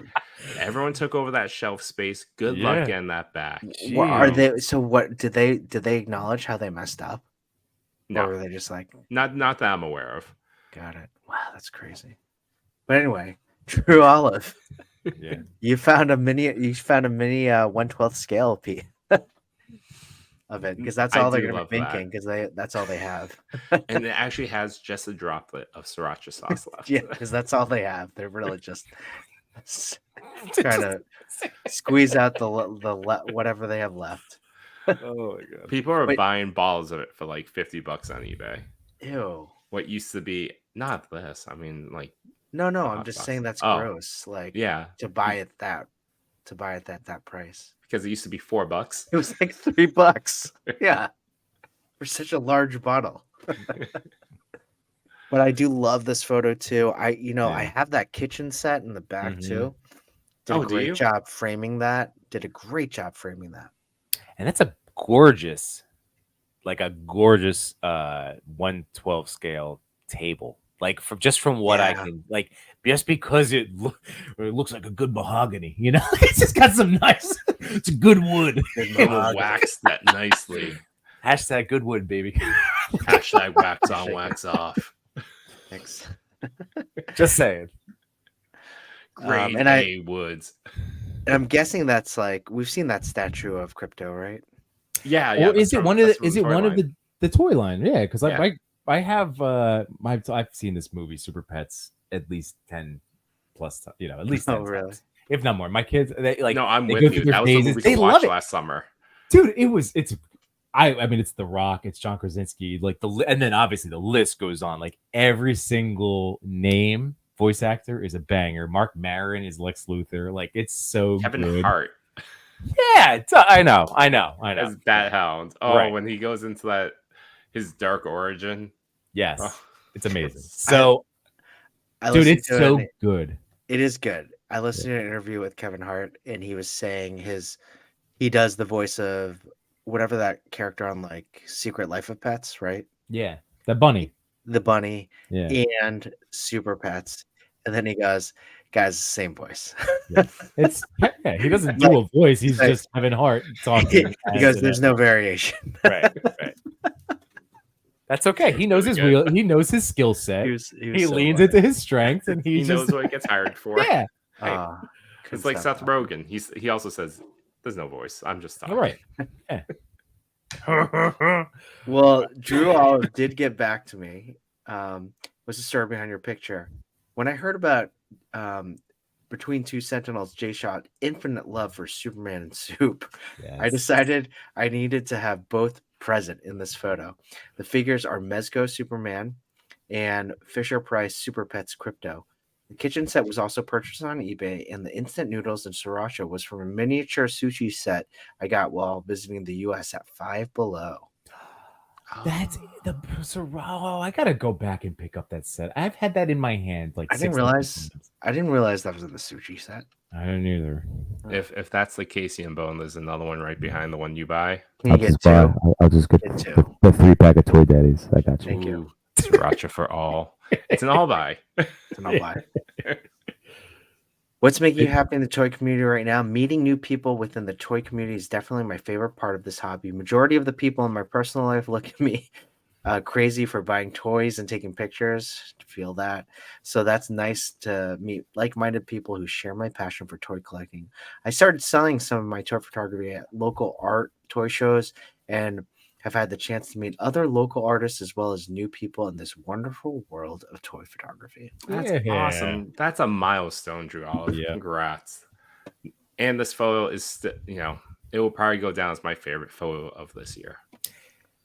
Everyone took over that shelf space. Good luck Yeah. getting that back. What are Jeez. they? So what did they acknowledge how they messed up, or were No, they just like, not that I'm aware of. got it? Wow, that's crazy. But anyway, True Olive, Yeah, you found a mini 1/12 scale Pete, of it, because that's I all they're do gonna love be that. thinking, because that's all they have. And it actually has just a droplet of sriracha sauce left. Yeah, because that's all they have. They're really just trying to squeeze out whatever they have left. oh my god. People are Wait. buying bottles of it for like $50 on eBay. Ew. What used to be not this. I mean, like, No, I'm hot just sauce. saying that's Oh. gross. Like, yeah, to buy it that price. because it used to be $4. It was like $3. Yeah, for such a large bottle. But I do love this photo too. I Yeah. have that kitchen set in the back Mhm. too. Did Oh, a do great you? job framing that. Did a great job framing that. And that's a gorgeous, like a gorgeous 1/12 scale table. Like from what I Yeah. can like, just because it looks like a good mahogany, you know, it's just got some nice. It's a good wood. Good People mahogany. waxed that nicely. Hashtag good wood, baby. Hashtag wax on, wax off. Thanks. Just saying. Great and A Woods. And I'm guessing that's like, we've seen that statue of Crypto, right? Yeah, Or is that's it from- one of that's the? from Is it toy one of line. the toy line? Yeah, because Yeah. I have I've seen this movie Super Pets at least 10 plus times, at least 10 Oh, really? times, if not more. My kids, they like No, I'm they with go you. through their That was the phases. movie They to love watch it. last summer. Dude. I mean, it's The Rock, it's John Krasinski, like and then obviously the list goes on. Like every single name voice actor is a banger. Mark Maron is Lex Luthor. Like it's so Kevin good. Hart Yeah, I know. as Bat Hound. Oh, Right. when he goes into his dark origin. Yes, Oh. it's amazing. So, I dude, listened it's to so it. good. It is good. I listened to an interview with Kevin Hart, and he was saying he does the voice of whatever that character on like Secret Life of Pets, right? Yeah, the bunny. The bunny Yeah, and Super Pets, and then he goes, "Guys, same voice." it's he doesn't do a voice. He's like- just Kevin Hart talking. He goes, "There's no variation." right. That's okay. He knows his Good. real. He knows his skill set. He so leans funny. into his strengths, and He he knows just what he gets hired for. yeah. Ah, It's couldn't like stop Seth laughing. Rogen. He also says, "There's no voice. I'm just talking." All right. Yeah. Well, Drew Olive did get back to me. What's the story behind your picture? When I heard about Between Two Sentinels, Jay shot infinite love for Superman and Soup, I Yes. decided I needed to have both present in this photo. The figures are Mezco Superman and Fisher Price Super Pets Crypto. The kitchen set was also purchased on eBay, and the instant noodles and sriracha was from a miniature sushi set I got while visiting the U.S. at Five Below. That's the oh, I gotta go back and pick up that set. I've had that in my hand like I didn't 600 realize times. I didn't realize that was in the sushi set. I didn't either. If that's the Casey and Bone, there's another one right behind the one you buy. Can you get two? I'll just get Get two. the 3-pack of Toy Daddies. I got you. Thank you. Ooh, sriracha for all. It's an all buy. To know why. What's making you happy in the toy community right now? Meeting new people within the toy community is definitely my favorite part of this hobby. Majority of the people in my personal life look at me crazy for buying toys and taking pictures. To feel that. So that's nice to meet like-minded people who share my passion for toy collecting. I started selling some of my toy photography at local art toy shows and have had the chance to meet other local artists as well as new people in this wonderful world of toy photography. That's Yeah. awesome. That's a milestone, Drew Olive. Yeah. Congrats. And this photo is, it will probably go down as my favorite photo of this year.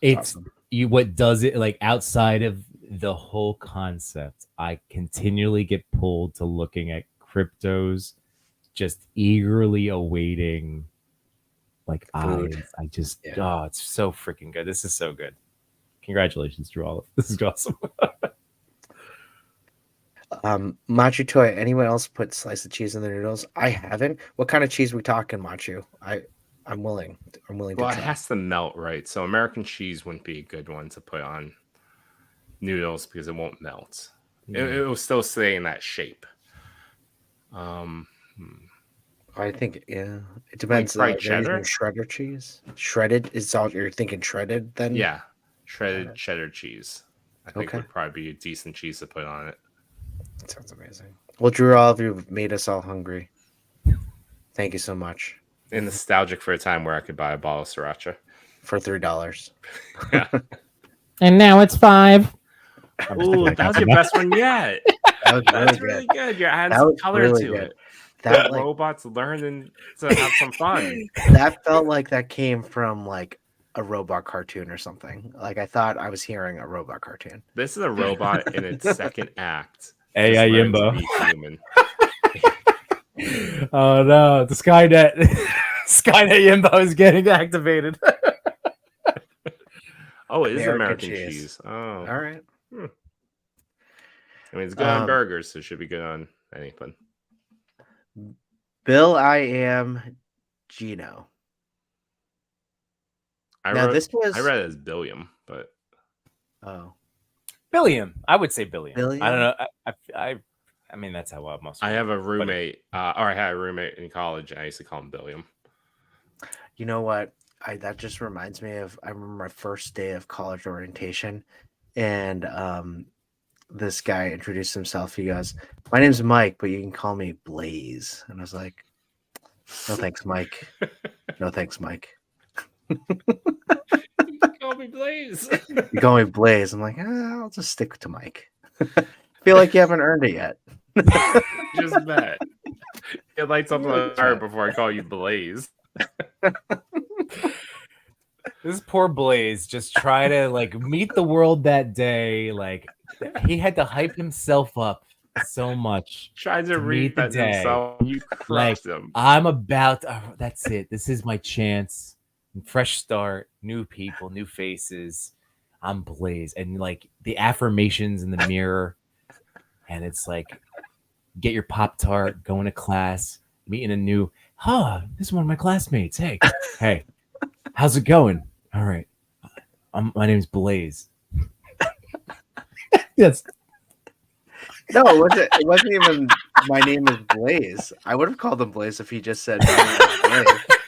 It's you. What does it like outside of the whole concept? I continually get pulled to looking at cryptos, just eagerly awaiting like Food. eyes. I just Yeah. oh, it's so freaking good. This is so good. Congratulations, Drew Olive. This is awesome. Machu Toy, anyone else put slice of cheese in the noodles? I haven't. What kind of cheese we talking, Machu? I'm willing. I'm willing to Well, it try. has to melt right. So American cheese wouldn't be a good one to put on noodles because it won't melt. It will still stay in that shape. I think it depends. fried Are you using cheddar? shredder cheese, shredded is all you're thinking. Shredded then? Yeah, shredded cheddar cheese. I think Okay. would probably be a decent cheese to put on it. That sounds amazing. Well, Drew, all of you have made us all hungry. Thank you so much And nostalgic for a time where I could buy a bottle of sriracha. for $3. Yeah. And now it's 5. Ooh, that was your best one yet. That was That's really really good. good. You're adding That some was color really to good. it. That like, Robots learning to have some fun. that felt like that came from like a robot cartoon or something. Like I thought I was hearing a robot cartoon. This is a robot in its second act. Hey, Just learning to Yimbo. be human. Oh no, the Skynet Skynet Yimbo is getting activated. Oh, it is American American cheese. cheese. Oh, All right. I mean, it's good on Um, burgers, so it should be good on anything. Bill, I am Gino. I Now wrote, this was I read it as Billiam, but oh Billiam. I would say Billiam. Billiam? I don't know. I mean that's how most I have a roommate, or I had a roommate in college, and I used to call him Billiam. you know what? That just reminds me of I remember my first day of college orientation, and this guy introduced himself. He goes, "My name's Mike, but you can call me Blaze." And I was like, "No thanks, Mike. No thanks, Mike. Call me Blaze. You call me Blaze." I'm like, I'll just stick to Mike. I feel like you haven't earned it yet. Just met. It lights up on fire before I call you Blaze. This poor Blaze just try to like meet the world that day. Like he had to hype himself up so much. Tried to meet the reinvent day. himself. You Like crushed him. I'm about. That's it. This is my chance. Fresh start. New people. New faces. I'm Blaze, and like the affirmations in the mirror, and it's like, get your Pop-Tart, going to class, meeting a new. This is one of my classmates. Hey, how's it going? All right. My name's Blaze. Yes. No, it wasn't even my name is Blaze. I would have called him Blaze if he just said my name is Blaze.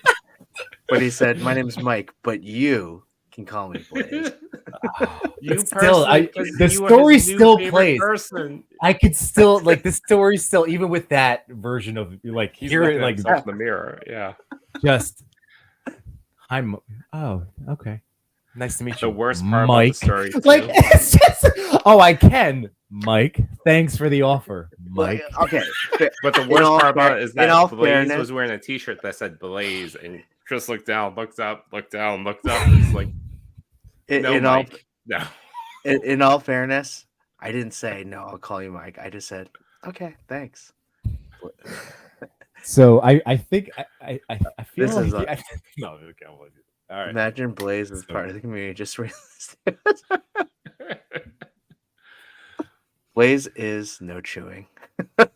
But he said, my name's Mike, but you can call me Blaze. You Still, personally, 'cause the you were story his new still favorite plays. Person. I could still like the story still, even with that version of like He's hear looking it at like himself in the mirror. Yeah. just I'm okay. Nice to meet The you. worst part Mike. about the story, too. Like it's just I can. Mike, thanks for the offer. Mike. Okay. But the In worst all part about fair- it is in all that Blaze fairness- was wearing a T-shirt that said Blaze, and Chris looked down, looked up, looked down, looked up. It's like, no, Mike. No. In all fairness, I didn't say no. I'll call you Mike. I just said okay, thanks. So I think I feel This like is No, okay, I'm with you. All right. Imagine Blaze is So part of the community. Just realized. Blaze is no chewing.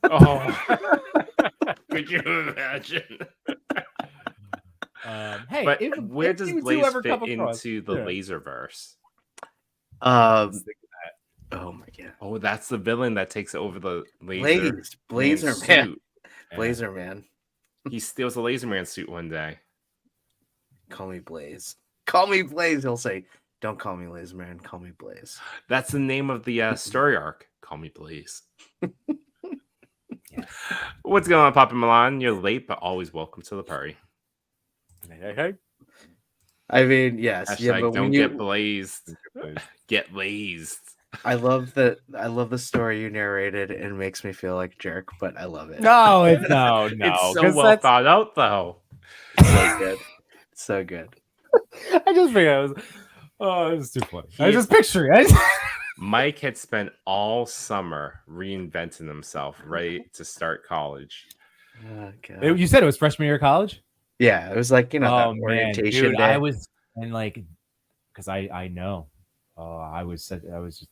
Oh, could you imagine? Hey, But if where does you two Blaze ever fit come across- into the Yeah. Laserverse? Oh my god. Oh, that's the villain that takes over the laser Blazer man man. suit. Blazer man. He steals a laser man suit one day. Call me Blaze. Call me Blaze. He'll say, "Don't call me Laser Man. Call me Blaze." That's the name of the story arc. Call me Blaze. What's going on, Papa Milan? You're late, but always welcome to the party. Hey. I mean, yes, Hashtag yeah, but don't when get you, blazed. Get blazed. I love the story you narrated, and it makes me feel like a jerk, but I love it. No, It's 'cause so well that's- thought out, though. So good, so good. I just figured it was too funny. I was just picturing. Mike had spent all summer reinventing himself, ready to start college. Oh, God. You said it was freshman year of college? Yeah, it was like that Man, orientation dude, day. I was and like because I know. I was just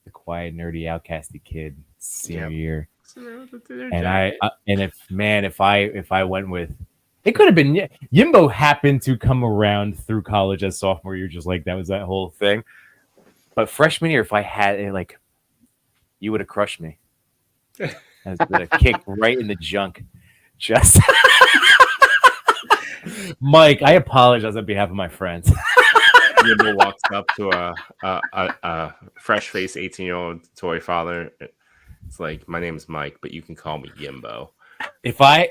the quiet, nerdy, outcasty kid senior year. And if I went with it could have been Yimbo happened to come around through college as sophomore year, just like that was that whole thing. But freshman year, if I had it, like, you would have crushed me. I was gonna kick right in the junk. Just Mike, I apologize on behalf of my friends. Yimbo walks up to a fresh-faced 18-year-old toy father. It's like, my name is Mike, but you can call me Yimbo. If I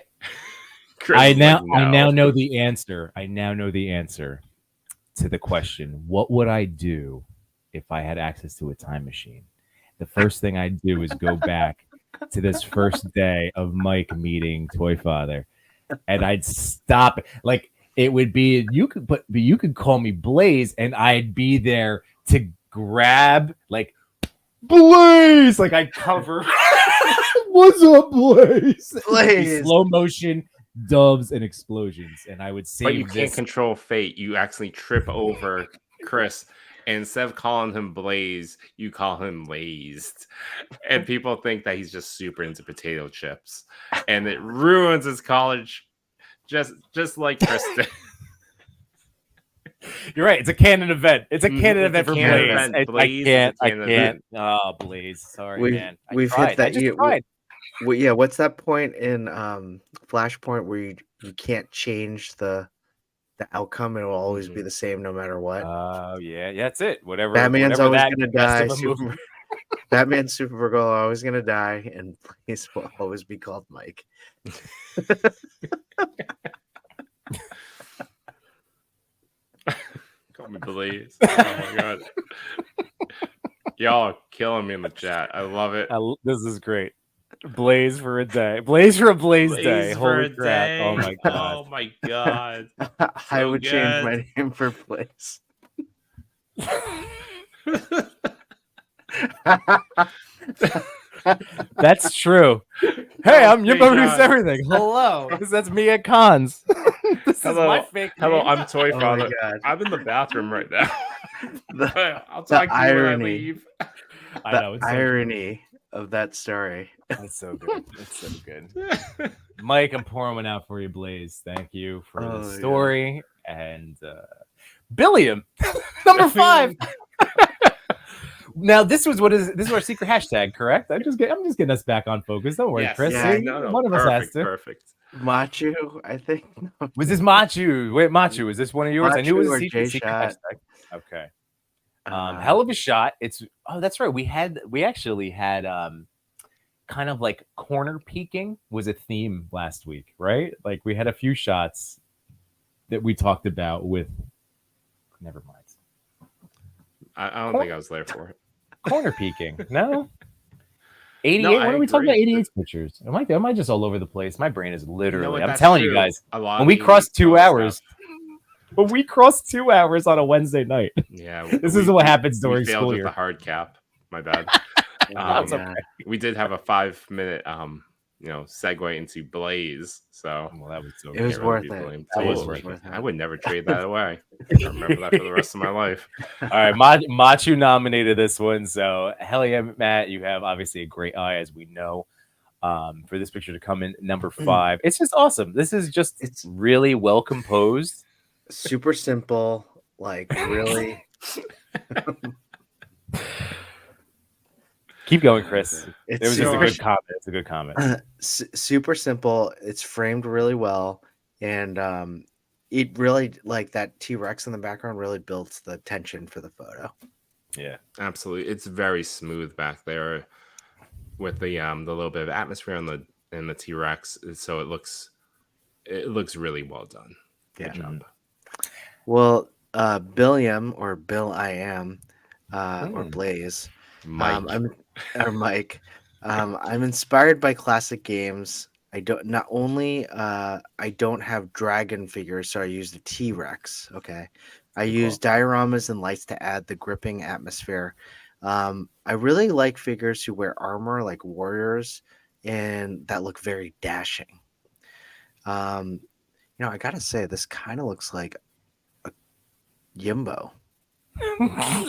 Chris I is now like, no. I now know the answer. I now know the answer to the question. What would I do if I had access to a time machine? The first thing I'd do is go back to this first day of Mike meeting Toy Father, and I'd stop it. Like it would be you could call me Blaze, and I'd be there to grab like Blaze, like I'd cover. What's up, Blaze? Blaze. Slow motion doves and explosions, and I would save But you can't this. control fate. You actually trip over Chris. And instead of calling him Blaze, you call him Lazed. And people think that he's just super into potato chips. And it ruins his college just like Kristen. You're right. It's a canon event. It's a Mhm, canon it's a event for canon Blaze. event. I Blaze is can't. a I canon can't. event. Oh, Blaze. Sorry, We've- man. I we've hit tried. I that just year- tried. Well, yeah, what's that point in Flashpoint where you can't change the outcome? It will always be the same no matter what. Oh yeah, that's it. Whatever. Batman's whatever always that gonna best die. of a movie- Batman, Supergirl are always gonna die, and Blaze will always be called Mike. Call me Blaze. Oh my god. Y'all are killing me in the chat. I love it. This is great. Blaze for a day. Blaze for a Blaze, day. Blaze for Holy a crap. day. Oh my god. Oh my god. I So would change my good. name for Blaze. That's true. Hey, I'm your Hey, brother who's John. everything. Hello. That's me at cons. This is my fake Hello, name. I'm Toy Oh my Father. God. I'm in the bathroom right now. I'll the talk to you when I irony. leave. I The know it's so true. irony of that story. It's so good. It's so good. Mike, I'm pouring one out for you, Blaze. Thank you for Oh, the yeah. story. And Billiam, number 5. Now this is our secret hashtag, correct? I'm just getting us back on focus. Don't worry, Yes, Chris. yeah, See, no, one of us has perfect, to. perfect. Machu, I think. No. Was this Machu? Wait, Machu, is this one of yours? I knew it was Machu a or secret J-Shot. hashtag. Okay. Uh, Hell of a shot. That's right. We actually had kind of like corner peeking was a theme last week, right? Like we had a few shots that we talked about with. Never mind. I don't think I was there for it. Corner peeking. No. 88. No, When I are we talking about agree. 88 pictures? Am I just all over the place? My brain is literally. what? I'm That's telling you true. guys. A lot When of we the cross 2 photo hours, stuff. when we cross 2 hours on a Wednesday night, Yeah, this is what happens we during failed school with year. the hard cap. My bad. oh, It's yeah. We did have a 5-minute segue into Blaze, so Well, that was so. It was can't worth be it. blamed. That was Totally. worth it. I would never trade that away. I remember that for the rest of my life. All right, Machu nominated this one, so hell yeah, Matt, you have obviously a great eye, as we know. For this picture to come in number 5, it's just awesome. This is just It's really well composed. super simple, like really. Keep going, Chris. It's It was just a super, good comment. It's a good comment. super simple. It's framed really well, and it really like that T-Rex in the background really builds the tension for the photo. Yeah, Absolutely, it's very smooth back there with the little bit of atmosphere on the T-Rex, so it looks really well done. Good job. Well, Billiam or Bill I am, or Hmm. Blaze, Mike. Mike. I'm inspired by classic games. I don't have dragon figures, so I use the T-Rex. Okay, I use dioramas and lights to add the gripping atmosphere. I really like figures who wear armor like warriors and that look very dashing. I gotta say, this kind of looks like a Yimbo.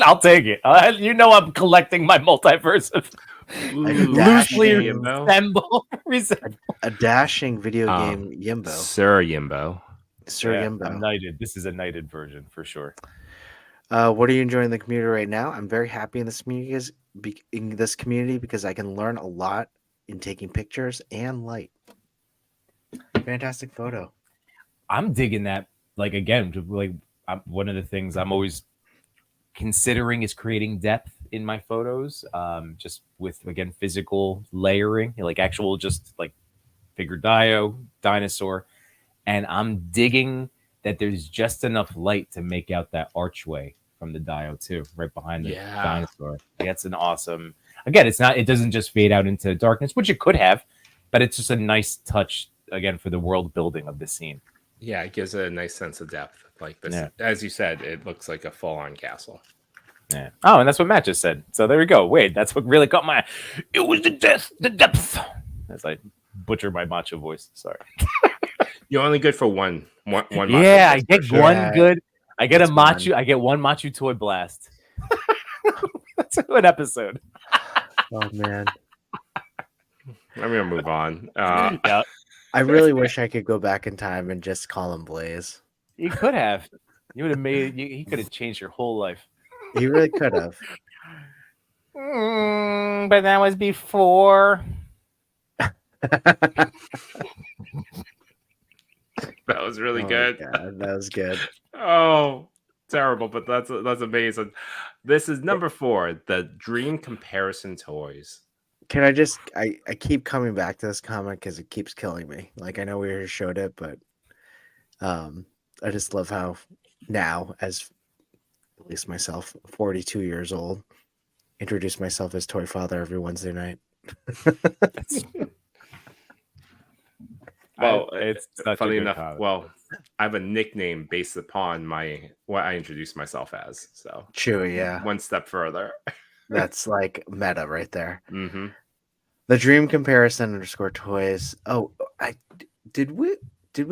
I'll take it. I'm collecting my multiverse of loosely resemble. A dashing video Um, game Yimbo. Sir Yimbo. Sir Yeah, Yimbo. I'm knighted. This is a knighted version for sure. What are you enjoying in the community right now? I'm very happy in this community because I can learn a lot in taking pictures and light. Fantastic photo. I'm digging that. Like again, one of the things I'm always considering is creating depth in my photos. Just with again physical layering, like actual just like figure dinosaur, and I'm digging that there's just enough light to make out that archway from the Dio too, right behind the dinosaur. That's an awesome. Again, it doesn't just fade out into darkness, which it could have, but it's just a nice touch again for the world building of the scene. Yeah, it gives it a nice sense of depth. Like this, Yeah. as you said, it looks like a full-on castle. Yeah. Oh, and that's what Matt just said. So there we go. Wait, that's what really caught my. It was the depth. As I butcher my macho voice. Sorry. You're only good for one. Yeah, I get sure. one good. I get That's a macho. I get one macho toy blast. That's a good episode. Oh man. I'm gonna move on. Yeah, I really wish I could go back in time and just call him Blaze. you could have. You would have made. He could have changed your whole life. He really could have. But that was before. That was really Oh my good. God, that was good. Oh, terrible, but that's amazing. This is number 4, the Dream Comparison Toys. Can I just? I keep coming back to this comment because it keeps killing me. Like I know we already showed it, but I just love how now, as at least myself, 42 years old, introduce myself as Toy Father every Wednesday night. Well, it's such funny a good enough. comment. Well, I have a nickname based upon what I introduced myself as. So Chewy, yeah. one step further. That's like meta right there. Mm-hmm. The dream comparison underscore toys. Oh, did we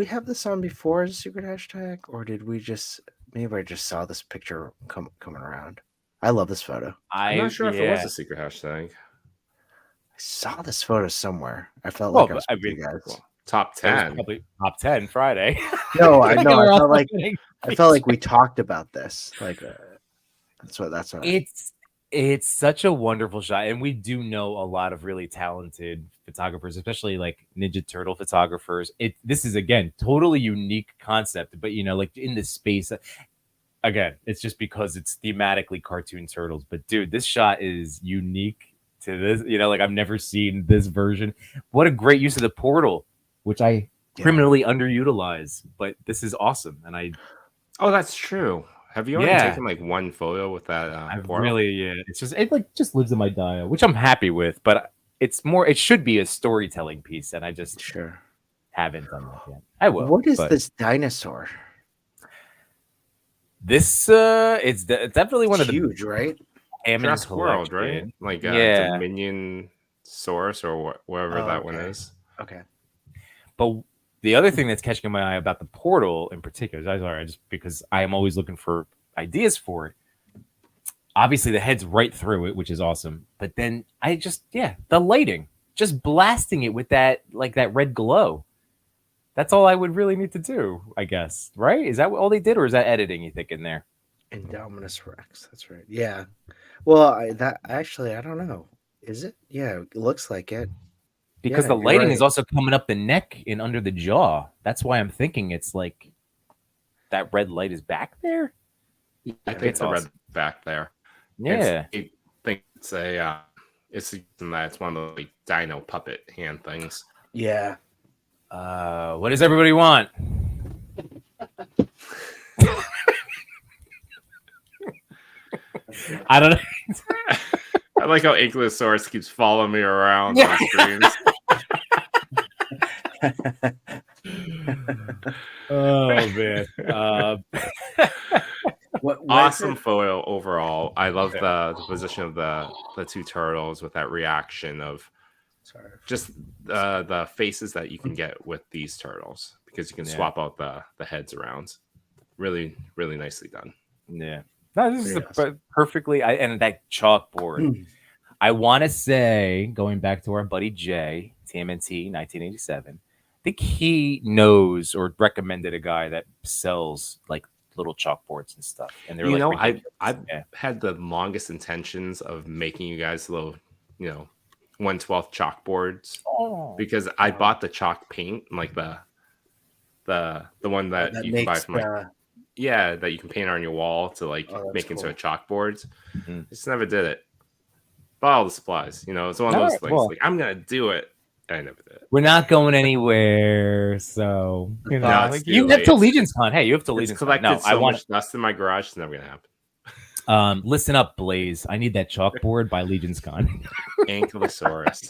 have this on before as a secret hashtag, or did we just maybe I just saw this picture coming around? I love this photo. I'm not sure if it was a secret hashtag. I saw this photo somewhere. I felt Well, like I was I with you mean, guys. Well, top It was 10. probably top 10 Friday. No, I know. We're all I felt like we talked about this. Like that's what. It's such a wonderful shot, and we do know a lot of really talented photographers, especially like Ninja Turtle photographers. This is again totally unique concept, but like in this space. Again, it's just because it's thematically cartoon turtles. But dude, this shot is unique to this. Like I've never seen this version. What a great use of the portal, which I criminally underutilize. But this is awesome, and Oh, that's true. Have you only taken like one photo with that portal? It's just it just lives in my dial, which I'm happy with. But it's more. It should be a storytelling piece, and I just haven't done that yet. I will. What is this dinosaur? This it's definitely one of the huge, right? Jurassic World, right? Like Dominion Source or wherever that one is. Okay. But the other thing that's catching my eye about the portal in particular, just because I am always looking for ideas for it. Obviously, the head's right through it, which is awesome. But then the lighting, just blasting it with that red glow. That's all I would really need to do, I guess. Right? Is that all they did, or is that editing? You think in there? Indominus Rex. That's right. Yeah. Well, I don't know. Is it? Yeah, it looks like it. Because the lighting is also coming up the neck and under the jaw. That's why I'm thinking it's like that red light is back there. I think it's the red back there. Yeah, I think it's it's one of the dino puppet hand things. Yeah. What does everybody want? I don't know. I like how Ankylosaurus keeps following me around on streams. Oh man! Awesome photo overall. I love the position of the two turtles with that reaction of just the faces that you can get with these turtles, because you can swap out the heads around. Really, really nicely done. Yeah. No, this is perfectly. And that chalkboard. I want to say, going back to our buddy Jay, TMNT 1987, I think he knows or recommended a guy that sells like little chalkboards and stuff. And they're I've had the longest intentions of making you guys little, 1/12 chalkboards, because I bought the chalk paint, like the one that you can buy from that you can paint on your wall to make into a chalkboard. Mm-hmm. Just never did it. Bought all the supplies. It's one of those things. Like, I'm gonna do it. I never did it. We're not going anywhere, so you have to Legion's Con. Hey, you have to Legion's Con. No, I want much dust in my garage. It's never gonna happen. Listen up, Blaze. I need that chalkboard by Legion's Con. Ankylosaurus.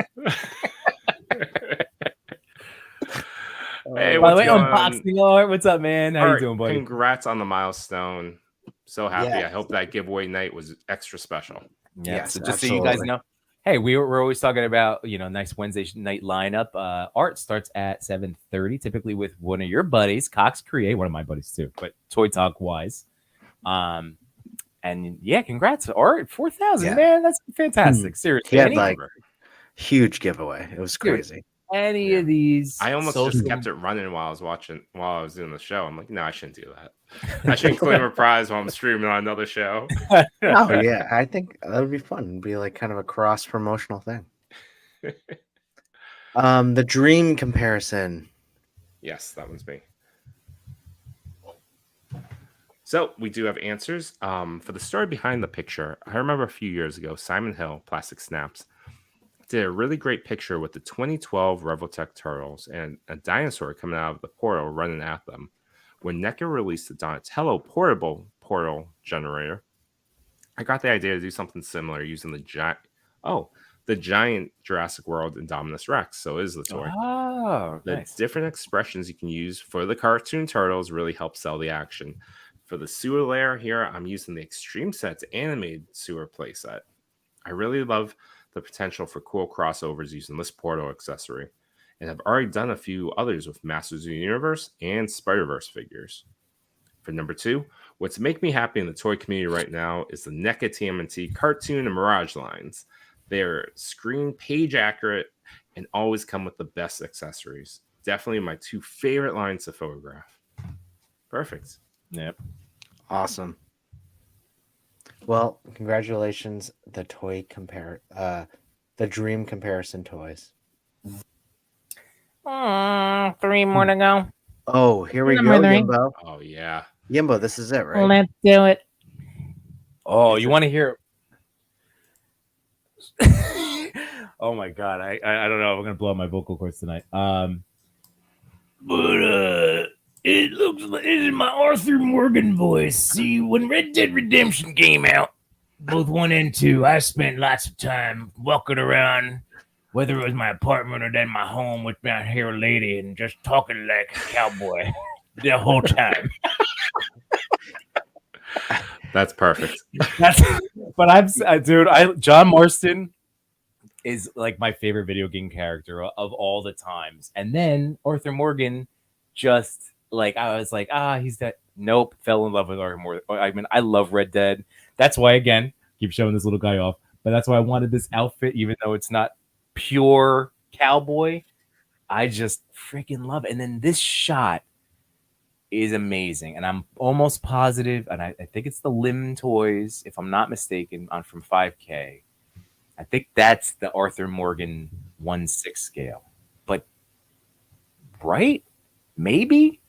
Hey, by the way, unboxing art. What's up, man? How you doing, buddy? Congrats on the milestone. So happy. I hope that giveaway night was extra special. Yeah. So just so you guys know, hey, we're always talking about nice Wednesday night lineup. Art starts at 7:30, typically with one of your buddies, Cox Create, one of my buddies too, but Toy Talk wise. And yeah, congrats, Art, 4,000, man. That's fantastic. Seriously, he had huge giveaway. It was crazy. Any of these, I almost just kept it running while I was doing the show. I'm like, no, I shouldn't do that. I shouldn't claim a prize while I'm streaming on another show. Oh yeah, I think that would be fun. It'd be like kind of a cross promotional thing. The dream comparison. Yes, that one's me. So we do have answers. For the story behind the picture, I remember a few years ago, Simon Hill, Plastic Snaps, did a really great picture with the 2012 Revoltech Turtles and a dinosaur coming out of the portal running at them. When NECA released the Donatello portable portal generator, I got the idea to do something similar using the the giant Jurassic World Indominus Rex. So is the toy. Oh, The nice. different expressions you can use for the cartoon turtles really help sell the action. For the sewer layer here, I'm using the Extreme Sets animated sewer playset. I really love the potential for cool crossovers using this portal accessory, and I've already done a few others with Masters of the Universe and Spider-Verse figures. For number 2, what's making me happy in the toy community right now is the NECA TMNT cartoon and Mirage lines. They're screen page accurate and always come with the best accessories. Definitely my 2 favorite lines to photograph. Perfect. Yep. Awesome. Well, congratulations, the dream comparison toys. 3 more to go. Oh, here we Number go, 3. Yimbo. Oh, yeah. Yimbo, this is it, right? Let's do it. Oh, Is you it- want to hear? Oh my god, I don't know. I'm gonna blow out my vocal cords tonight. It looks like it is my Arthur Morgan voice. See, when Red Dead Redemption came out, both 1 and 2, I spent lots of time walking around, whether it was my apartment or then my home with my hair lady, and just talking like a cowboy the whole time. That's perfect. That's, but John Marston is like my favorite video game character of all the times. And then Arthur Morgan, just like I was like, he's that. Nope, fell in love with Arthur Morgan. I mean, I love Red Dead. That's why, again, keep showing this little guy off. But that's why I wanted this outfit, even though it's not pure cowboy. I just freaking love it. And then this shot is amazing, and I'm almost positive, and I think it's the Lim Toys, if I'm not mistaken, on from 5K. I think that's the Arthur Morgan 1/6 scale, but right? Maybe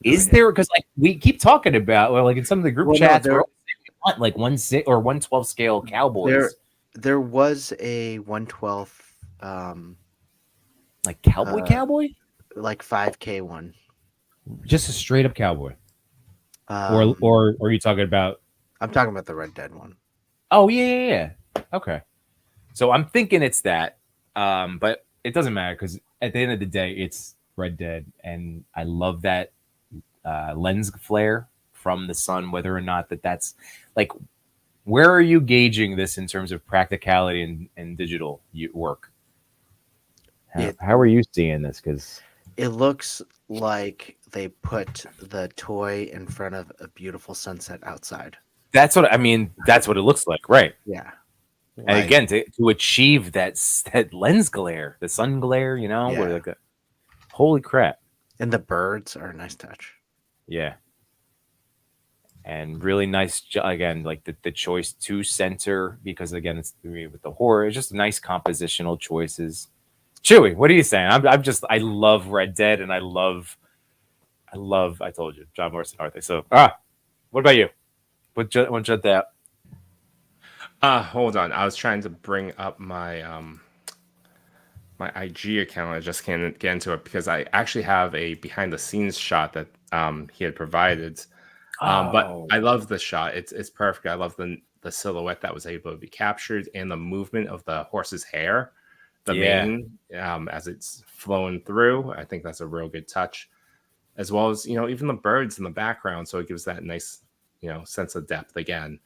is there, because like we keep talking about, well, like in some of the group chats, we're always saying we want like 1/6 or 1/12 scale cowboys, There was a 1/12 like cowboy, like 5K one. just a straight up cowboy, Um, or are you talking about? I'm talking about the Red Dead one. Oh yeah. Okay. So I'm thinking it's that, but it doesn't matter because at the end of the day, it's Red Dead, and I love that lens flare from the sun. Whether or not that's like, where are you gauging this in terms of practicality and digital work? How are you seeing this? Because It looks like they put the toy in front of a beautiful sunset outside. that's what I mean. That's what it looks like, right? Yeah. And again, to achieve that lens glare, the sun glare, Yeah. where like holy crap. And the birds are a nice touch. Yeah. And really nice, again, like the choice to center, because again, it's with the horror, it's just nice compositional choices. Chewy, what are you saying? I love Red Dead, and I love, I told you, John Morrison Arthur. So, what about you? What jumped out? Hold on. I was trying to bring up my my IG account. I just can't get into it because I actually have a behind the scenes shot that he had provided. But I love the shot. It's perfect. I love the silhouette that was able to be captured and the movement of the horse's hair, the mane, as it's flowing through. I think that's a real good touch, as well as even the birds in the background. So it gives that nice sense of depth again.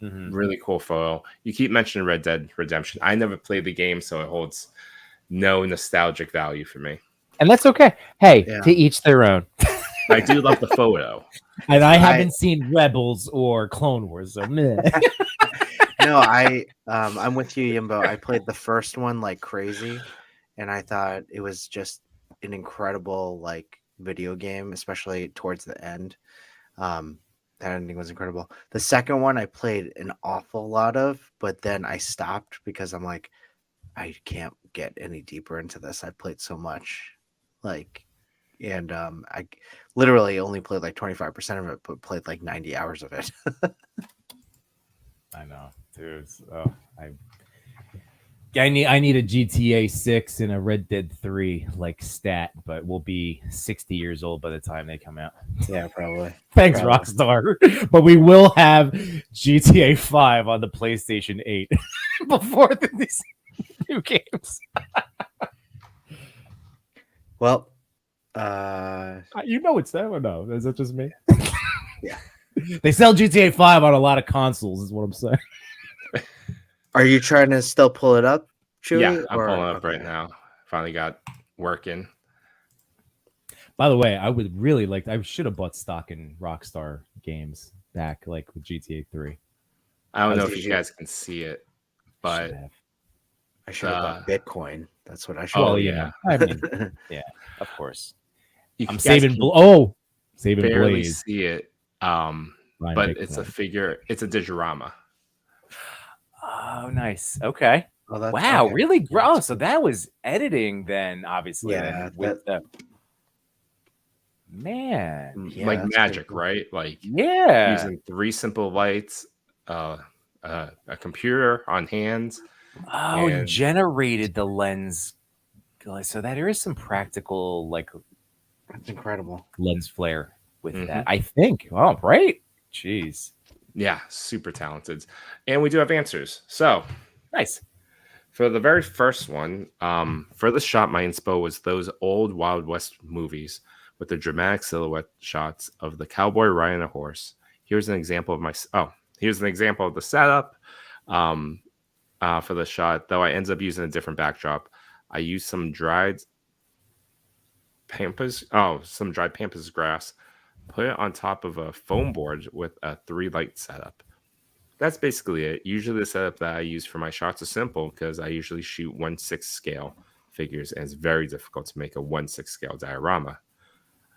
Mm-hmm. Really cool photo. You keep mentioning Red Dead Redemption. I never played the game, so it holds no nostalgic value for me. And that's okay. Hey, Yeah. to each their own. I do love the photo. And I haven't seen Rebels or Clone Wars, so meh. No, I'm with you, Yimbo. I played the first one like crazy, and I thought it was just an incredible like video game, especially towards the end. That ending was incredible. The second one I played an awful lot of, but then I stopped because I'm like, I can't get any deeper into this. I played so much, and I literally only played like 25% of it, but played like 90 hours of it. I know, dude. I need a GTA 6 and a Red Dead 3 like stat, but we'll be 60 years old by the time they come out. Yeah, probably. Thanks, Rockstar. But we will have GTA 5 on the PlayStation 8. before these new games. Well, You know it's them or no? Is it just me? Yeah. They sell GTA 5 on a lot of consoles, is what I'm saying. are you trying to still pull it up, Chewy? Yeah, I'm or- pulling it up right okay. now. Finally got working. By the way, I would really like. I should have bought stock in Rockstar Games back, like with GTA 3. I don't I know was if you usually- guys can see it, but Should have. I should have bought Bitcoin. That's what I should. Oh, Well, have you yeah. know, I mean, yeah, of course. you I'm guys saving. can Saving barely Blaze. see it. Buying But it's a Bitcoin. figure. It's a digiorama. Oh, nice. Okay. Oh, that's, Wow, okay. really? Oh, so that was editing then, obviously. Yeah, then, with the man. Yeah, Like that's magic, pretty cool. right? Like Yeah. using 3 simple lights, a computer on hands. Oh, you and- generated the lens. So that there is some practical like That's incredible. lens flare with Mhm. that. I think. Oh, right. Jeez. Yeah, super talented. And we do have answers. So Nice. for the very first one, for the shot, my inspo was those old Wild West movies with the dramatic silhouette shots of the cowboy riding a horse. Here's an example of here's an example of the setup for the shot. Though I ended up using a different backdrop, I used some dried pampas grass, put it on top of a foam board with a 3-light setup. That's basically it. Usually the setup that I use for my shots is simple because I usually shoot 1/6 scale figures, and it's very difficult to make a 1/6 scale diorama.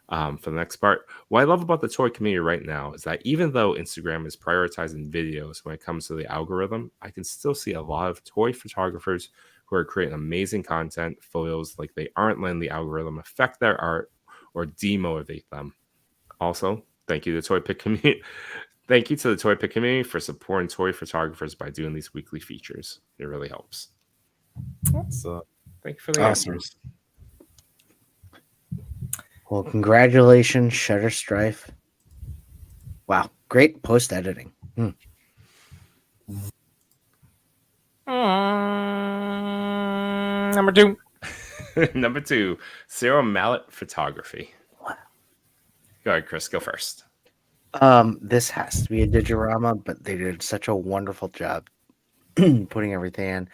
For the next part, what I love about the toy community right now is that even though Instagram is prioritizing videos when it comes to the algorithm, I can still see a lot of toy photographers who are creating amazing content, photos like they aren't letting the algorithm affect their art or demotivate them. Also, thank you to the Toy Pick community. Thank you to the Toy Pick community for supporting toy photographers by doing these weekly features. It really helps. So Thank you for the Awesome. answers. Well, congratulations, Shutter Strife. Wow, great post editing. Number 2. Number 2, Sarah Mallet Photography. Go ahead, Chris. Go first. This has to be a digiorama, but they did such a wonderful job putting everything in.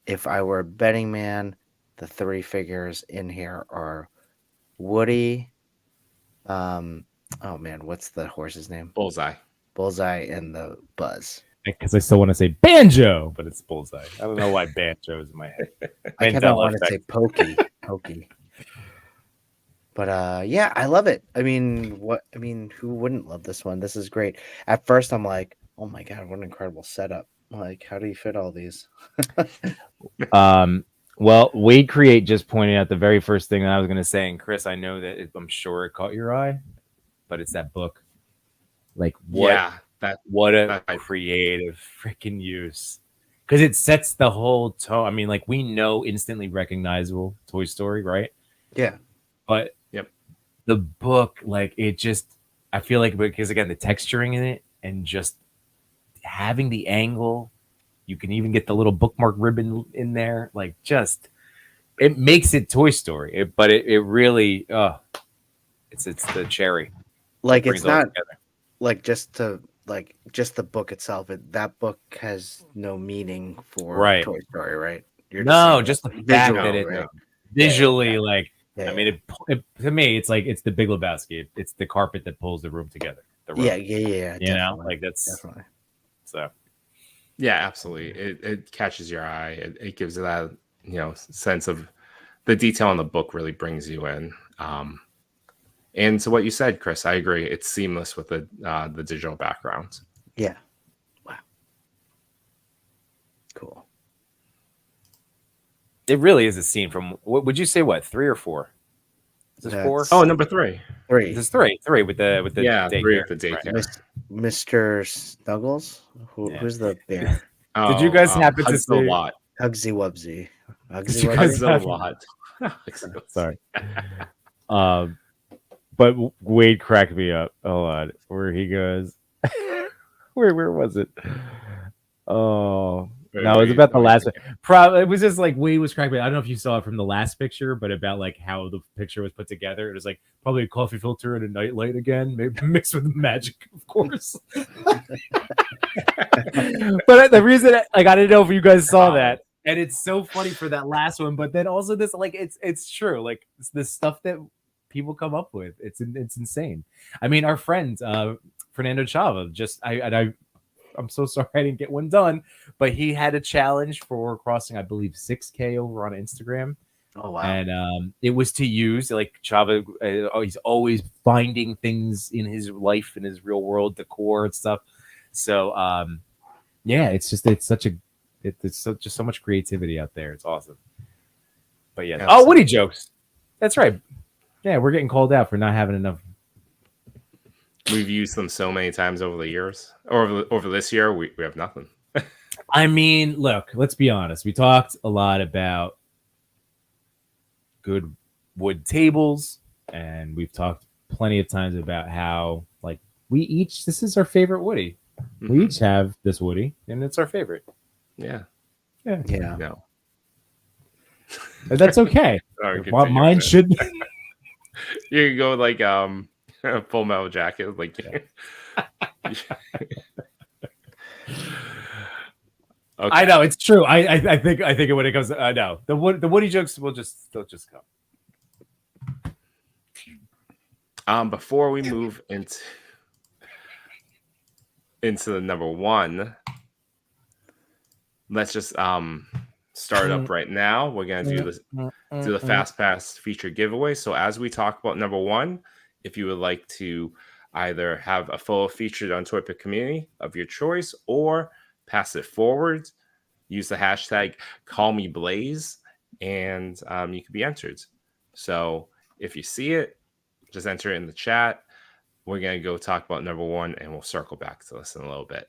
If I were a betting man, the 3 figures in here are Woody. Oh man, what's the horse's name? Bullseye. Bullseye and the Buzz. Because I still want to say Banjo, but it's Bullseye. I don't know why Banjo is in my head. I kind of Mandela want to effect. say Pokey. But yeah, I love it. I mean, who wouldn't love this one? This is great. At first, I'm like, oh my god, what an incredible setup! Like, how do you fit all these? Well, Wade Create just pointed out the very first thing that I was going to say, and Chris, I know that I'm sure it caught your eye, but it's that book. Like, what? Yeah, What a that- creative freaking use, because it sets the whole tone. I mean, like, we know instantly recognizable Toy Story, right? Yeah, But Yep. the book, like, it just, I feel like, because again, the texturing in it and just having the angle, you can even get the little bookmark ribbon in there. Like, just, it makes it Toy Story. But it really, it's the cherry. like Brings it's it all not together. like just the book itself. That book has no meaning for Right. Toy Story, right? You're No, saying just the visual, fact that it right? visually, like, Yeah, I mean, it to me, it's like, it's the Big Lebowski. It's the carpet that pulls the room together. The room, yeah. you know, definitely, like, that's definitely. so. Yeah, absolutely. It catches your eye. It gives you that, sense of the detail in the book really brings you in. And to what you said, Chris, I agree. It's seamless with the digital background. Yeah. Wow. Cool. It really is a scene from what would you say? What 3 or 4? Is this 4? That's- Oh, number 3. 3. This is 3. 3 with the Yeah, 3 daycare. at the daycare. Mr. Snuggles? Yeah. Who's the bear? Did you guys happen to Hugs a see- lot? Hugsy Wubsy. Did you Hugsy guys Wubsy? Hugs a have- lot. Sorry. But Wade cracked me up. Hold on. Where he goes. Where was it? Oh, No, it was about the last. Probably it was just like Wade was cracking. I don't know if you saw it from the last picture, but about like how the picture was put together. It was like probably a coffee filter and a nightlight again, maybe mixed with magic, of course. But the reason, like, I didn't know if you guys saw that, and it's so funny for that last one. But then also this, like, it's true. Like it's the stuff that people come up with. It's insane. I mean, our friend Fernando Chava I'm so sorry I didn't get one done, but he had a challenge for crossing, I believe, 6K over on Instagram. Oh wow! And it was to use like Chava. He's always finding things in his life, in his real world decor and stuff. So yeah, it's just just so much creativity out there. It's awesome. But yeah, Absolutely. oh, Woody jokes. That's right. Yeah, we're getting called out for not having enough. We've used them so many times over the years. Over this year, we have nothing. I mean, look, let's be honest. We talked a lot about good wood tables, and we've talked plenty of times about how, like, this is our favorite Woody. Mm-hmm. We each have this Woody, and it's our favorite. Yeah. Yeah. But that's okay. Sorry, Mine should. You can go like Full Metal Jacket, like. Okay. I know it's true. I think when it comes, no, the Woody jokes they'll just come. Before we move into the number one, let's just start up right now. We're gonna do the Fast Pass feature giveaway. So as we talk about number one, if you would like to either have a photo featured on Toy Pick Community of your choice or pass it forward, use the hashtag #CallMeBlaze, and you can be entered. So if you see it, just enter it in the chat. We're going to go talk about number one, and we'll circle back to this in a little bit.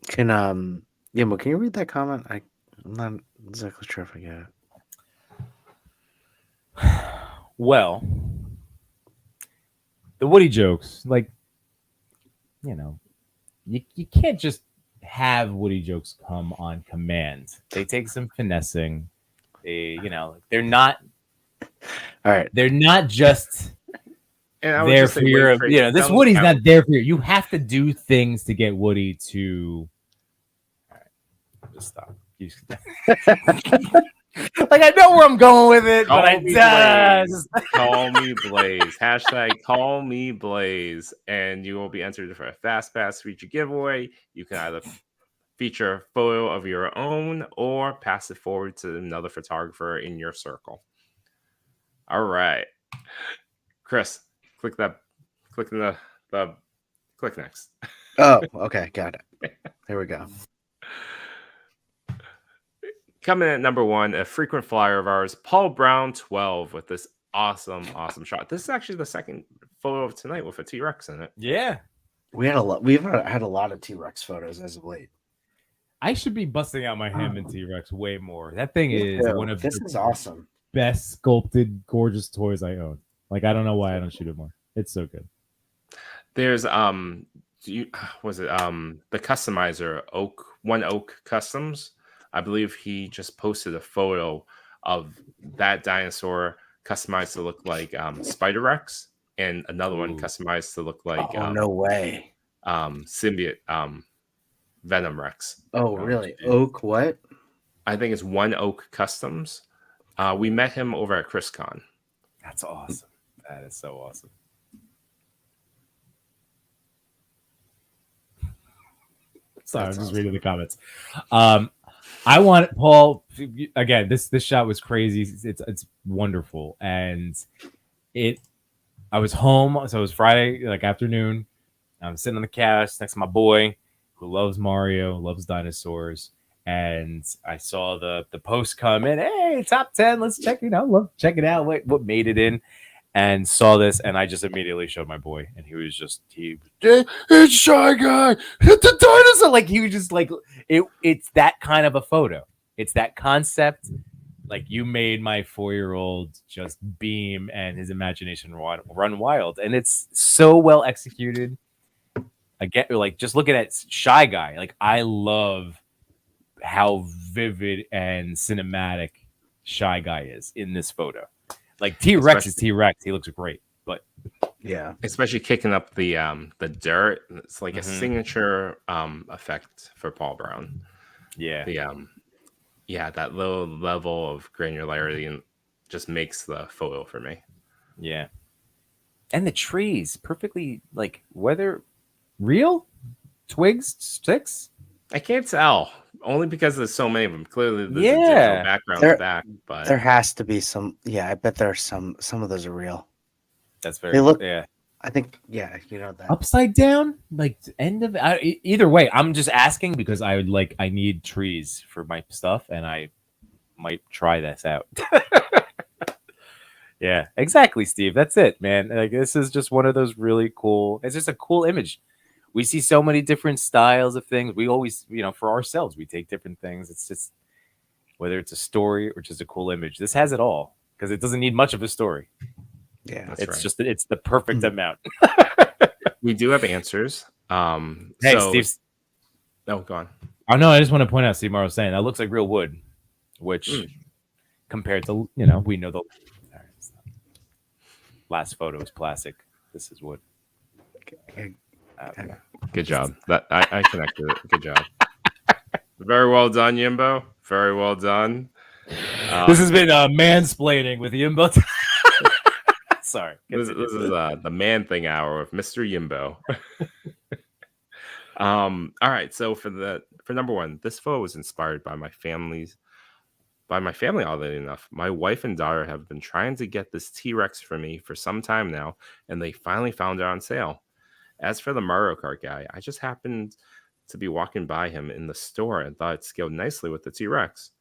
Can can you read that comment? I'm not exactly sure if I get it. Well, the Woody jokes, like, you know, you can't just have Woody jokes come on command. They take some finessing. They're not. All right, they're not just And I would there just for say, your. wait, This Woody's not there for you. You have to do things to get Woody to. All right, just stop. Like, I know where I'm going with it, but I just Call me Blaze. Hashtag Call Me Blaze, and you will be entered for a Fast Pass feature giveaway. You can either feature a photo of your own or pass it forward to another photographer in your circle. All right, Chris, click next. Oh, okay, got it. There we go. Coming in at number one, a frequent flyer of ours, Paul Brown 12, with this awesome shot. This is actually the second photo of tonight with a T-Rex in it. yeah. We've had a lot of T-Rex photos as of late. I should be busting out my Hammond T-Rex way more. That thing is one of This is awesome. best sculpted, gorgeous toys I own. Like, I don't know why I don't shoot it more. It's so good. There's the customizer One Oak Customs. I believe he just posted a photo of that dinosaur customized to look like Spider-Rex, and another one customized to look like no way. Symbiote Venom Rex. Oh, really? Oak what? I think it's One Oak Customs. We met him over at ChrisCon. That's awesome. That is so awesome. Sorry, I'm just reading the comments. I want Paul again. This shot was crazy. It's wonderful, and I was home, so it was Friday like afternoon. I'm sitting on the couch next to my boy who loves Mario, loves dinosaurs, and I saw the post come in. Hey, top 10. Let's check it out. What made it in, and saw this, and I just immediately showed my boy, and he was it's Shy Guy, hit the dinosaur. Like, he was just like, it's that kind of a photo. It's that concept. Like, you made my 4-year-old just beam and his imagination run wild, and it's so well executed. Again, like just looking at Shy Guy, like I love how vivid and cinematic Shy Guy is in this photo. Like T-Rex is T-Rex. He looks great, but Yeah. Especially kicking up the dirt. It's like a Mhm. signature effect for Paul Brown. yeah, The that low level of granularity and just makes the photo for me. yeah. And the trees, perfectly like whether real twigs, sticks. I can't tell only because there's so many of them. Clearly, there's a Yeah. digital background There- back, but There has to be some. Yeah, I bet there are some. Some of those are real. That's very They look- yeah. I think. Yeah, you know that. Upside down, like end of either way. I'm just asking because I would like I need trees for my stuff, and I might try this out. Yeah, exactly, Steve. That's it, man. Like this is just one of those really cool. It's just a cool image. We see so many different styles of things. We always, for ourselves, we take different things. It's just whether it's a story or just a cool image. This has it all because it doesn't need much of a story. Yeah. That's It's right. just it's the perfect amount. We do have answers. Hey, so, Steve. Oh, go on. Oh no, I just want to point out, Steve Morrow was saying that looks like real wood, which compared to we know the last photo is plastic. This is wood. Good job. That I connected it. Good job. Very well done, Yimbo. Very well done. This has been mansplaining with Yimbo. Sorry. This is the man thing hour with Mr. Yimbo. All right. So for number one, this photo was inspired by my family. Oddly enough, my wife and daughter have been trying to get this T-Rex for me for some time now, and they finally found it on sale. As for the Mario Kart guy, I just happened to be walking by him in the store and thought it scaled nicely with the T-Rex.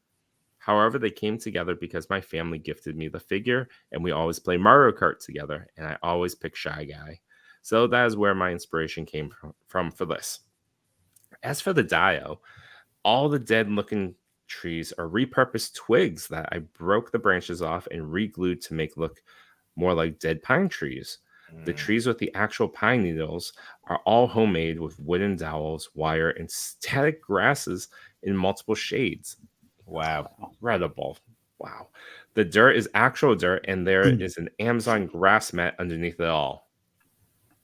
However, they came together because my family gifted me the figure, and we always play Mario Kart together, and I always pick Shy Guy. So that is where my inspiration came from for this. As for the Dio, all the dead-looking trees are repurposed twigs that I broke the branches off and re-glued to make look more like dead pine trees. The trees with the actual pine needles are all homemade with wooden dowels, wire, and static grasses in multiple shades. Wow. Incredible. Wow. The dirt is actual dirt, and there is an Amazon grass mat underneath it all.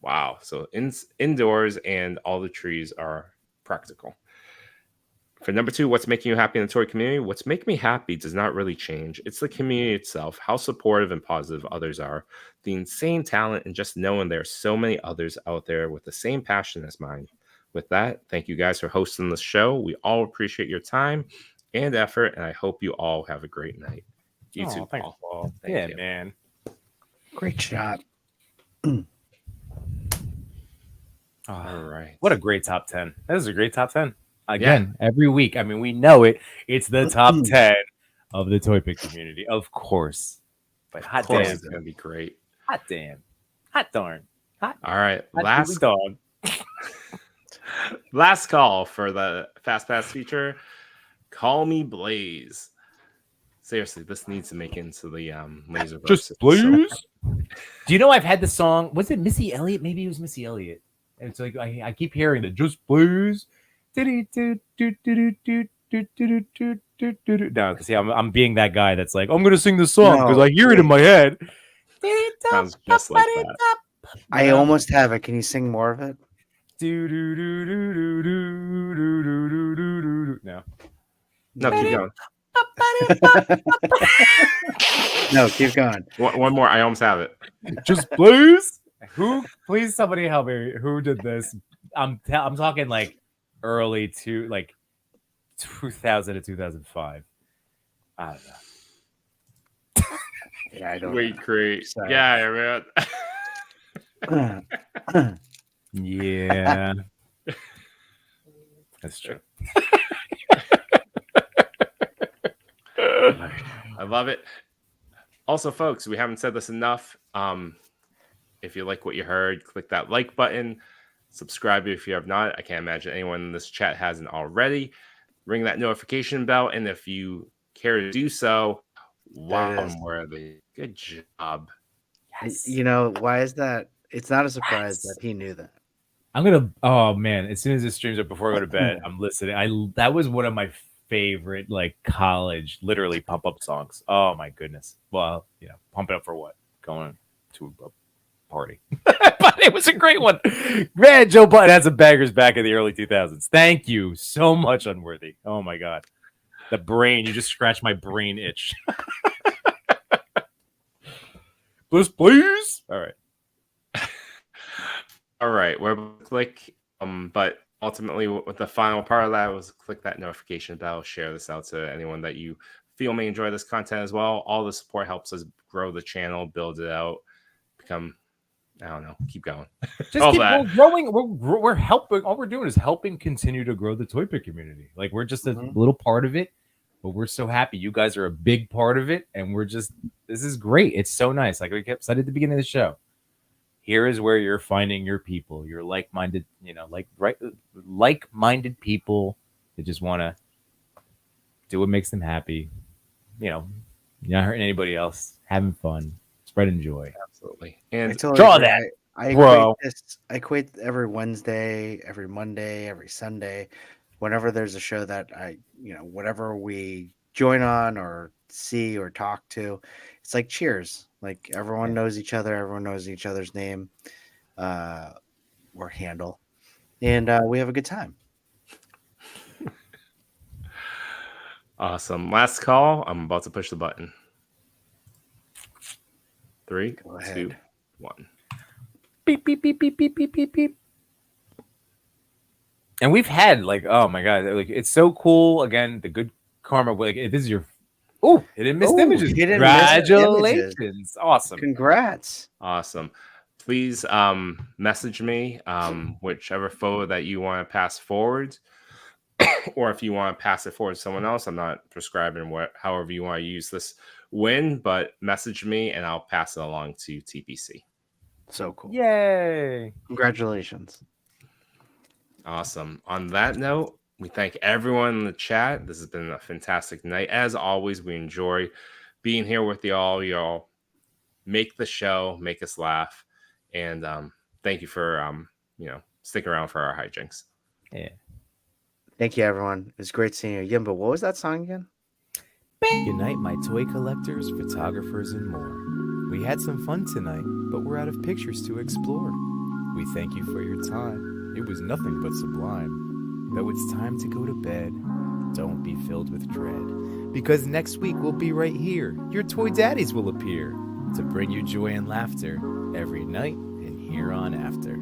Wow. So indoors, and all the trees are practical. For number two, what's making you happy in the toy community? What's making me happy does not really change. It's the community itself, how supportive and positive others are, the insane talent, and just knowing there are so many others out there with the same passion as mine. With that, thank you guys for hosting the show. We all appreciate your time and effort, and I hope you all have a great night. You too, thanks, Paul. Paul. Thank Yeah, you. man. Great shot. All right. What a great top 10. That is a great top 10. Again, every week. I mean, we know it. It's the top 10 of the toy pick community, of course. But hot damn, It's going to be great. hot damn, hot darn, hot. All right. Hot dog. Last call for the Fast Pass feature. Call me Blaze. Seriously, this needs to make into the laser. Just Blaze. Do you know I've had the song? Was it Missy Elliott? Maybe it was Missy Elliott. And it's like I keep hearing the Just Blaze. No, because see, I'm being that guy that's like, I'm gonna sing this song because I hear it in my head. Sounds just like that. I almost have it. Can you sing more of it? No. No, keep going. No, keep going. One more. I almost have it. Just Blaze. Please, somebody help me. Who did this? I'm talking like early to like 2000 to 2005. I don't know. Yeah, I don't. Wait, great. Sorry. Yeah, man. Yeah, that's true. I love it. Also, folks, we haven't said this enough. If you like what you heard, click that like button. Subscribe if you have not. I can't imagine anyone in this chat hasn't already. Ring that notification bell, and if you care to do so, wow, worthy. Good job. You know, why is that? It's not a surprise that he knew that. I'm gonna. Oh man! As soon as this streams up before I go to bed, I'm listening. That was one of my favorite like college, literally pump up songs. Oh my goodness! Well, pump it up for what? Going to a party, but it was a great one. Man, Joe Button had some bangers back in the early 2000s. Thank you so much, Unworthy. Oh my god, the brain! You just scratched my brain itch. Please. All right. All right, we're click. But ultimately, with the final part of that was click that notification bell. Share this out to anyone that you feel may enjoy this content as well. All the support helps us grow the channel, build it out, become. I don't know. Keep going. Just All keep that. we're growing. We're helping. All we're doing is helping continue to grow the Toy Pick community. Like we're just a little part of it, but we're so happy you guys are a big part of it, and this is great. It's so nice. Like we said at the beginning of the show. Here is where you're finding your people, your like-minded, like-minded people that just want to do what makes them happy. Not hurting anybody else, having fun, spreading joy. Absolutely. And draw agree. that, I bro. equate every Wednesday, every Monday, every Sunday, whenever there's a show that whatever we join on or see or talk to, it's like Cheers. Like everyone knows each other, everyone knows each other's name or handle, and we have a good time. awesome. Last call. I'm about to push the button. 3, 2, 1. Beep beep beep beep beep beep beep beep. And we've had oh my god, it's so cool. Again, the good karma. This is your. Oh, hidden missed images. Congratulations. Awesome. Congrats. Awesome. Please message me whichever photo that you want to pass forward, or if you want to pass it forward to someone else. I'm not prescribing however you want to use this win, but message me and I'll pass it along to TPC. So cool. Yay. Congratulations. Awesome. On that note, we thank everyone in the chat. This has been a fantastic night. As always, we enjoy being here with y'all. Y'all make the show, make us laugh. And thank you for, sticking around for our hijinks. Yeah. Thank you, everyone. It was great seeing you. Yimba, what was that song again? Unite my toy collectors, photographers, and more. We had some fun tonight, but we're out of pictures to explore. We thank you for your time. It was nothing but sublime. Though it's time to go to bed, don't be filled with dread, because next week we'll be right here. Your toy daddies will appear to bring you joy and laughter every night and here on after.